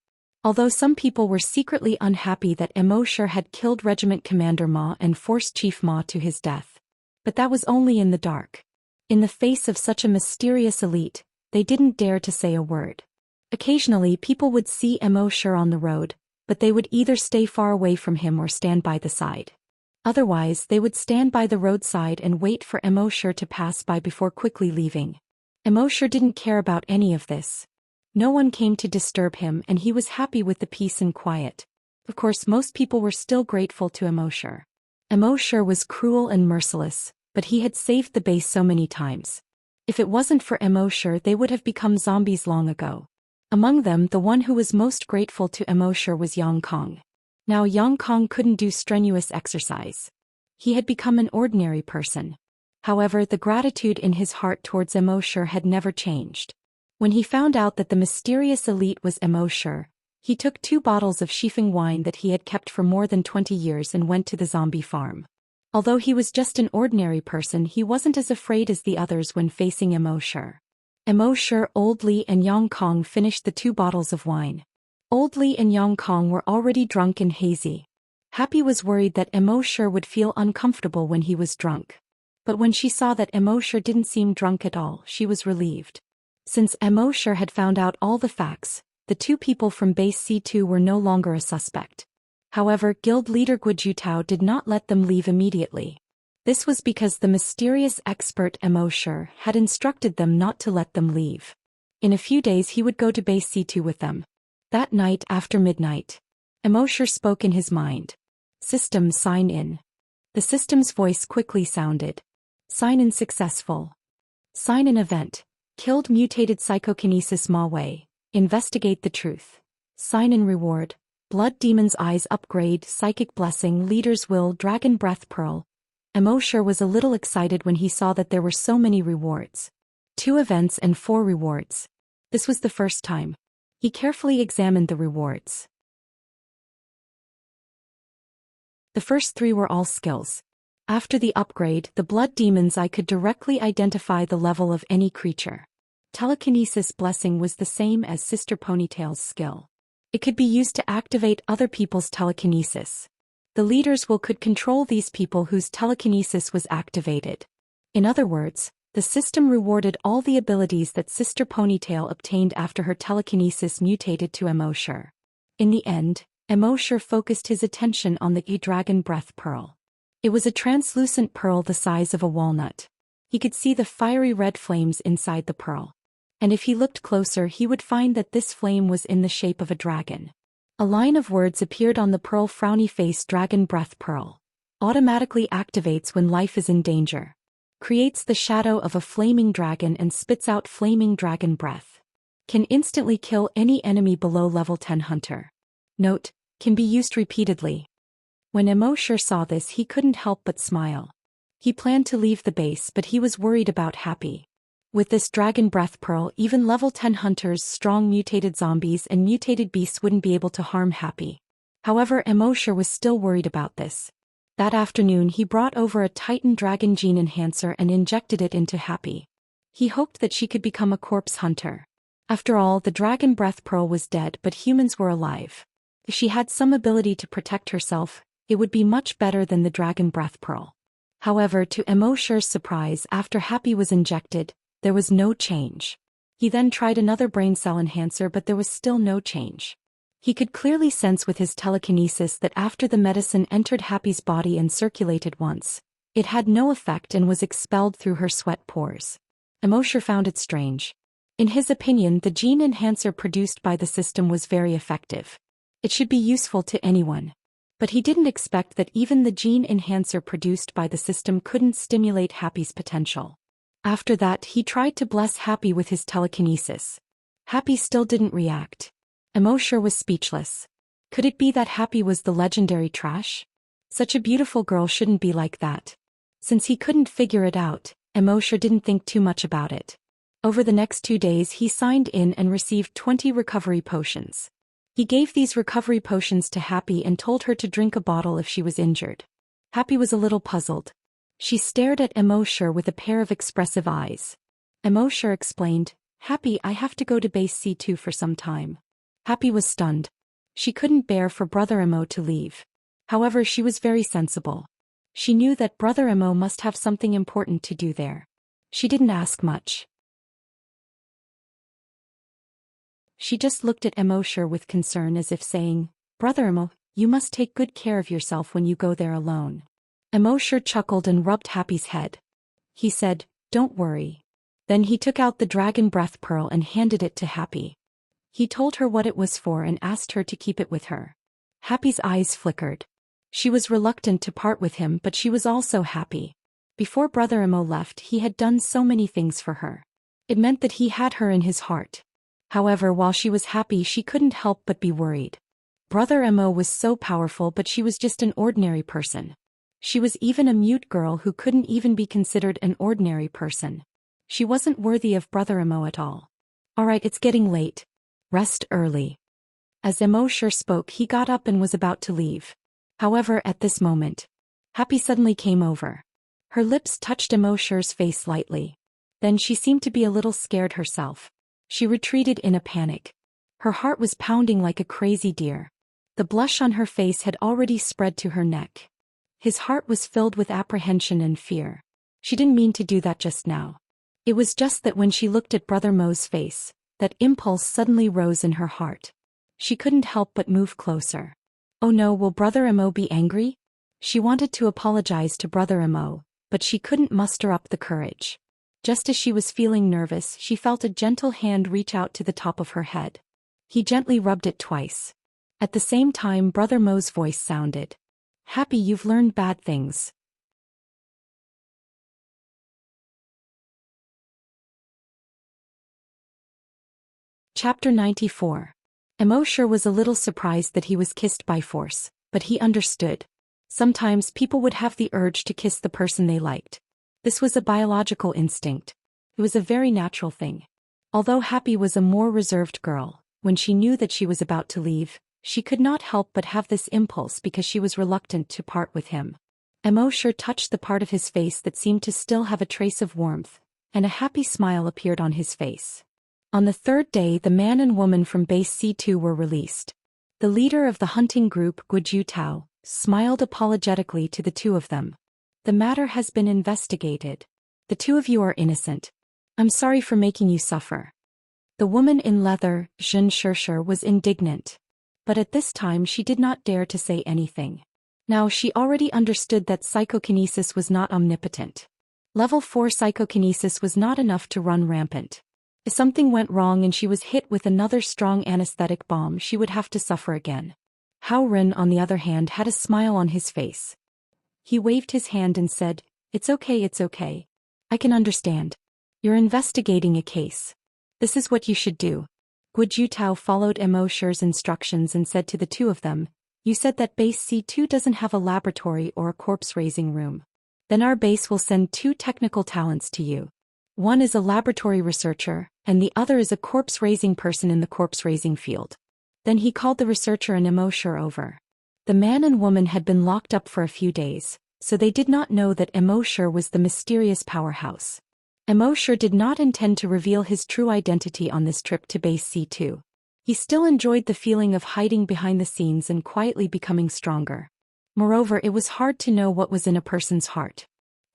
Speaker 1: Although some people were secretly unhappy that Immerse had killed Regiment Commander Ma and forced Chief Ma to his death. But that was only in the dark. In the face of such a mysterious elite, they didn't dare to say a word. Occasionally people would see Immerse on the road, but they would either stay far away from him or stand by the side. Otherwise, they would stand by the roadside and wait for Immerse to pass by before quickly leaving. Immerse didn't care about any of this. No one came to disturb him and he was happy with the peace and quiet. Of course, most people were still grateful to Immerse. Immerse was cruel and merciless, but he had saved the base so many times. If it wasn't for Immerse, they would have become zombies long ago. Among them, the one who was most grateful to Immerse was Yang Kong. Now Yang Kong couldn't do strenuous exercise. He had become an ordinary person. However, the gratitude in his heart towards Immerse had never changed. When he found out that the mysterious elite was Immerse, he took 2 bottles of Shifeng wine that he had kept for more than 20 years and went to the zombie farm. Although he was just an ordinary person, he wasn't as afraid as the others when facing Immerse. Immerse, Old Li and Yang Kong finished the 2 bottles of wine. Old Li and Yang Kong were already drunk and hazy. Happy was worried that Immerse would feel uncomfortable when he was drunk. But when she saw that Immerse didn't seem drunk at all, she was relieved. Since Immerse had found out all the facts, the 2 people from Base C2 were no longer a suspect. However, guild leader Guojutao did not let them leave immediately. This was because the mysterious expert Immerse had instructed them not to let them leave. In a few days he would go to Base C2 with them. That night after midnight, Immerse spoke in his mind. System sign in. The system's voice quickly sounded. Sign in successful. Sign in event. Killed mutated psychokinesis Ma Wei. Investigate the truth. Sign in reward. Blood Demon's Eyes upgrade, Psychic Blessing, Leader's Will, Dragon Breath Pearl. Immerse was a little excited when he saw that there were so many rewards. 2 events and 4 rewards. This was the first time. He carefully examined the rewards. The first 3 were all skills. After the upgrade, the Blood Demon's Eye could directly identify the level of any creature. Telekinesis Blessing was the same as Sister Ponytail's skill. It could be used to activate other people's telekinesis. The Leader's Will could control these people whose telekinesis was activated. In other words, the system rewarded all the abilities that Sister Ponytail obtained after her telekinesis mutated to Immerse. In the end, Immerse focused his attention on the Dragon Breath Pearl. It was a translucent pearl the size of a walnut. He could see the fiery red flames inside the pearl. And if he looked closer, he would find that this flame was in the shape of a dragon. A line of words appeared on the pearl: frowny face, Dragon Breath Pearl. Automatically activates when life is in danger. Creates the shadow of a flaming dragon and spits out flaming dragon breath. Can instantly kill any enemy below level 10 hunter. Note: can be used repeatedly. When Immerse saw this, he couldn't help but smile. He planned to leave the base, but he was worried about Happy. With this Dragon Breath Pearl, even level 10 hunters, strong mutated zombies and mutated beasts wouldn't be able to harm Happy. However, Immerse was still worried about this. That afternoon he brought over a Titan Dragon Gene Enhancer and injected it into Happy. He hoped that she could become a corpse hunter. After all, the Dragon Breath Pearl was dead, but humans were alive. If she had some ability to protect herself, it would be much better than the Dragon Breath Pearl. However, to Immerse's surprise, after Happy was injected, there was no change. He then tried another brain cell enhancer, but there was still no change. He could clearly sense with his telekinesis that after the medicine entered Happy's body and circulated once, it had no effect and was expelled through her sweat pores. Immerse found it strange. In his opinion, the gene enhancer produced by the system was very effective. It should be useful to anyone. But he didn't expect that even the gene enhancer produced by the system couldn't stimulate Happy's potential. After that, he tried to bless Happy with his telekinesis. Happy still didn't react. Immerse was speechless. Could it be that Happy was the legendary trash? Such a beautiful girl shouldn't be like that. Since he couldn't figure it out, Immerse didn't think too much about it. Over the next 2 days he signed in and received 20 recovery potions. He gave these recovery potions to Happy and told her to drink a bottle if she was injured. Happy was a little puzzled. She stared at Immerse with a pair of expressive eyes. Immerse explained, "Happy, I have to go to base C2 for some time." Happy was stunned. She couldn't bear for Brother Imo to leave. However, she was very sensible. She knew that Brother Imo must have something important to do there. She didn't ask much. She just looked at Immerse with concern as if saying, "Brother Imo, you must take good care of yourself when you go there alone." Immerse chuckled and rubbed Happy's head. He said, "Don't worry." Then he took out the dragon breath pearl and handed it to Happy. He told her what it was for and asked her to keep it with her. Happy's eyes flickered. She was reluctant to part with him, but she was also happy. Before Brother Imo left, he had done so many things for her. It meant that he had her in his heart. However, while she was happy, she couldn't help but be worried. Brother Imo was so powerful, but she was just an ordinary person. She was even a mute girl who couldn't even be considered an ordinary person. She wasn't worthy of Brother Imo at all. "Alright, it's getting late. Rest early." As Immerse spoke, he got up and was about to leave. However, at this moment, Happy suddenly came over. Her lips touched Immerse's face lightly. Then she seemed to be a little scared herself. She retreated in a panic. Her heart was pounding like a crazy deer. The blush on her face had already spread to her neck. His heart was filled with apprehension and fear. She didn't mean to do that just now. It was just that when she looked at Brother Mo's face, that impulse suddenly rose in her heart. She couldn't help but move closer. Oh no, will Brother Imo be angry? She wanted to apologize to Brother Imo, but she couldn't muster up the courage. Just as she was feeling nervous, she felt a gentle hand reach out to the top of her head. He gently rubbed it twice. At the same time, Brother Mo's voice sounded. "Happy, you've learned bad things." Chapter 94. Immerse was a little surprised that he was kissed by force, but he understood. Sometimes people would have the urge to kiss the person they liked. This was a biological instinct. It was a very natural thing. Although Happy was a more reserved girl, when she knew that she was about to leave, she could not help but have this impulse because she was reluctant to part with him. Immerse touched the part of his face that seemed to still have a trace of warmth, and a happy smile appeared on his face. On the third day, the man and woman from Base C2 were released. The leader of the hunting group, Guju Tao, smiled apologetically to the two of them. "The matter has been investigated. The two of you are innocent. I'm sorry for making you suffer." The woman in leather, Xianxia, was indignant. But at this time she did not dare to say anything. Now she already understood that psychokinesis was not omnipotent. Level 4 psychokinesis was not enough to run rampant. If something went wrong and she was hit with another strong anesthetic bomb, she would have to suffer again. Hao Ren, on the other hand, had a smile on his face. He waved his hand and said, it's okay. I can understand. You're investigating a case. This is what you should do." Guju Tao followed Immerse's instructions and said to the two of them, "You said that Base C2 doesn't have a laboratory or a corpse-raising room. Then our base will send 2 technical talents to you. One is a laboratory researcher, and the other is a corpse-raising person in the corpse-raising field." Then he called the researcher and Immerse over. The man and woman had been locked up for a few days, so they did not know that Immerse was the mysterious powerhouse. Immerse did not intend to reveal his true identity on this trip to Base C2. He still enjoyed the feeling of hiding behind the scenes and quietly becoming stronger. Moreover, it was hard to know what was in a person's heart.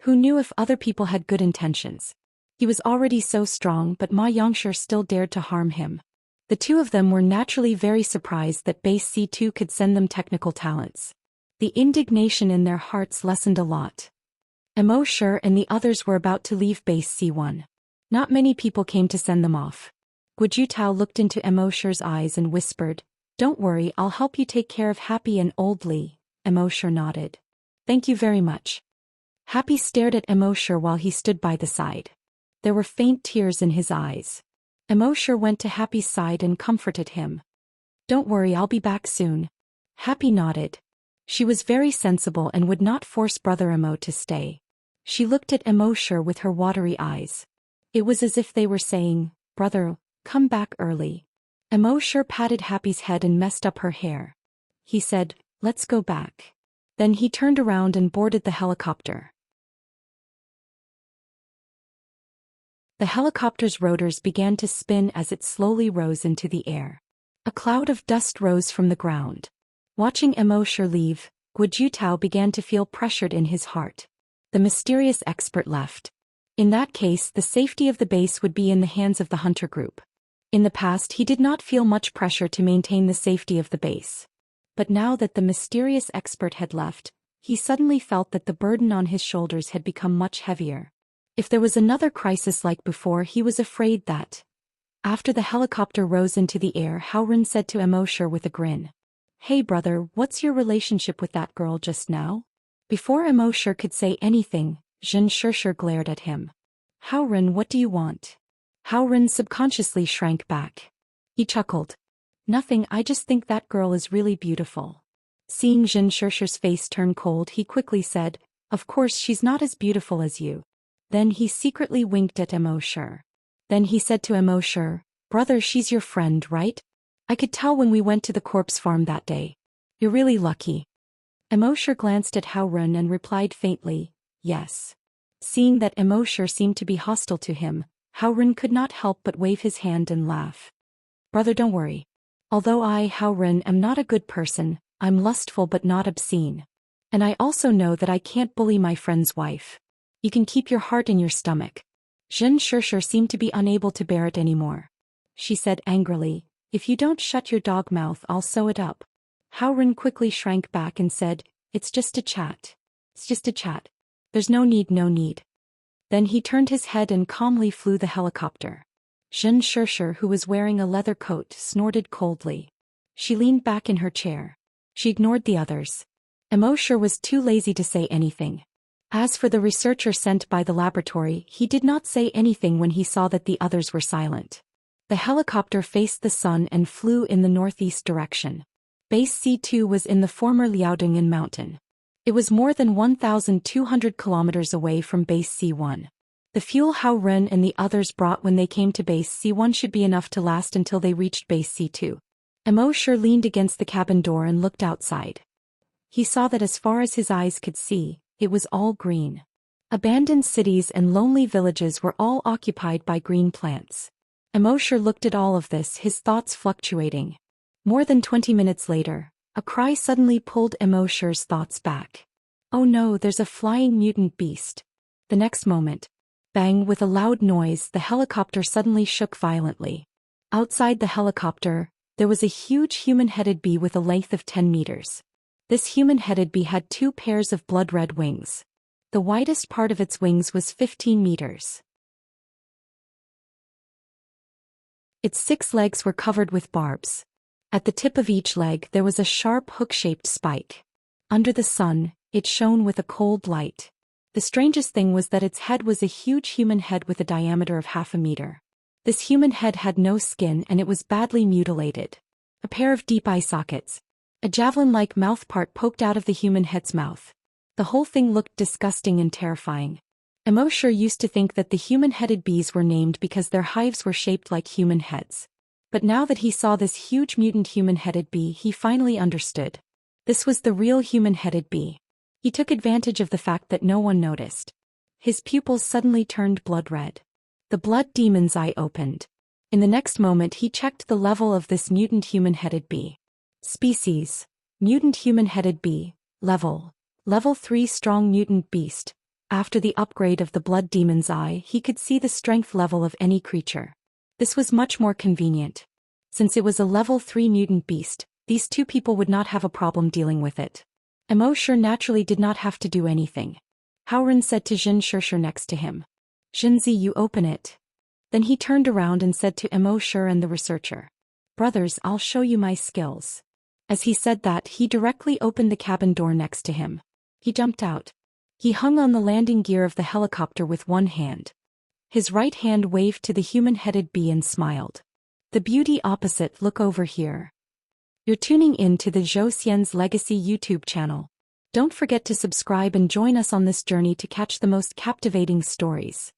Speaker 1: Who knew if other people had good intentions? He was already so strong, but Ma Yongshi still dared to harm him. The two of them were naturally very surprised that Base C2 could send them technical talents. The indignation in their hearts lessened a lot. Immerse and the others were about to leave Base C1. Not many people came to send them off. Guju Tao looked into Immerse's eyes and whispered, "Don't worry, I'll help you take care of Happy and Old Lee." Immerse nodded. "Thank you very much." Happy stared at Immerse while he stood by the side. There were faint tears in his eyes. Immerse went to Happy's side and comforted him. "Don't worry, I'll be back soon." Happy nodded. She was very sensible and would not force Brother Imo to stay. She looked at Immerse with her watery eyes. It was as if they were saying, "Brother, come back early." Immerse patted Happy's head and messed up her hair. He said, "Let's go back." Then he turned around and boarded the helicopter. The helicopter's rotors began to spin as it slowly rose into the air. A cloud of dust rose from the ground. Watching Immerse leave, Guojutao began to feel pressured in his heart. The mysterious expert left. In that case, the safety of the base would be in the hands of the hunter group. In the past, he did not feel much pressure to maintain the safety of the base. But now that the mysterious expert had left, he suddenly felt that the burden on his shoulders had become much heavier. If there was another crisis like before, he was afraid that. After the helicopter rose into the air, Haoren said to Immerse with a grin. "Hey brother, what's your relationship with that girl just now?" Before Immerse could say anything, Xianxia glared at him. "Haoren, what do you want?" Haoren subconsciously shrank back. He chuckled. "Nothing, I just think that girl is really beautiful." Seeing Xianxia's face turn cold, he quickly said, "Of course she's not as beautiful as you." Then he secretly winked at Immerse. Then he said to Immerse, "Brother, she's your friend, right? I could tell when we went to the corpse farm that day. You're really lucky." Immerse glanced at Haoren and replied faintly, "Yes." Seeing that Immerse seemed to be hostile to him, Haoren could not help but wave his hand and laugh. "Brother, don't worry. Although I, Haoren, am not a good person, I'm lustful but not obscene. And I also know that I can't bully my friend's wife. You can keep your heart in your stomach." Xianxia seemed to be unable to bear it anymore. She said angrily, "If you don't shut your dog mouth, I'll sew it up." Haoren quickly shrank back and said, "It's just a chat. It's just a chat. There's no need, no need." Then he turned his head and calmly flew the helicopter. Xianxia, who was wearing a leather coat, snorted coldly. She leaned back in her chair. She ignored the others. Immerse was too lazy to say anything. As for the researcher sent by the laboratory, he did not say anything when he saw that the others were silent. The helicopter faced the sun and flew in the northeast direction. Base C2 was in the former Liaodongan mountain. It was more than 1,200 kilometers away from Base C1. The fuel Haoren and the others brought when they came to Base C1 should be enough to last until they reached Base C2. Immerse leaned against the cabin door and looked outside. He saw that as far as his eyes could see, it was all green. Abandoned cities and lonely villages were all occupied by green plants. Immerse looked at all of this, his thoughts fluctuating. More than 20 minutes later, a cry suddenly pulled Immerse's thoughts back. "Oh no, there's a flying mutant beast." The next moment, bang, with a loud noise, the helicopter suddenly shook violently. Outside the helicopter, there was a huge human-headed bee with a length of 10 meters. This human-headed bee had 2 pairs of blood-red wings. The widest part of its wings was 15 meters. Its 6 legs were covered with barbs. At the tip of each leg there was a sharp hook-shaped spike. Under the sun, it shone with a cold light. The strangest thing was that its head was a huge human head with a diameter of half a meter. This human head had no skin and it was badly mutilated. A pair of deep eye sockets. A javelin-like mouthpart poked out of the human head's mouth. The whole thing looked disgusting and terrifying. Immerse used to think that the human-headed bees were named because their hives were shaped like human heads. But now that he saw this huge mutant human-headed bee, he finally understood. This was the real human-headed bee. He took advantage of the fact that no one noticed. His pupils suddenly turned blood red. The blood demon's eye opened. In the next moment he checked the level of this mutant human-headed bee. Species: mutant human-headed bee. Level: Level 3 strong mutant beast. After the upgrade of the blood demon's eye, he could see the strength level of any creature. This was much more convenient. Since it was a level 3 mutant beast, these 2 people would not have a problem dealing with it. Immerse naturally did not have to do anything. Haoren said to Xianxia next to him, "Xinzi, you open it." Then he turned around and said to Immerse and the researcher, "Brothers, I'll show you my skills." As he said that, he directly opened the cabin door next to him. He jumped out. He hung on the landing gear of the helicopter with one hand. His right hand waved to the human-headed bee and smiled. The beauty opposite, look over here. You're tuning in to the Zhou Xian's Legacy YouTube channel. Don't forget to subscribe and join us on this journey to catch the most captivating stories.